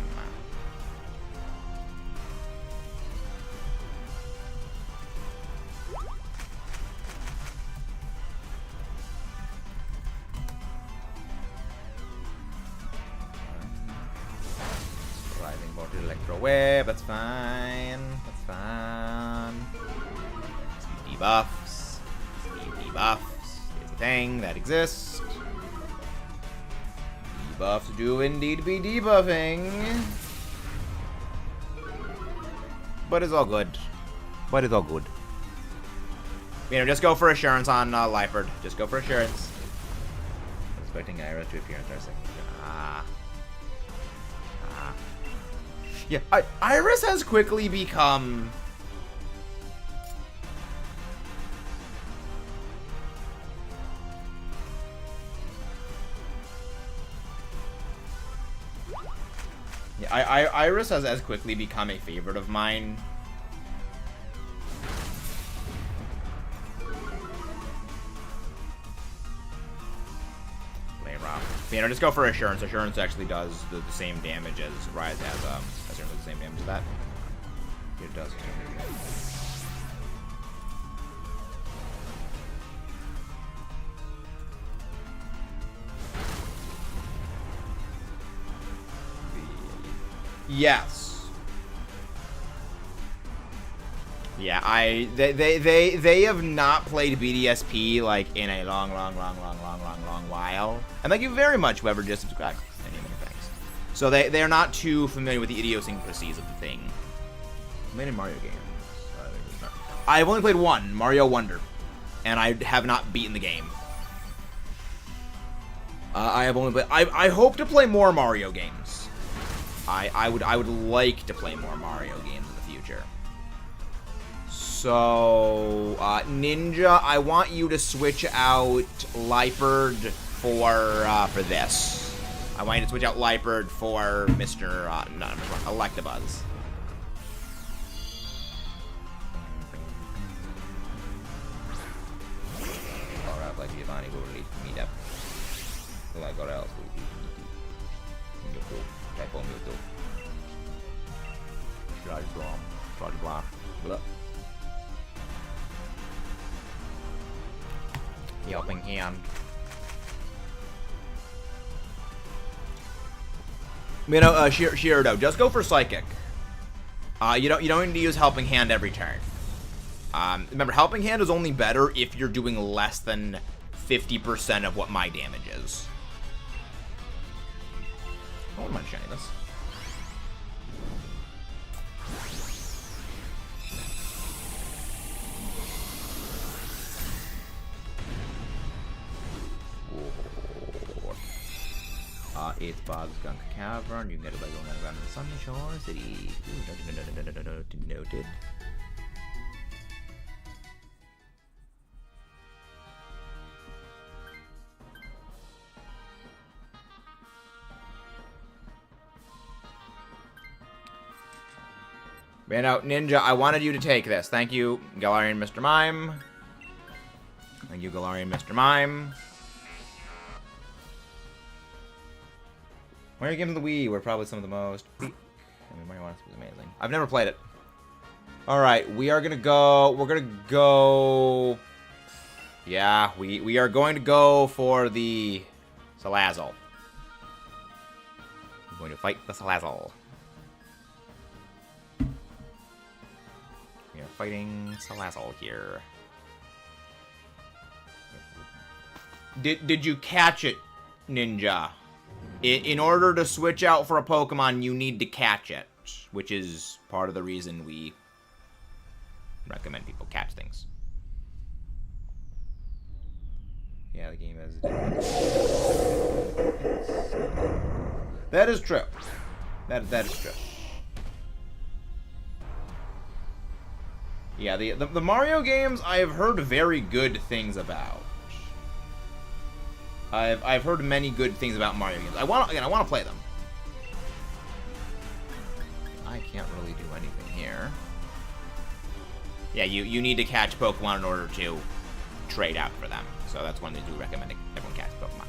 Whip, that's fine. That's fine. Speed debuffs. Speed debuffs. It's a thing that exists. Debuffs do indeed be debuffing. But it's all good. But it's all good. You know, just go for assurance on Liepard. Just go for assurance. Expecting Iris to appear in 30 seconds. Yeah, Iris has quickly become... Yeah, Iris has quickly become a favorite of mine. You know, just go for assurance. Assurance actually does the same damage as Rise has certainly the same damage as that. It does. Yes. Yeah, they have not played BDSP like in a long while. And thank you very much, whoever just subscribed. Many thanks. So they're not too familiar with the idiosyncrasies of the thing. Made in Mario games. I've only played one, Mario Wonder, and I have not beaten the game. I have only played. I hope to play more Mario games. I would like to play more Mario games in the future. So, Ninja, I want you to switch out Liepard for this. I want you to switch out Liepard for Mr. Electabuzz. Alright, like Giovanni will release meet up. Like what else? Mewtwo. Type on Mewtwo. Charge Bomb. Blah. Helping hand. You know, Shirado, just go for Psychic. You don't need to use Helping Hand every turn. Remember, Helping Hand is only better if you're doing less than 50% of what my damage is. I wouldn't mind shining this. It's Bog's Gunk Cavern. You can get it by going around the Sunshore City. Ooh, noted. Man out, Ninja, I wanted you to take this. Thank you, Galarian Mr. Mime. Thank you, Galarian Mr. Mime. Mario games on the Wii were probably some of the most... I mean, Mario Odyssey was amazing. I've never played it. Alright, we are gonna go... We're gonna go... Yeah, we are going to go for the... Salazzle. I'm going to fight the Salazzle. We are fighting Salazzle here. Did you catch it, Ninja? In order to switch out for a Pokemon, you need to catch it, which is part of the reason we recommend people catch things. Yeah, the game has... That is true. That is true. Yeah, the Mario games I have heard very good things about. I've heard many good things about Mario games. I want to play them. I can't really do anything here. Yeah, you need to catch Pokemon in order to trade out for them. So that's one they do recommend everyone catch Pokemon.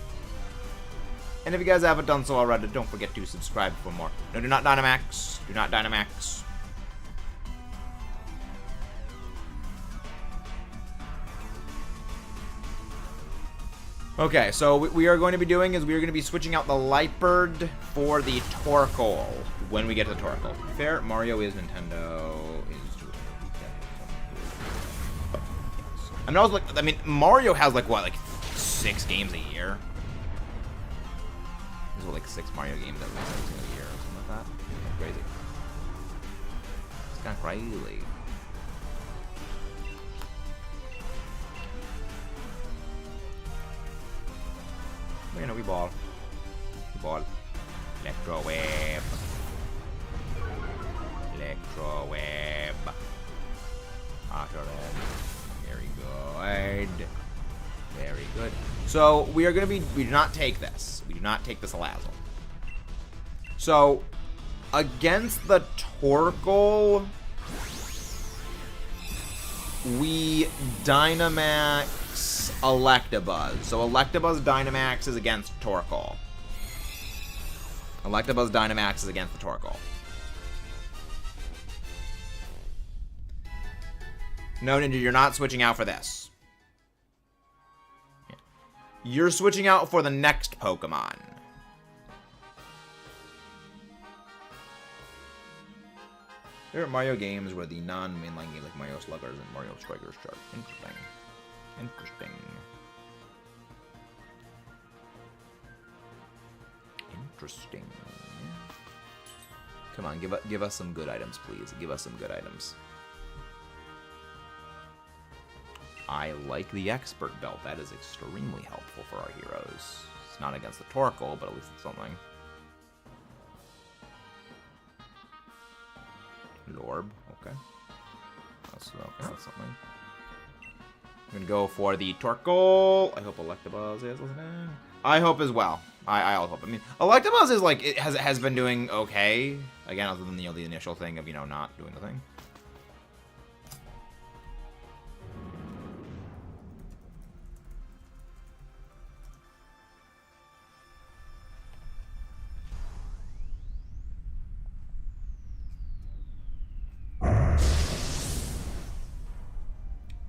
And if you guys haven't done so already, don't forget to subscribe for more. No, do not Dynamax. Do not Dynamax. Okay, so what we are going to be doing is we are going to be switching out the Lightbird for the Torkoal when we get to the Torkoal. Fair, Mario is Nintendo. I mean, Mario has like what, like 6 games a year? There's what, like 6 Mario games every single year or something like that. That's crazy. It's kind of crazy. You know, we ball. Electro web. Auto red. Very good. Very good. So we are gonna be. We do not take this. We do not take this Alazzle. So against the Torkoal, we Dynamax Electabuzz. So Electabuzz Dynamax is against Torkoal. Electabuzz Dynamax is against the Torkoal. No, Ninja, you're not switching out for this. You're switching out for the next Pokemon. There are Mario games where the non-mainline games like Mario Sluggers and Mario Strikers start. Interesting. Interesting. Interesting. Come on, give us some good items, please. Give us some good items. I like the Expert Belt. That is extremely helpful for our heroes. It's not against the Torkoal, but at least it's something. Lorb, okay. That's something. I'm gonna go for the Torkoal. I hope Electabuzz is listening. I hope as well. I hope. I mean, Electabuzz is like, it has been doing okay. Again, other than the initial thing of not doing the thing.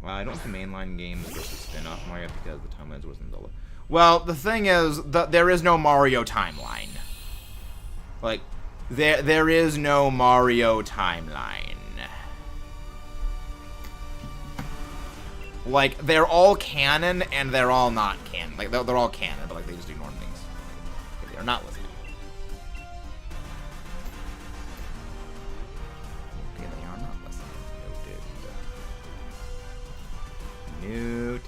I don't think mainline games versus spin-off Mario because the timelines wasn't Zelda. Well, the thing is, there is no Mario timeline. Like, there is no Mario timeline. Like, they're all canon and they're all not canon. Like, they're all canon, but like they just ignore things. They're not listening. Okay, they are not listening. Noted.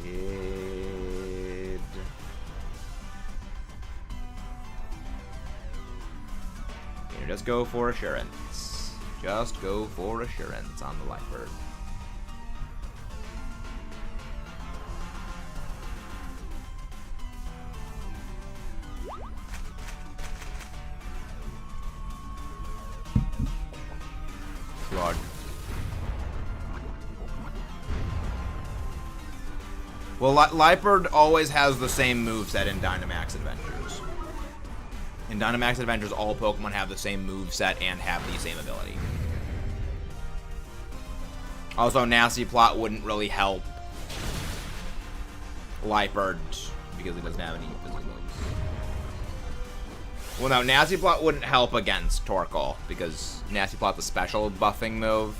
Okay, just go for assurance. Just go for assurance on the Lightbird. Lord. Well, Lightbird always has the same moveset in Dynamax Adventures. In Dynamax Adventures, all Pokemon have the same moveset and have the same ability. Also, Nasty Plot wouldn't really help Lightbird because he doesn't have any physical moves. Well, no, Nasty Plot wouldn't help against Torkoal because Nasty Plot's a special buffing move.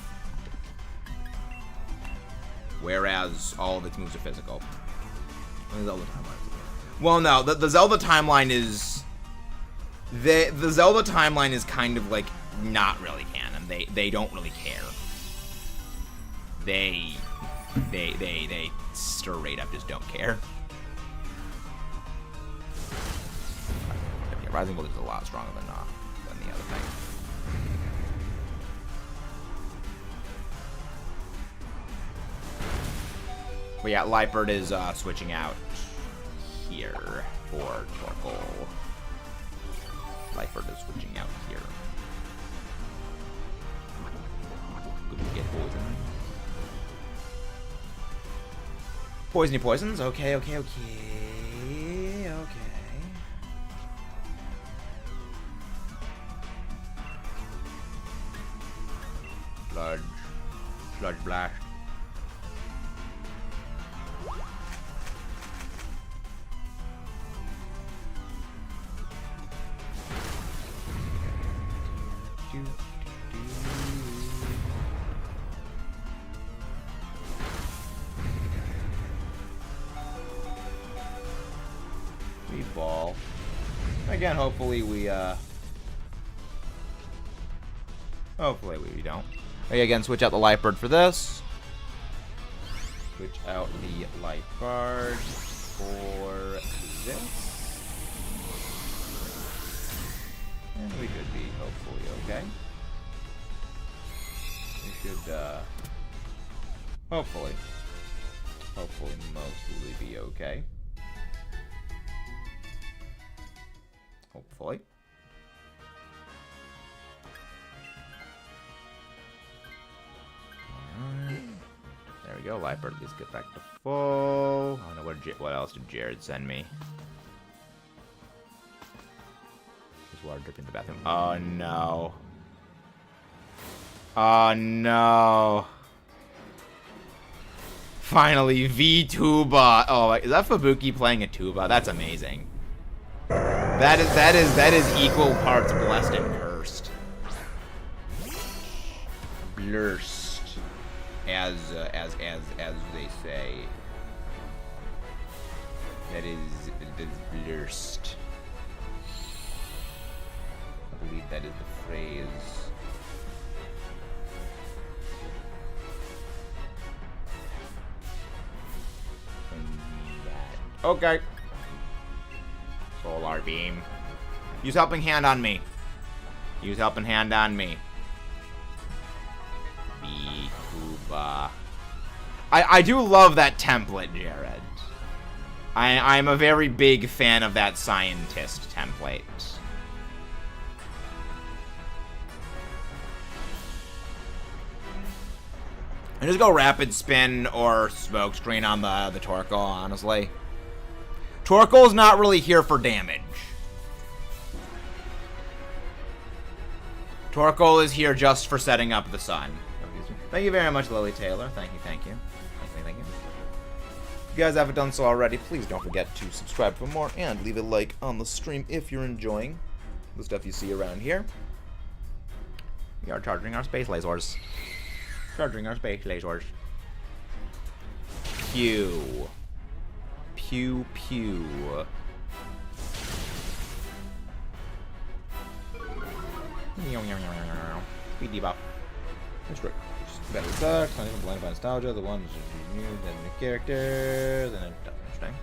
Whereas all of its moves are physical. Well, no, the Zelda timeline is... The Zelda timeline is kind of, like, not really canon. They don't really care. They straight up just don't care. Yeah, Rising Bolt is a lot stronger than the other thing. But yeah, Lightbird is switching out here for Torkoal. Lightbird is switching out here. Could we get poison? Poisony poisons? Okay. Sludge blast. Ball. Again, hopefully we don't. Okay, again, switch out the Lightbird for this. Switch out the Lightbird for this. And we should be hopefully okay. We should hopefully mostly be okay. Hopefully. Alright. There we go. Lightbird, let's get back to full. I don't know what else did Jared send me. There's water dripping in the bathroom. Oh no. Oh no. Finally, V-Tuba. Oh, is that Fubuki playing a tuba? That's amazing. That is equal parts blessed and cursed. Blurst, as they say. That is blurst. I believe that is the phrase. Okay. Solar beam. Use helping hand on me. Use helping hand on me. V-Tuba. I do love that template, Jared. I'm a very big fan of that scientist template. And just go rapid spin or smoke screen on the Torkoal, honestly. Torkoal's not really here for damage. Torkoal is here just for setting up the sun. Thank you very much, Lily Taylor. Thank you. Thank you. If you guys haven't done so already, please don't forget to subscribe for more and leave a like on the stream if you're enjoying the stuff you see around here. We are charging our space lasers. Charging our space lasers. Pew. Pew pew. Speed debuff. That's great. Better sucks. Not even blinded by nostalgia. The one is new, then new characters, and then interesting.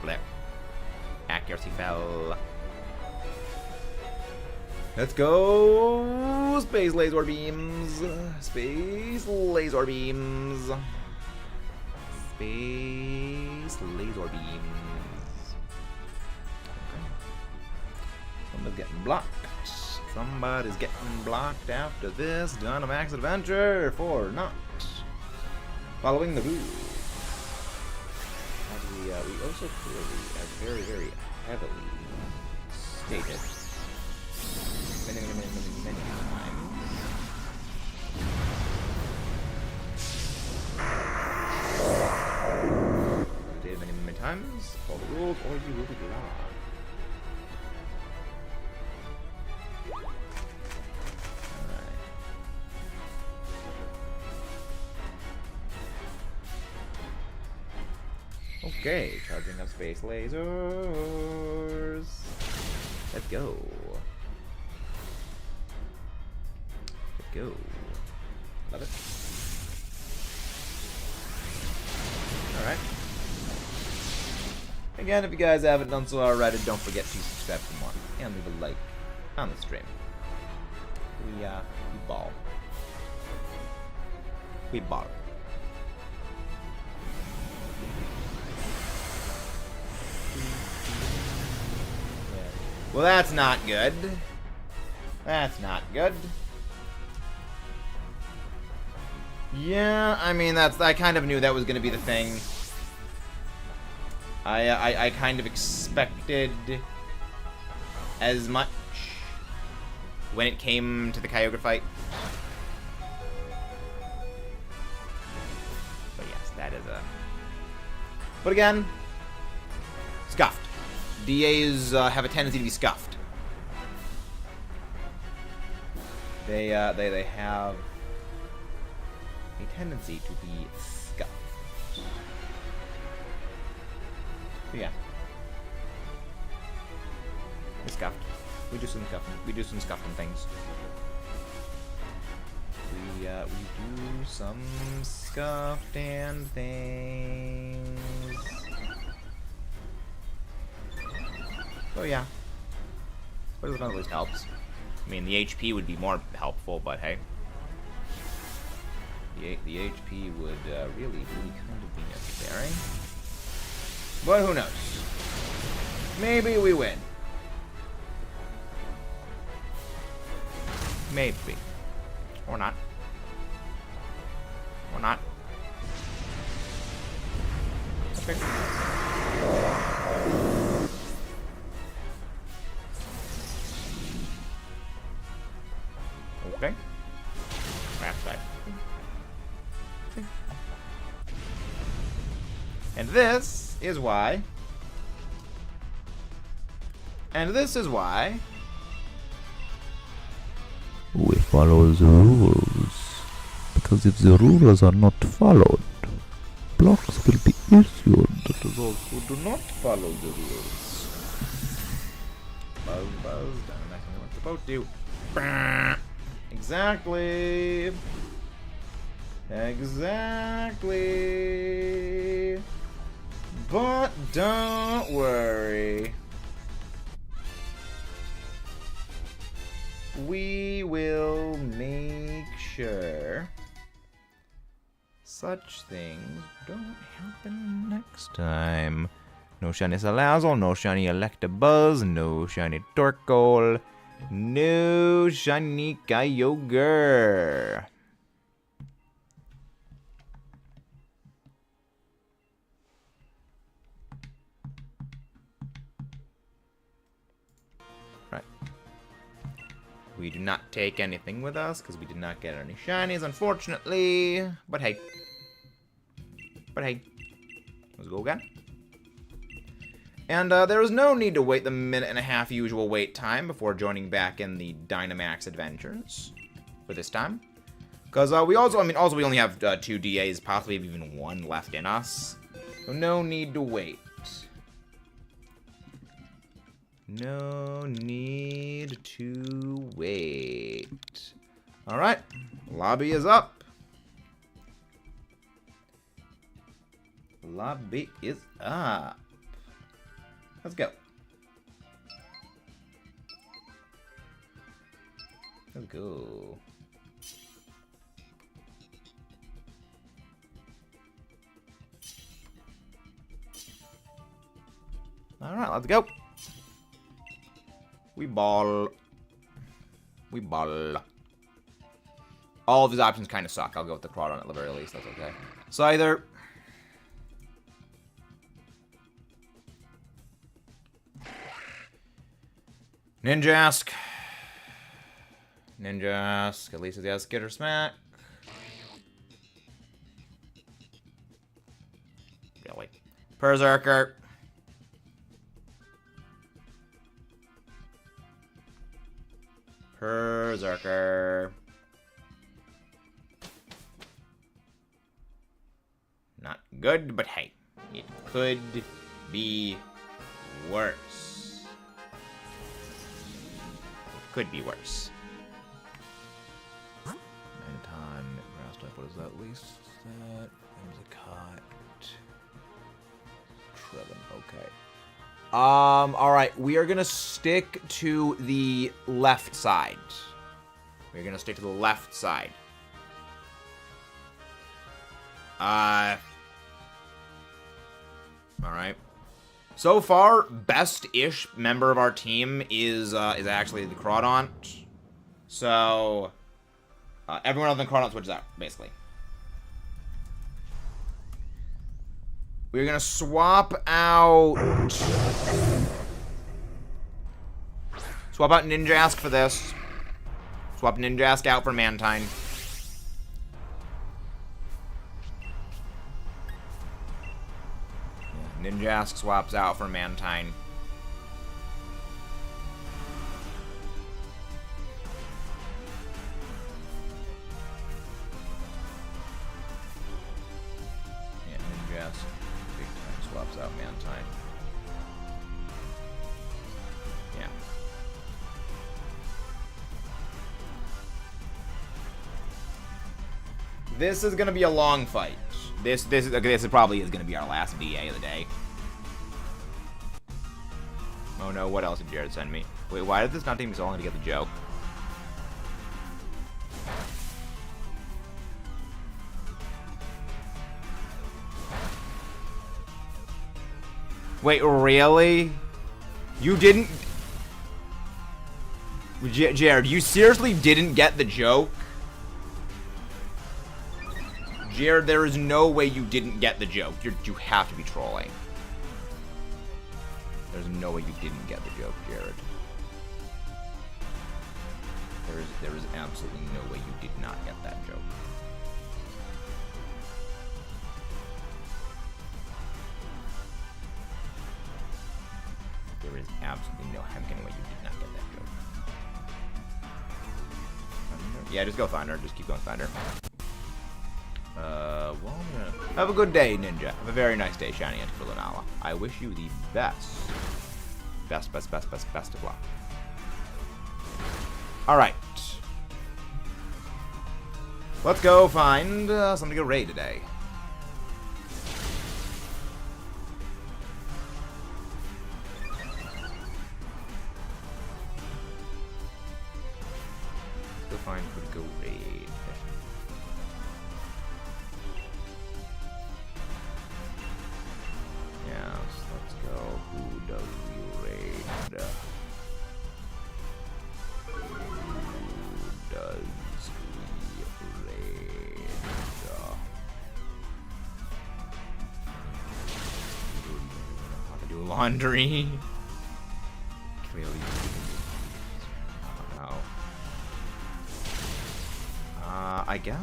Blip. Accuracy fell. Let's go! Space laser beams. Space laser beams. Space laser beams. Okay. Somebody's getting blocked. Somebody's getting blocked after this Dynamax Adventure for not following the rules. As we also clearly, as very, very heavily stated many times. Stated many times. Follow the rules, or you will be blocked. Okay, charging up space lasers. Let's go. Let's go. Love it. Alright. Again, if you guys haven't done so already, don't forget to subscribe for more. And leave a like on the stream. We ball. We ball. Well, that's not good. That's not good. Yeah, I mean, I kind of knew that was going to be the thing. I kind of expected as much when it came to the Kyogre fight. But yes, that is a... But again, scuffed. DAs have a tendency to be scuffed. They have a tendency to be scuffed. So yeah. We're scuffed. We do some scuffing. We do some scuffing things. We do some scuffed and things. Oh yeah. But it always helps. I mean, the HP would be more helpful, but hey. The HP would really kind of be necessary. But who knows? Maybe we win. Maybe. Or not. Or not. Okay. Okay. That's right. Okay. And this is why. We follow the rules, because if the rules are not followed, blocks will be issued to those who do not follow the rules. Buzz, Dynamax, what's supposed to? Exactly. Exactly. But don't worry. We will make sure such things don't happen next time. No shiny Salazzle, no shiny Electabuzz, no shiny Torkoal, no shiny Kyogre. Right. We do not take anything with us because we did not get any shinies, unfortunately. But hey. Let's go again. And there is no need to wait the minute-and-a-half usual wait time before joining back in the Dynamax Adventures for this time. Because we only have 2 DAs, possibly even 1 left in us. So no need to wait. No need to wait. Alright, lobby is up. Lobby is up. Let's go. Let's go. Alright, let's go. We ball. We ball. All of these options kind of suck. I'll go with the Crawdon at the very least. That's okay. So either... Ninjask. At least it has Skitter Smack. Really. Berserker. Not good, but hey. It could be worse. It could be worse. 9 ton, grass type, what is that least? That was a cut. Trevin, okay. Alright, we are gonna stick to the left side. We're gonna stick to the left side. Alright. So far, best-ish member of our team is actually the Crawdaunt. So, everyone other than Crawdaunt switches out, basically. We're gonna swap out... Swap out Ninjask for this. Swap Ninjask out for Mantine. Ninjask swaps out for Mantine. Yeah, Ninjask big time swaps out Mantine. Yeah. This is gonna be a long fight. This probably is gonna be our last VA of the day. Oh no, what else did Jared send me? Wait, why did this not take me so long to get the joke? Wait, really? You didn't... Jared, you seriously didn't get the joke? Jared, there is no way you didn't get the joke. You have to be trolling. There's no way you didn't get the joke, Jared. There is absolutely no way you did not get that joke. There is absolutely no hemking way you did not get that joke. Thunder? Yeah, just go Thunder. Just keep going Thunder. Well, have a good day, Ninja. Have a very nice day, Shiny Antifa Lunala. I wish you the best. Best of luck. Alright. Let's go find something to go raid today. Let's go find who to go raid. Laundry. Clearly. Oh. I guess.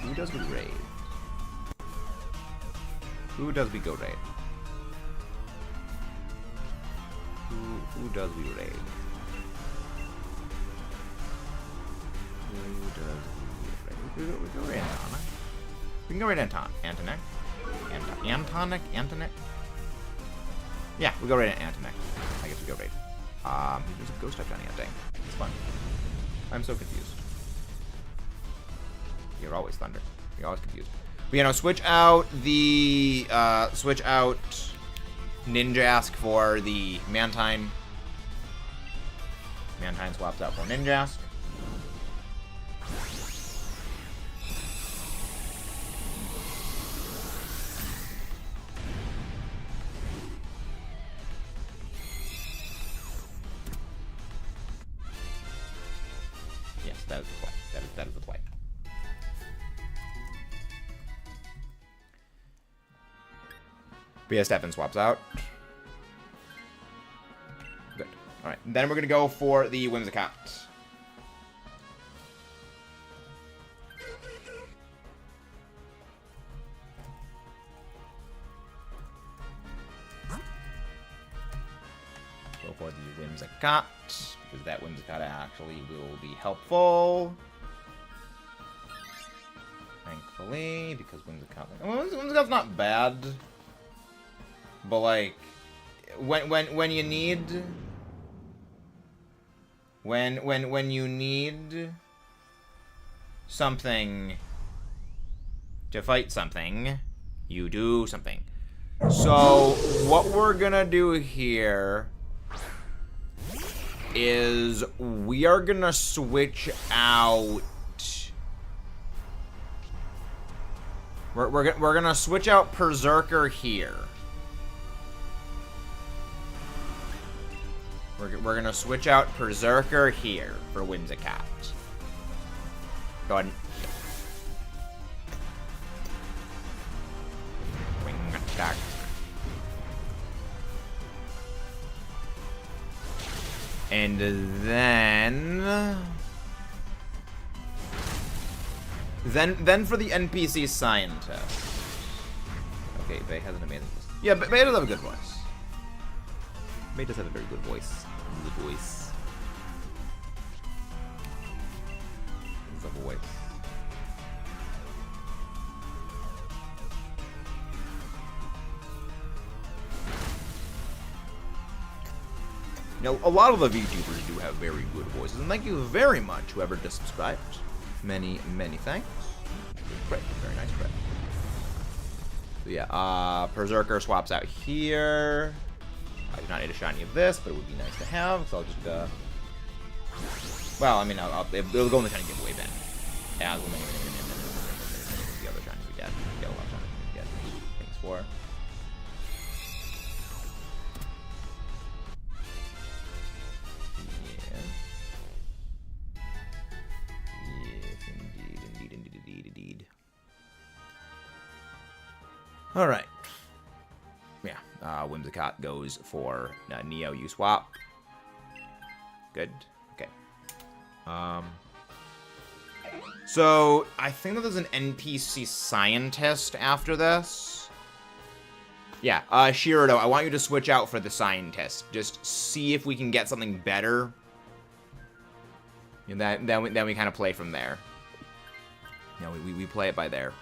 Who does we raid? Who does we go raid? Who does we raid? Who does we raid? We go raid Antonic. We can go raid Antonic. Antonic? Yeah, we go raid Antonic. I guess we go raid. There's a ghost type down here, dang. It's fun. I'm so confused. You're always Thunder. You're always confused. But you know, switch out Ninjask for the Mantine. Mantine swaps out for Ninjask. Yes, that is the play. That is the play. But yeah, Stefan swaps out. Good. Alright, then we're going to go for the Whimsicott. Go for the Whimsicott, because that Whimsicott actually will be helpful. Thankfully. Luckily, because Whimsicott... Well, Whimsicott's not bad. But, like, when you need... When you need something to fight something, you do something. So, what we're gonna do here is we are gonna switch out... We're gonna switch out Berserker here. We're gonna switch out Berserker here for Whimsicott. Go ahead. Wing attack. And then for the NPC scientist. Okay, Bay has an amazing voice. Yeah, Bay does have a good voice. Bay does have a very good voice. Good voice. The voice. Now, a lot of the VTubers do have very good voices, and thank you very much, whoever just subscribed. Many, many thanks. Great, very nice, great. So yeah, Berserker swaps out here. I do not need a shiny of this, but it would be nice to have, so I'll just, well, I mean, it'll go in the shiny giveaway then. As the other shinies we get. We get a lot of shinies we get things for. Indeed. All right. Yeah, Whimsicott goes for Neo U swap. Good. Okay. So I think that there's an NPC scientist after this. Yeah, Shirado, I want you to switch out for the scientist. Just see if we can get something better. And then we kind of play from there. You know, we play it by there.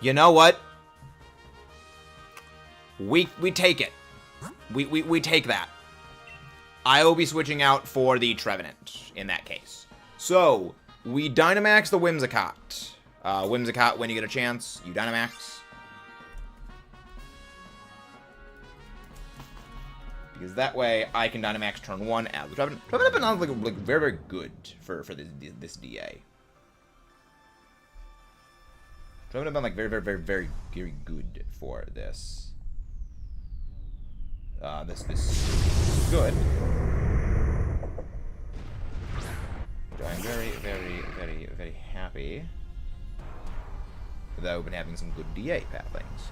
You know what? We take it. We take that. I will be switching out for the Trevenant in that case. So, we Dynamax the Whimsicott. Whimsicott, when you get a chance, you Dynamax. Because that way, I can Dynamax turn 1 as the Trevenant. Trevenant has been like very, very good for this DA. Trevenant have been like very, very, very, very, very good for this. This is good. So I'm very, very, very, very happy that I've been having some good DA pathings.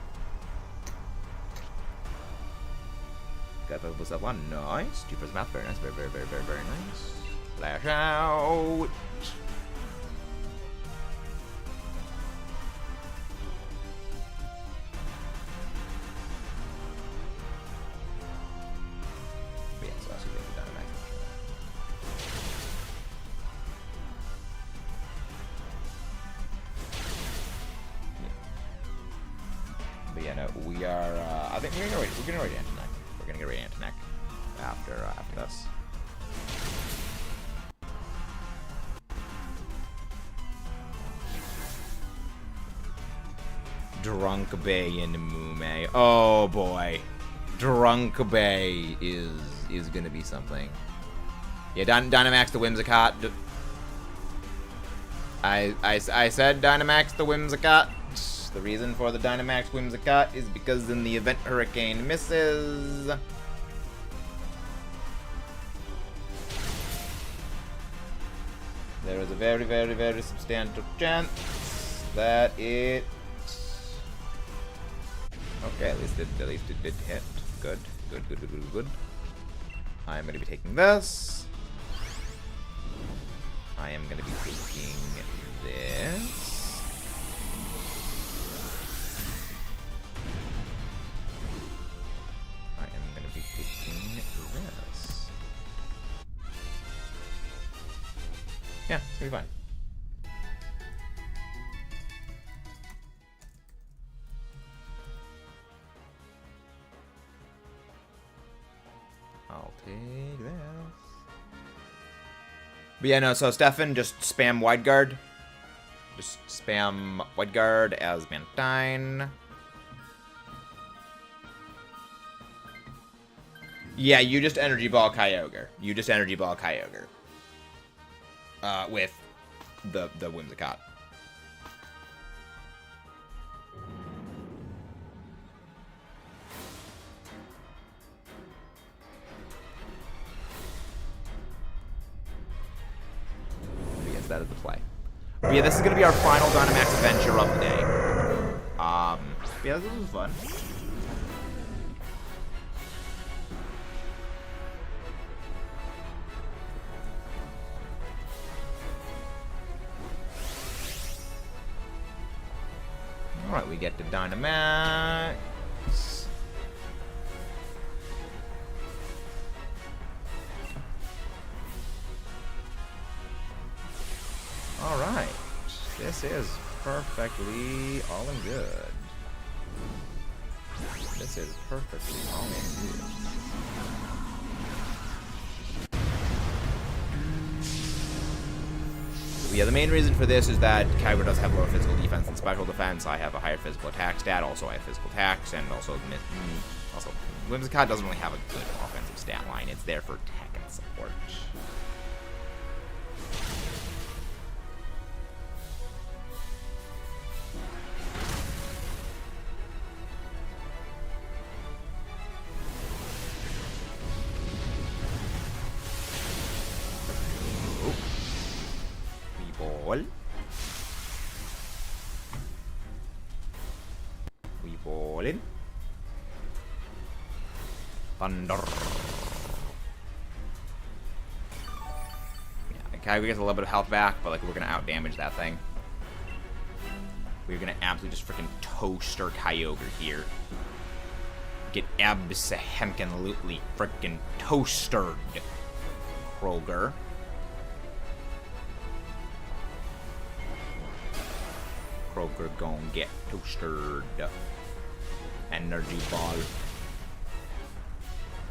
Got that was that one. Nice. 2 for the mouth. Very nice. Very, very, very, very, very nice. Flash out. But yeah, so I'll see you later, Dynamax. Yeah. But yeah, no, we are. I think we're gonna ready Antonek. We're gonna get ready Antonek after this. Drunk Bay and Mume. Oh boy. Drunk Bay is gonna be something. Yeah, Dynamax the Whimsicott. I said Dynamax the Whimsicott. The reason for the Dynamax Whimsicott is because in the event Hurricane misses, there is a very, very, very substantial chance that it. Okay, at least it did hit. Good. I am going to be taking this. I am going to be taking this. I am going to be taking this. Yeah, it's going to be fine. But yeah, no, so Stefan, just spam wide guard. Just spam wide guard as Mantine. Yeah, you just Energy Ball Kyogre. You just Energy Ball Kyogre. With the Whimsicott. Yes, that is the play. But yeah, this is going to be our final Dynamax Adventure of the day. Yeah, this was fun. Alright, we get to Dynamax. Alright. This is perfectly all in good. This is perfectly all in good. Yeah, the main reason for this is that Kyogre does have lower physical defense and special defense. I have a higher physical attack stat. Also, I have physical attacks, and also Whimsicott doesn't really have a good offensive stat line. It's there for tech and support. We ball in. Thunder. Yeah, Kyogre gets a little bit of health back, but like we're gonna outdamage that thing. We're gonna absolutely just freaking toaster Kyogre here. Get abso-hemkin-lutely freaking toastered, Kroger. Kroger gon' get toasted. Energy ball.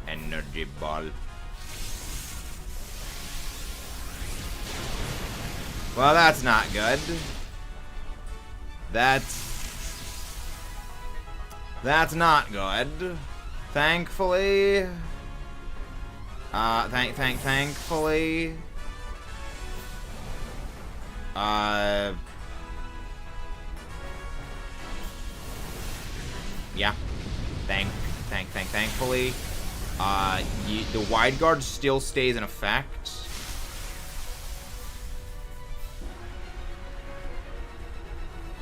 Energy ball. Well, that's not good. That's not good. Thankfully. Thankfully. Yeah. Thankfully. The wide guard still stays in effect.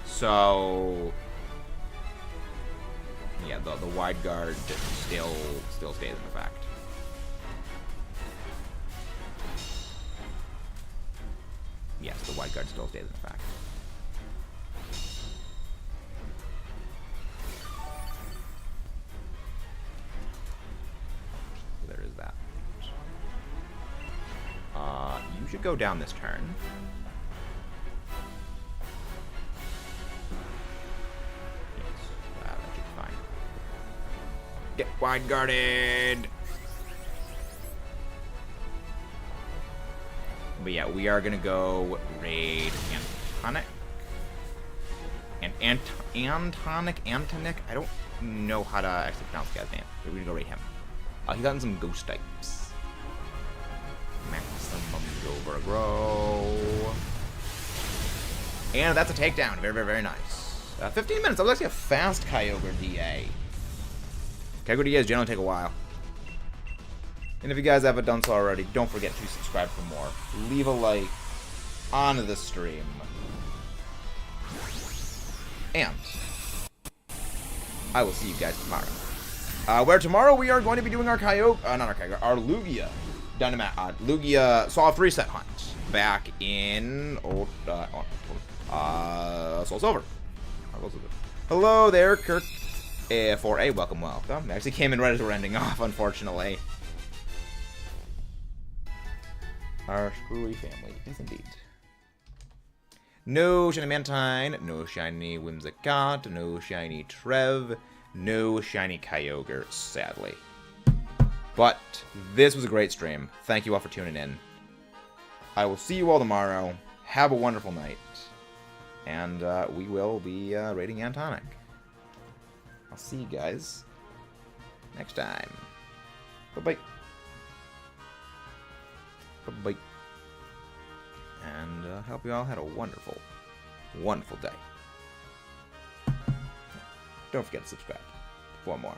So yeah, the wide guard still stays in effect. Yes, the wide guard still stays in effect. There is that. You should go down this turn. Get wide guarded. But yeah, we are gonna go raid Antonic. And Antonic. I don't know how to actually pronounce the guy's name. We're gonna go raid him. He's gotten some ghost types. Maximum Overgrow. And that's a takedown. Very, very, very nice. 15 minutes. That was actually a fast Kyogre DA. Kyogre DAs generally take a while. And if you guys haven't done so already, don't forget to subscribe for more. Leave a like on the stream. And I will see you guys tomorrow. Where tomorrow we are going to be doing our our Lugia Lugia Soft Reset Hunt back in Soul Silver. Hello there, Kirk. For a welcome. Actually came in right as we're ending off, unfortunately. Our screwy family is indeed. No shiny Mantine, no shiny Whimsicott, no shiny Trev, no shiny Kyogre, sadly. But this was a great stream. Thank you all for tuning in. I will see you all tomorrow. Have a wonderful night. And we will be raiding Antonic. I'll see you guys next time. Bye-bye. Bye-bye. And hope you all had a wonderful, wonderful day. Don't forget to subscribe for more.